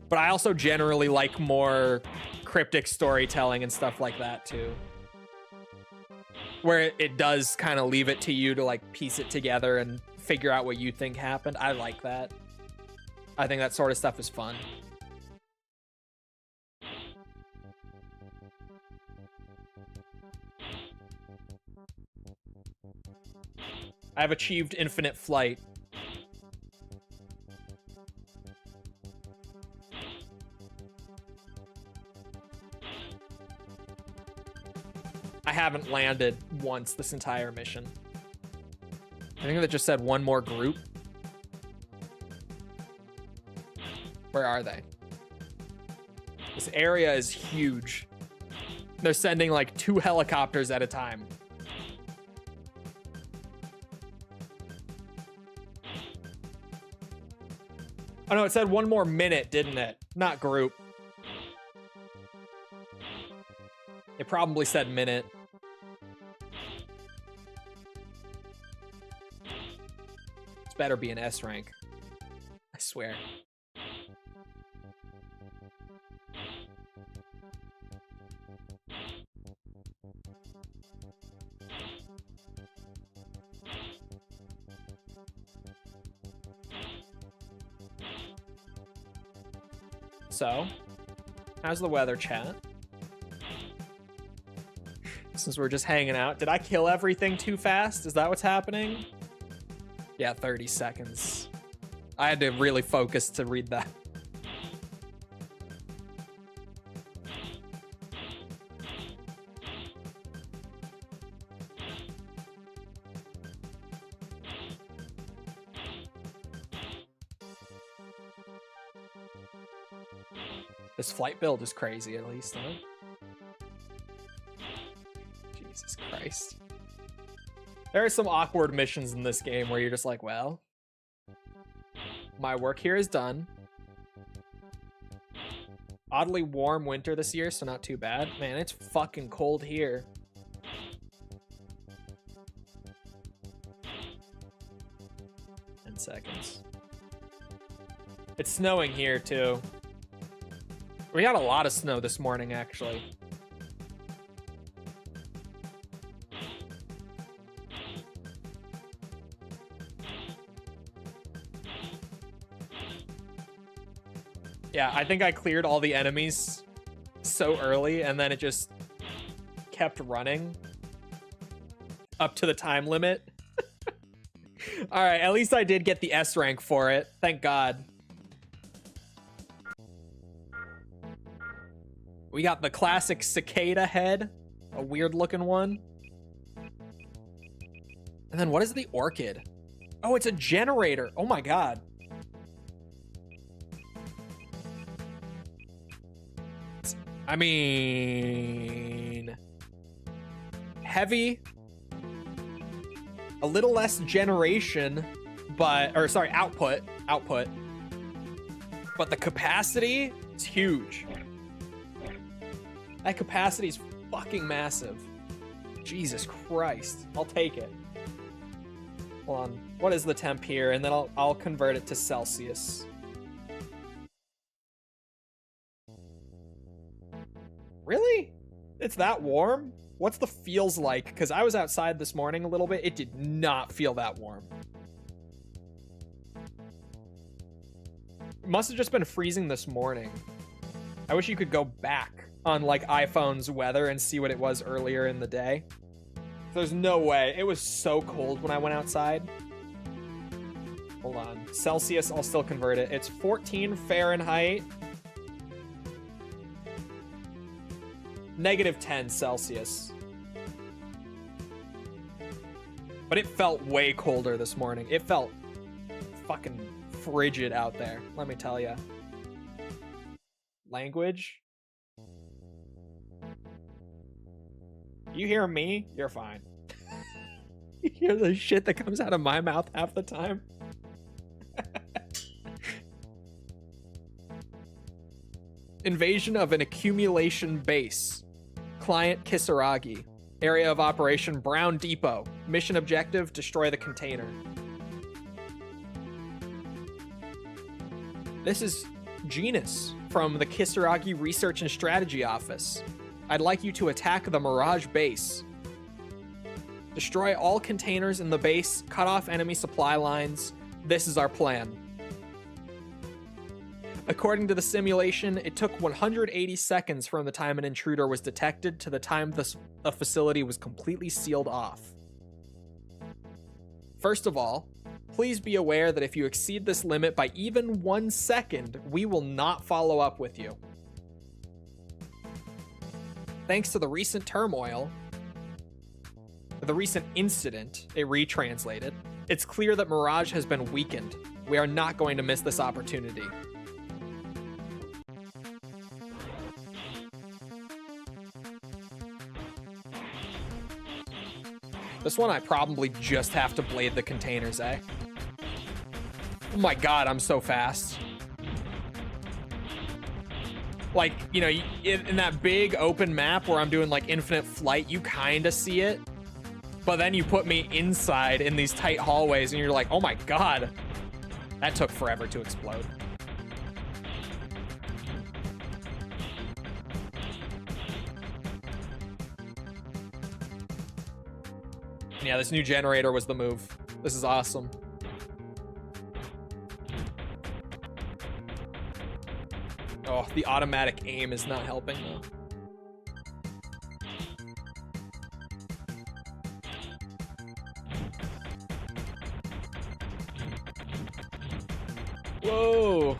But I also generally like more cryptic storytelling and stuff like that, too. Where it does kind of leave it to you to, like, piece it together and figure out what you think happened. I like that. I think that sort of stuff is fun. I've achieved infinite flight. I haven't landed once this entire mission. I think that just said one more group. Where are they? This area is huge. They're sending like 2 helicopters at a time. Oh no, it said 1 more minute, didn't it? Not group. It probably said minute. It's better be an S rank. I swear. So, how's the weather, chat? Since we're just hanging out. Did I kill everything too fast? Is that what's happening? Yeah, 30 seconds. I had to really focus to read that. This flight build is crazy, at least, huh? Jesus Christ. There are some awkward missions in this game where you're just like, well, my work here is done. Oddly warm winter this year, so not too bad. Man, it's fucking cold here. Seconds. It's snowing here too. We got a lot of snow this morning, actually. Yeah, I think I cleared all the enemies so early, and then it just kept running up to the time limit. All right, at least I did get the S rank for it. Thank God. We got the classic cicada head, a weird looking one. And then what is the orchid? Oh, it's a generator. Oh my God. I mean, heavy, a little less generation, but, or sorry, output, but the capacity is huge. That capacity is fucking massive. Jesus Christ. I'll take it. Hold on. What is the temp here? And then I'll convert it to Celsius. Really? It's that warm? What's the feels like? Because I was outside this morning a little bit. It did not feel that warm. It must have just been freezing this morning. I wish you could go back on like iPhone's weather and see what it was earlier in the day. There's no way. It was so cold when I went outside. Hold on. Celsius, I'll still convert it. It's 14 Fahrenheit. -10 Celsius. But it felt way colder this morning. It felt fucking frigid out there, let me tell you. Language? You hear me? You're fine. You hear the shit that comes out of my mouth half the time? Invasion of an accumulation base. Client Kisaragi. Area of operation Brown Depot. Mission objective, destroy the container. This is Genus from the Kisaragi Research and Strategy Office. I'd like you to attack the Mirage base. Destroy all containers in the base, cut off enemy supply lines. This is our plan. According to the simulation, it took 180 seconds from the time an intruder was detected to the time the facility was completely sealed off. First of all, please be aware that if you exceed this limit by even 1 second, we will not follow up with you. Thanks to the recent turmoil, the recent incident, it retranslated, it's clear that Mirage has been weakened. We are not going to miss this opportunity. This one I probably just have to blade the containers, eh? Oh my God, I'm so fast. Like, you know, in that big open map where I'm doing like infinite flight, you kind of see it. But then you put me inside in these tight hallways and you're like, oh my God, that took forever to explode. Yeah, this new generator was the move. This is awesome. Oh, the automatic aim is not helping though. Whoa.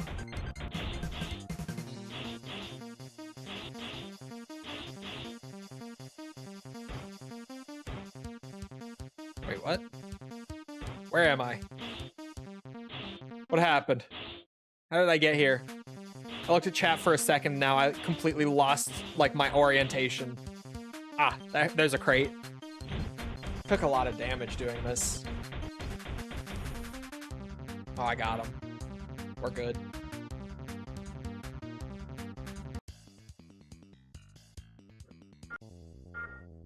Wait, what? Where am I? What happened? How did I get here? I looked at chat for a second, now I completely lost, like, my orientation. Ah, there's a crate. Took a lot of damage doing this. Oh, I got him. We're good.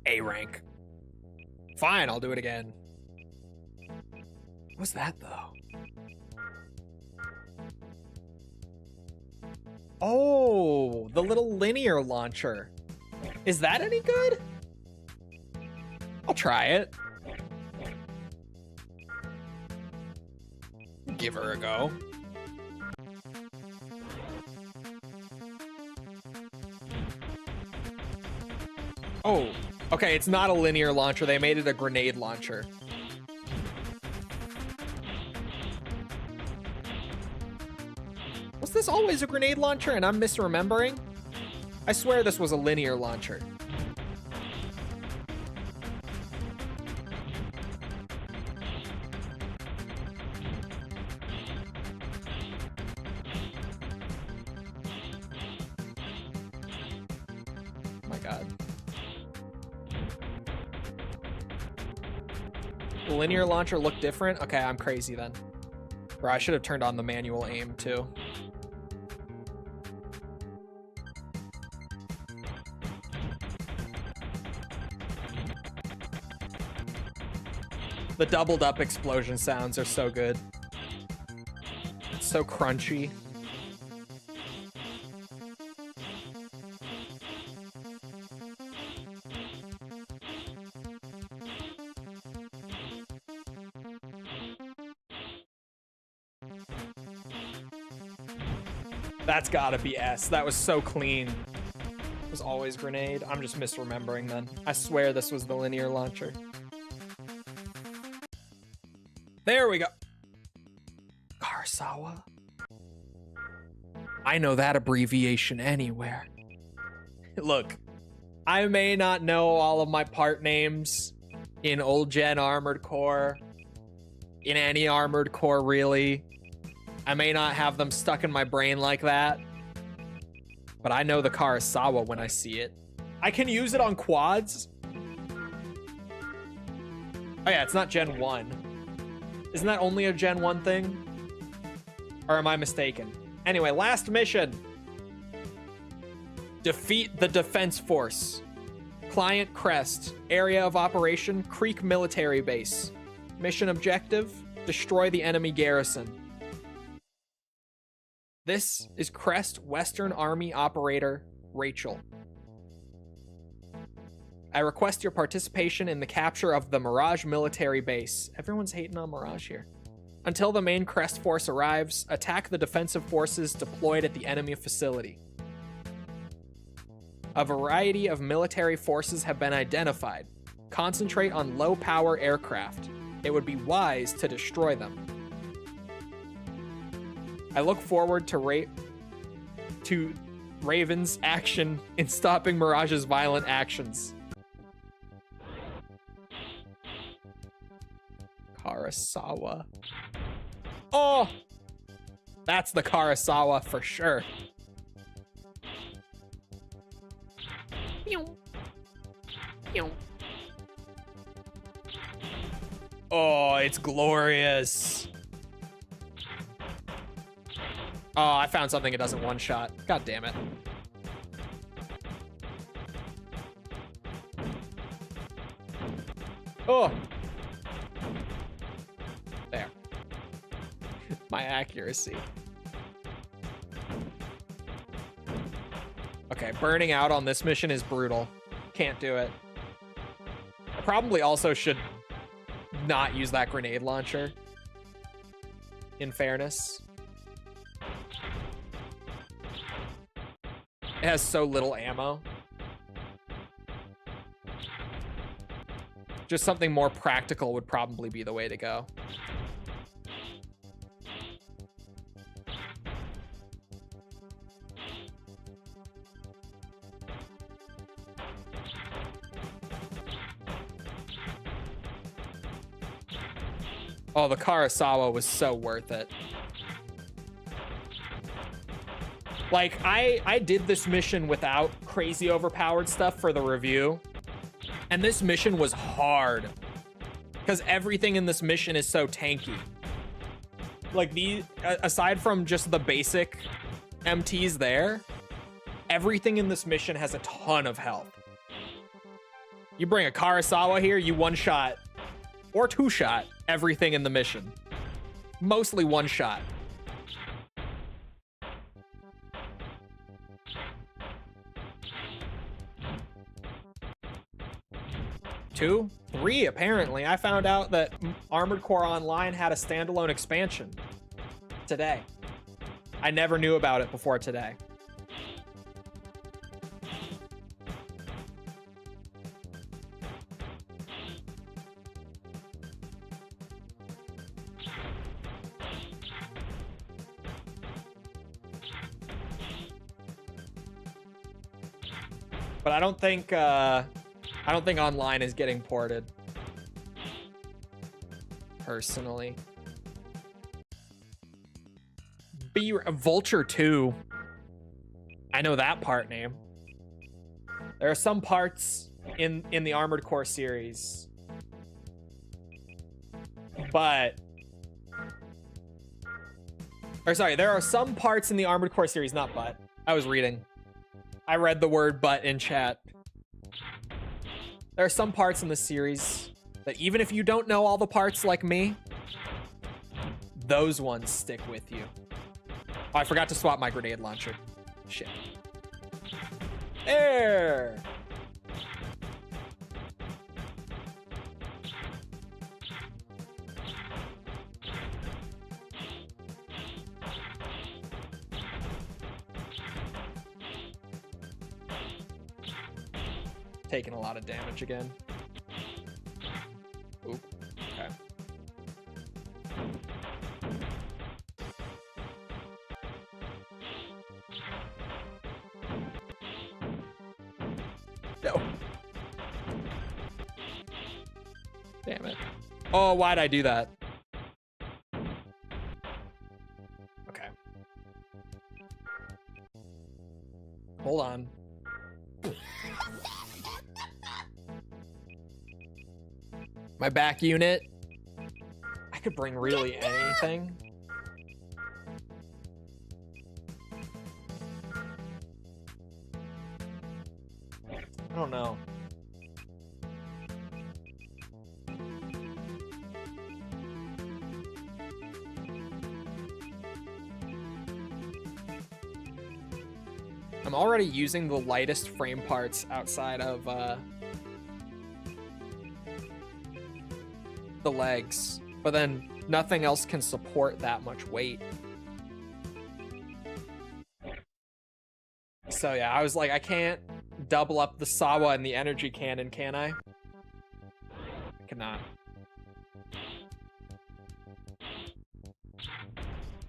A rank. Fine, I'll do it again. What's that, though? Oh, the little linear launcher. Is that any good? I'll try it. Give her a go. Oh, okay, it's not a linear launcher. They made it a grenade launcher. Was this always a grenade launcher and I'm misremembering? I swear this was a linear launcher. Oh my God. The linear launcher looked different? Okay, I'm crazy then. Bro, I should have turned on the manual aim too. The doubled up explosion sounds are so good. It's so crunchy. That's gotta be S. That was so clean. It was always grenade. I'm just misremembering then. I swear this was the linear launcher. There we go. Karasawa. I know that abbreviation anywhere. Look, I may not know all of my part names in old gen Armored Core, in any Armored Core really. I may not have them stuck in my brain like that, but I know the Karasawa when I see it. I can use it on quads. Oh yeah, it's not Gen 1. Isn't that only a Gen 1 thing? Or am I mistaken? Anyway, last mission. Defeat the Defense Force. Client Crest. Area of Operation, Creek Military Base. Mission objective, destroy the enemy garrison. This is Crest Western Army Operator Rachel. I request your participation in the capture of the Mirage military base. Everyone's hating on Mirage here. Until the main Crest force arrives, attack the defensive forces deployed at the enemy facility. A variety of military forces have been identified. Concentrate on low-power aircraft. It would be wise to destroy them. I look forward to Raven's action in stopping Mirage's violent actions. Karasawa. Oh! That's the Karasawa for sure. Oh, it's glorious. Oh, I found something it doesn't one-shot. God damn it. Oh! There. My accuracy. Okay, burning out on this mission is brutal. Can't do it. I probably also should not use that grenade launcher. In fairness. It has so little ammo. Just something more practical would probably be the way to go. Oh, the Karasawa was so worth it. Like, I did this mission without crazy overpowered stuff for the review. And this mission was hard. Because everything in this mission is so tanky. Like, aside from just the basic MTs there, everything in this mission has a ton of health. You bring a Karasawa here, you one-shot or two-shot everything in the mission. Mostly one-shot. Two? Three, apparently. I found out that Armored Core Online had a standalone expansion today. I never knew about it before today. But I don't think online is getting ported. Personally. Vulture 2. I know that part name. There are some parts in the Armored Core series. But there are some parts in the Armored Core series, not but. I was reading. I read the word but in chat. There are some parts in the series that even if you don't know all the parts like me, those ones stick with you. Oh, I forgot to swap my grenade launcher. Shit. There! Taking a lot of damage again. Oop. Okay. No. Damn it. Oh, why'd I do that? Okay. Hold on. My back unit. I could bring really anything. I don't know. I'm already using the lightest frame parts outside of the legs, but then nothing else can support that much weight. So yeah, I was like, I can't double up the Sawa and the energy cannon, can I? I cannot.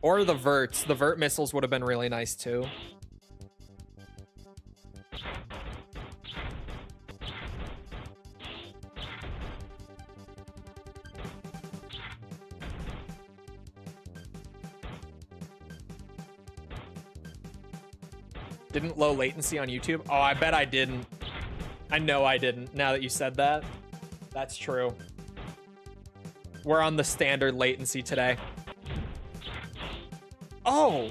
Or the verts. The vert missiles would have been really nice too. Didn't low latency on YouTube? Oh, I bet I didn't. I know I didn't, now that you said that. That's true. We're on the standard latency today. Oh!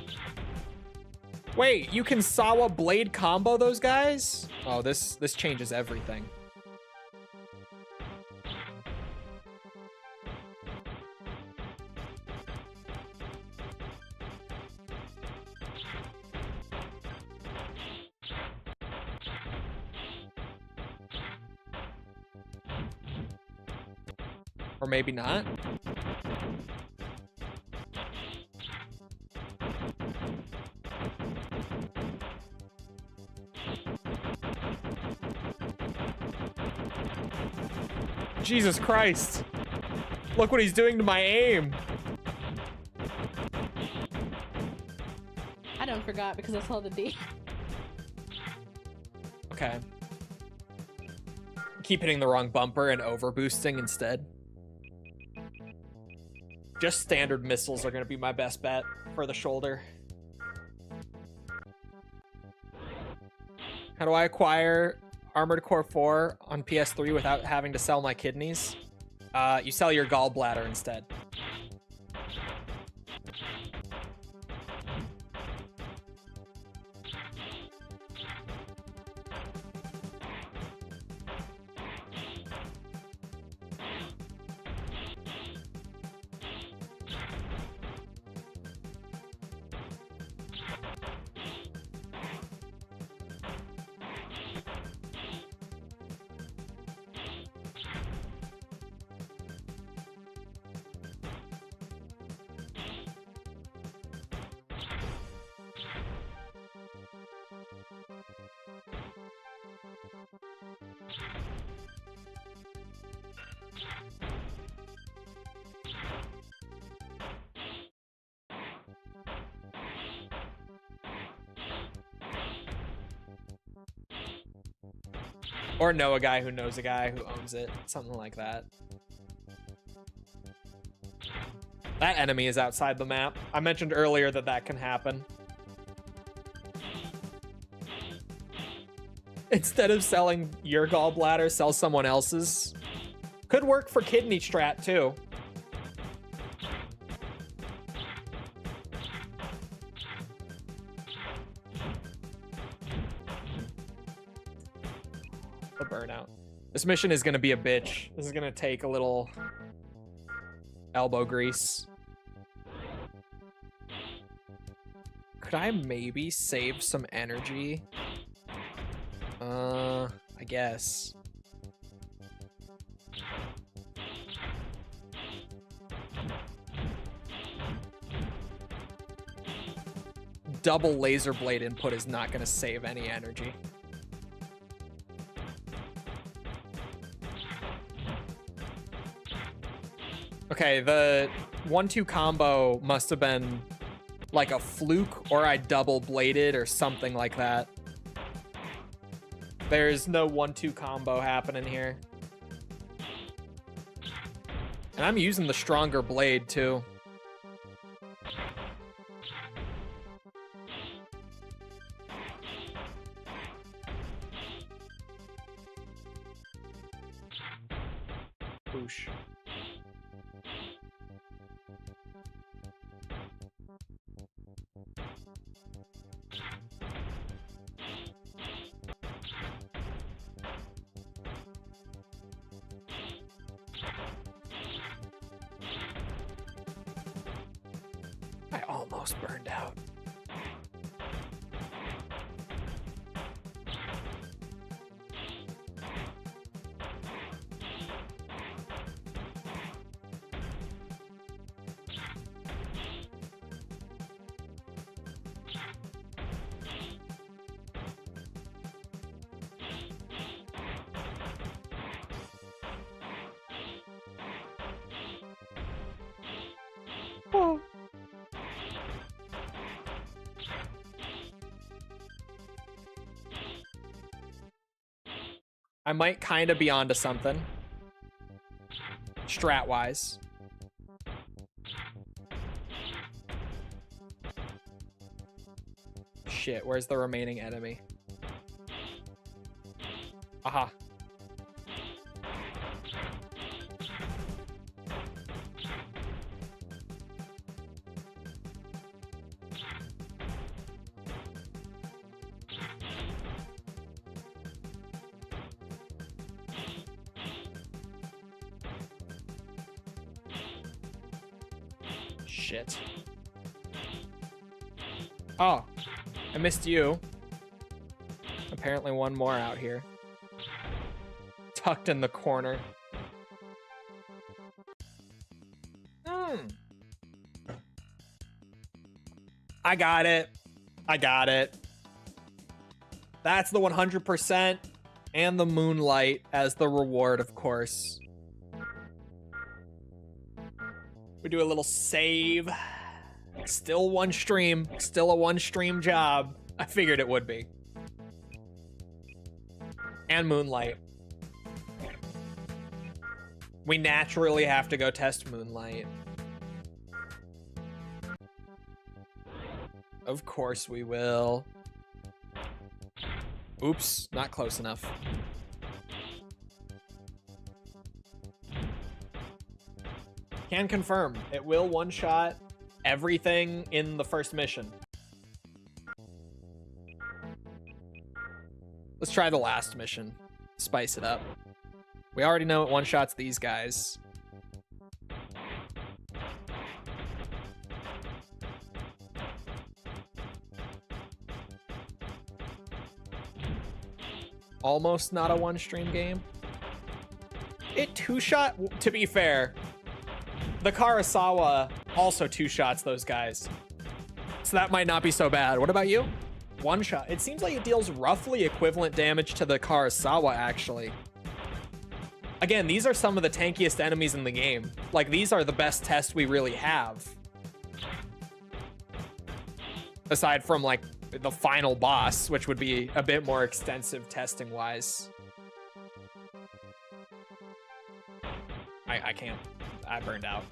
Wait, you can Sawa blade combo those guys? Oh, this changes everything. Or maybe not. Jesus Christ. Look what he's doing to my aim. I don't forgot because I saw the D. Okay. Keep hitting the wrong bumper and over boosting instead. Just standard missiles are going to be my best bet for the shoulder. How do I acquire Armored Core 4 on PS3 without having to sell my kidneys? You sell your gallbladder instead. Or know a guy who knows a guy who owns it. Something like that. That enemy is outside the map. I mentioned earlier that that can happen. Instead of selling your gallbladder, sell someone else's. Could work for kidney strat too. The burnout. This mission is gonna be a bitch. This is gonna take a little elbow grease. Could I maybe save some energy? I guess. Double laser blade input is not gonna save any energy. Okay, the 1-2 combo must have been like a fluke, or I double bladed or something like that. There's no 1-2 combo happening here. And I'm using the stronger blade too. Boosh. I almost burned out. Oh. I might kind of be onto something. Strat-wise. Shit, where's the remaining enemy? Aha. Shit. Oh, I missed you. Apparently one more out here. Tucked in the corner. I got it. I got it. That's the 100% and the moonlight as the reward, of course. We do a little save. Still one stream. Still a one stream job. I figured it would be. And moonlight. We naturally have to go test moonlight. Of course we will. Oops, not close enough. Can confirm, it will one-shot everything in the first mission. Let's try the last mission. Spice it up. We already know it one-shots these guys. Almost not a one-stream game. It two-shot, to be fair. The Karasawa also two-shots those guys. So that might not be so bad. What about you? One shot. It seems like it deals roughly equivalent damage to the Karasawa, actually. Again, these are some of the tankiest enemies in the game. Like, these are the best tests we really have. Aside from, like, the final boss, which would be a bit more extensive testing-wise. I can't. I burned out.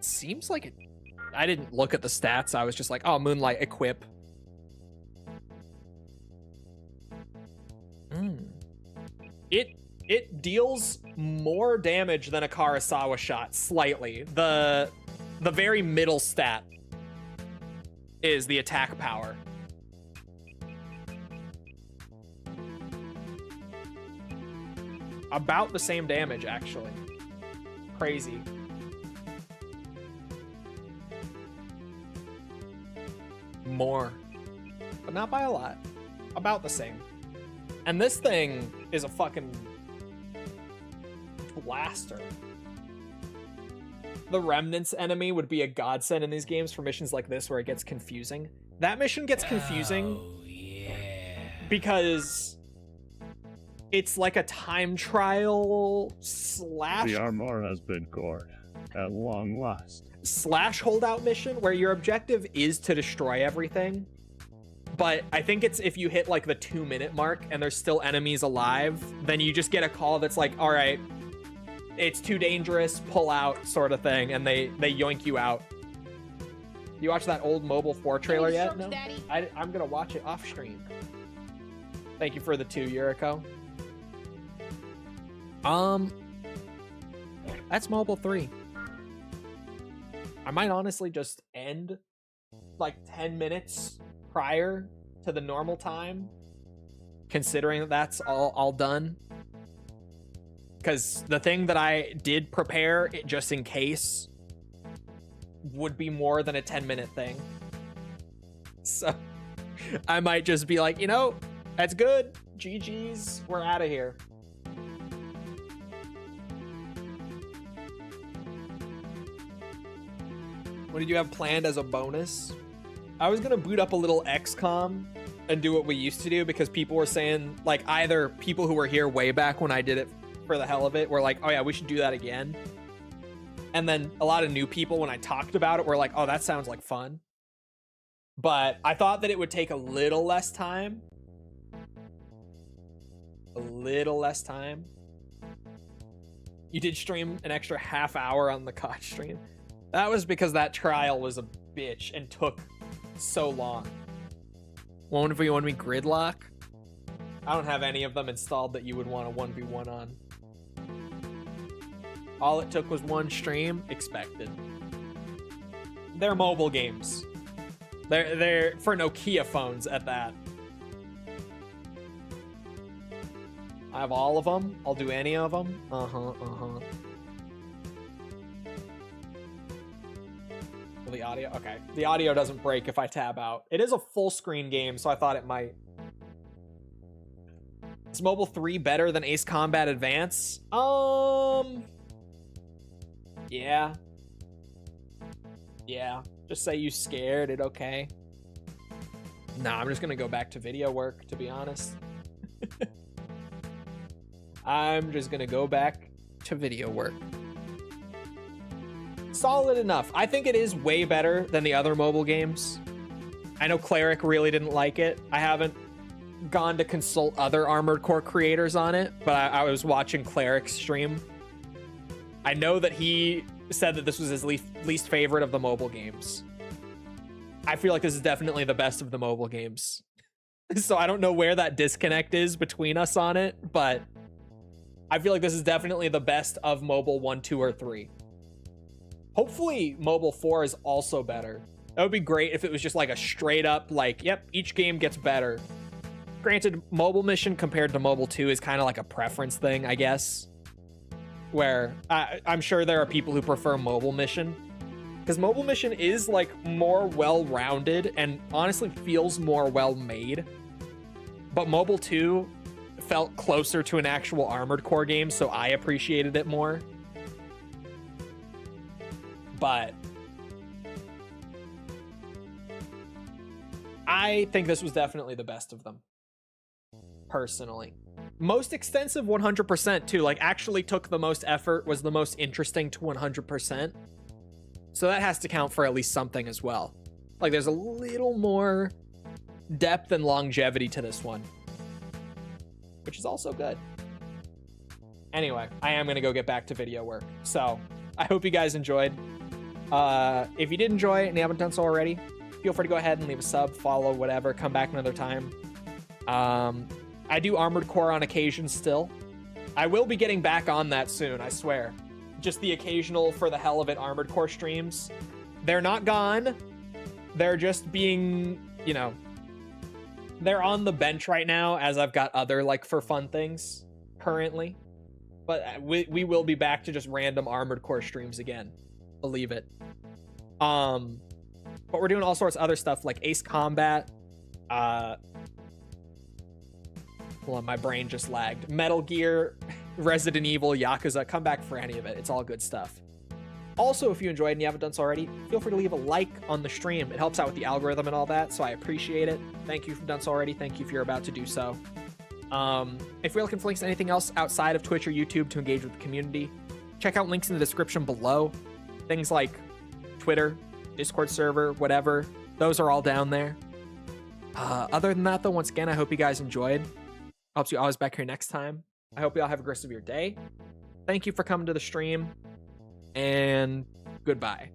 Seems like it. I didn't look at the stats. I was just like, oh, moonlight equip. It deals more damage than a Karasawa shot, slightly. The very middle stat is the attack power. About the same damage, actually. Crazy. More, but not by a lot. About the same. And this thing is a fucking blaster. The Remnants enemy would be a godsend in these games for missions like this where it gets confusing. That mission gets confusing because it's like a time trial slash... The armor has been gored at long last. Slash holdout mission where your objective is to destroy everything. But I think it's if you hit like the 2-minute mark and there's still enemies alive, then you just get a call that's like, all right, it's too dangerous, pull out sort of thing. And they yoink you out. You watch that old Mobile 4 trailer yet? No? I'm going to watch it off stream. Thank you for the 2, Yuriko. That's Mobile 3. I might honestly just end like 10 minutes prior to the normal time, considering that that's all done. Because the thing that I did prepare, just in case, would be more than a 10-minute thing. So I might just be like, you know, that's good. GG's, we're out of here. What did you have planned as a bonus? I was gonna boot up a little XCOM and do what we used to do because people were saying, like, either people who were here way back when I did it for the hell of it were like, oh yeah, we should do that again. And then a lot of new people, when I talked about it, were like, oh, that sounds like fun. But I thought that it would take a little less time. A little less time. You did stream an extra half hour on the COD stream. That was because that trial was a bitch and took so long. 1v1 Gridlock? I don't have any of them installed that you would want a 1v1 on. All it took was one stream. Expected. They're mobile games. They're for Nokia phones at that. I have all of them. I'll do any of them. The audio? Okay. The audio doesn't break if I tab out. It is a full screen game, so I thought it might. Is Mobile 3 better than Ace Combat Advance? Yeah. Yeah. Just say you scared it, okay? Nah, I'm just gonna go back to video work, to be honest. I'm just gonna go back to video work. Solid enough. I think it is way better than the other mobile games. I know Cleric really didn't like it. I haven't gone to consult other Armored Core creators on it, but I was watching Cleric's stream. I know that he said that this was his least favorite of the mobile games. I feel like this is definitely the best of the mobile games. So I don't know where that disconnect is between us on it, but I feel like this is definitely the best of mobile 1, 2, or 3. Hopefully mobile 4 is also better. That would be great if it was just like a straight up like, yep, each game gets better. Granted, mobile mission compared to mobile 2 is kind of like a preference thing, I guess. Where I'm sure there are people who prefer mobile mission. Because mobile mission is like more well-rounded and honestly feels more well-made. But mobile 2 felt closer to an actual Armored Core game, so I appreciated it more. But I think this was definitely the best of them, personally. Most extensive 100% too, like actually took the most effort, was the most interesting to 100%. So that has to count for at least something as well. Like there's a little more depth and longevity to this one, which is also good. Anyway, I am gonna go get back to video work. So I hope you guys enjoyed. If you did enjoy it and you haven't done so already, feel free to go ahead and leave a sub, follow, whatever, come back another time. I do Armored Core on occasion still. I will be getting back on that soon, I swear. Just the occasional for the hell of it Armored Core streams. They're not gone. They're just being, you know, they're on the bench right now as I've got other like for fun things currently. But we will be back to just random Armored Core streams again. Believe it. But we're doing all sorts of other stuff like Ace Combat. Hold on, my brain just lagged. Metal Gear, Resident Evil, Yakuza. Come back for any of it. It's all good stuff. Also, if you enjoyed and you haven't done so already, feel free to leave a like on the stream. It helps out with the algorithm and all that, so I appreciate it. Thank you if you've done so already. Thank you if you're about to do so. If you're looking for links to anything else outside of Twitch or YouTube to engage with the community, check out links in the description below. Things like Twitter, Discord server, whatever. Those are all down there. Other than that, though, once again, I hope you guys enjoyed. I hope you always back here next time. I hope you all have a great rest of your day. Thank you for coming to the stream, and goodbye.